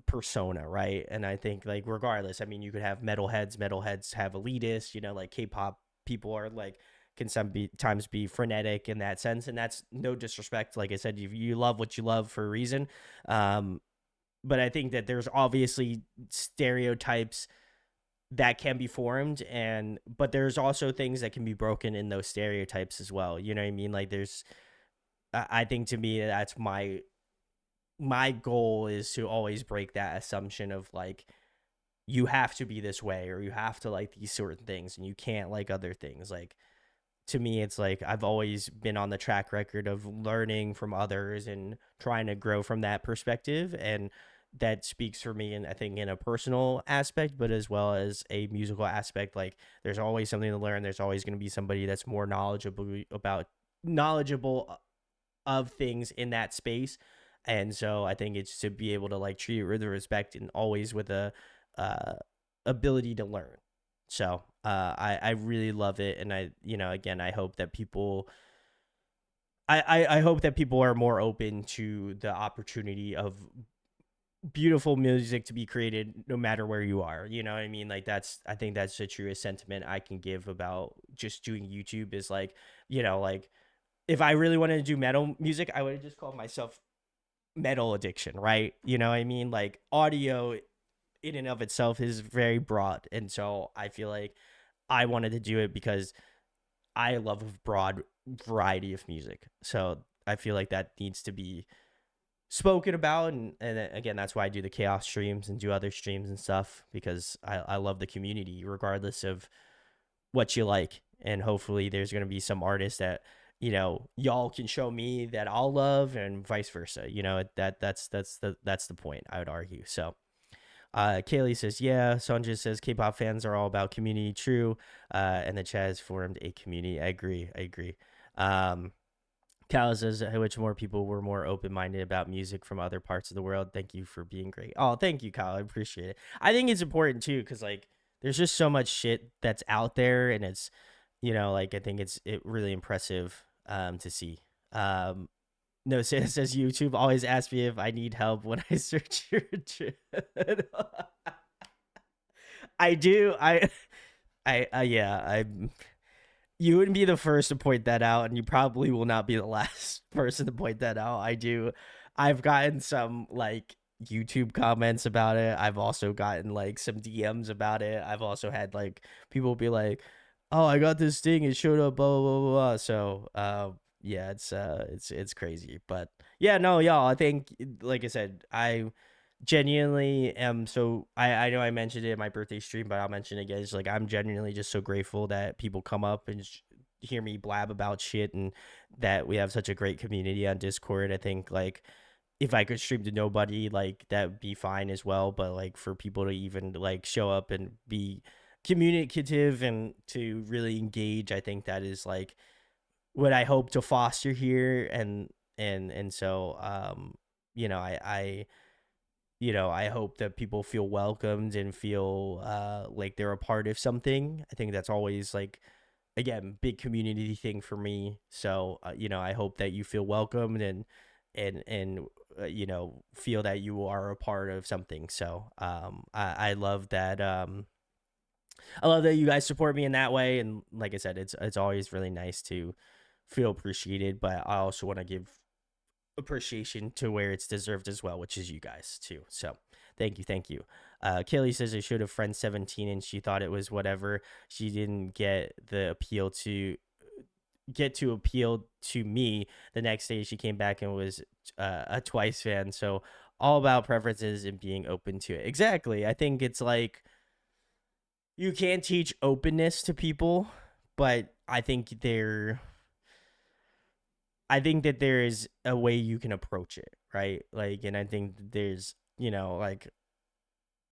persona, right? And I think like regardless, I mean, you could have metalheads have elitists, like K-pop people are like can sometimes be frenetic in that sense, and that's no disrespect. Like I said, you love what you love for a reason. But I think that there's obviously stereotypes that can be formed, but there's also things that can be broken in those stereotypes as well. You know what I mean? Like I think to me that's my goal is to always break that assumption of like you have to be this way or you have to like these certain things and you can't like other things. Like to me it's like I've always been on the track record of learning from others and trying to grow from that perspective, and that speaks for me, and I think in a personal aspect but as well as a musical aspect. Like there's always something to learn, there's always going to be somebody that's more knowledgeable of things in that space. And so I think it's to be able to like treat it with respect and always with a uh, ability to learn. So I really love it, and again I hope that people I hope that people are more open to the opportunity of beautiful music to be created no matter where you are. You know what I mean? Like I think that's the truest sentiment I can give about just doing YouTube is like, like if I really wanted to do metal music, I would have just called myself Metal Addiction, right? You know what I mean? Like audio in and of itself is very broad. And so I feel like I wanted to do it because I love a broad variety of music. So I feel like that needs to be spoken about. And again, that's why I do the chaos streams and do other streams and stuff because I love the community regardless of what you like. And hopefully there's going to be some artists that, y'all can show me that I'll love and vice versa. That's the point, I would argue. So Kaylee says, yeah. Sonja says, K-pop fans are all about community. True. And the chat has formed a community. I agree. Cal says, I wish more people were more open-minded about music from other parts of the world. Thank you for being great. Oh, thank you, Kyle. I appreciate it. I think it's important too, because like there's just so much shit that's out there, and it's, like I think it really impressive to see. No, it says YouTube always asks me if I need help when I search your channel. I do. Yeah. You wouldn't be the first to point that out, and you probably will not be the last person to point that out. I've gotten some like YouTube comments about it. I've also gotten like some DMs about it. I've also had like people be like, "Oh, I got this thing. It showed up." Blah blah blah blah. So, yeah, it's crazy, but yeah, no, y'all. I think, like I said, I genuinely am so I know I mentioned it in my birthday stream, but I'll mention it again. It's like I'm genuinely just so grateful that people come up and hear me blab about shit, and that we have such a great community on Discord. I think like if I could stream to nobody, like that would be fine as well. But like for people to even like show up and be communicative and to really engage, I think that is like what I hope to foster here. And so I I hope that people feel welcomed and feel like they're a part of something. I think that's always like, again, big community thing for me. So, I hope that you feel welcomed and feel that you are a part of something. So, I love that. I love that you guys support me in that way. And like I said, it's always really nice to feel appreciated, but I also want to give appreciation to where it's deserved as well, which is you guys too. So thank you. Kaylee says I showed a friend 17 and she thought it was whatever. She didn't get to appeal to me. The next day she came back and was a Twice fan. So all about preferences and being open to it. Exactly. I think it's like you can't teach openness to people, but I think that there is a way you can approach it, right? Like, and I think there's, like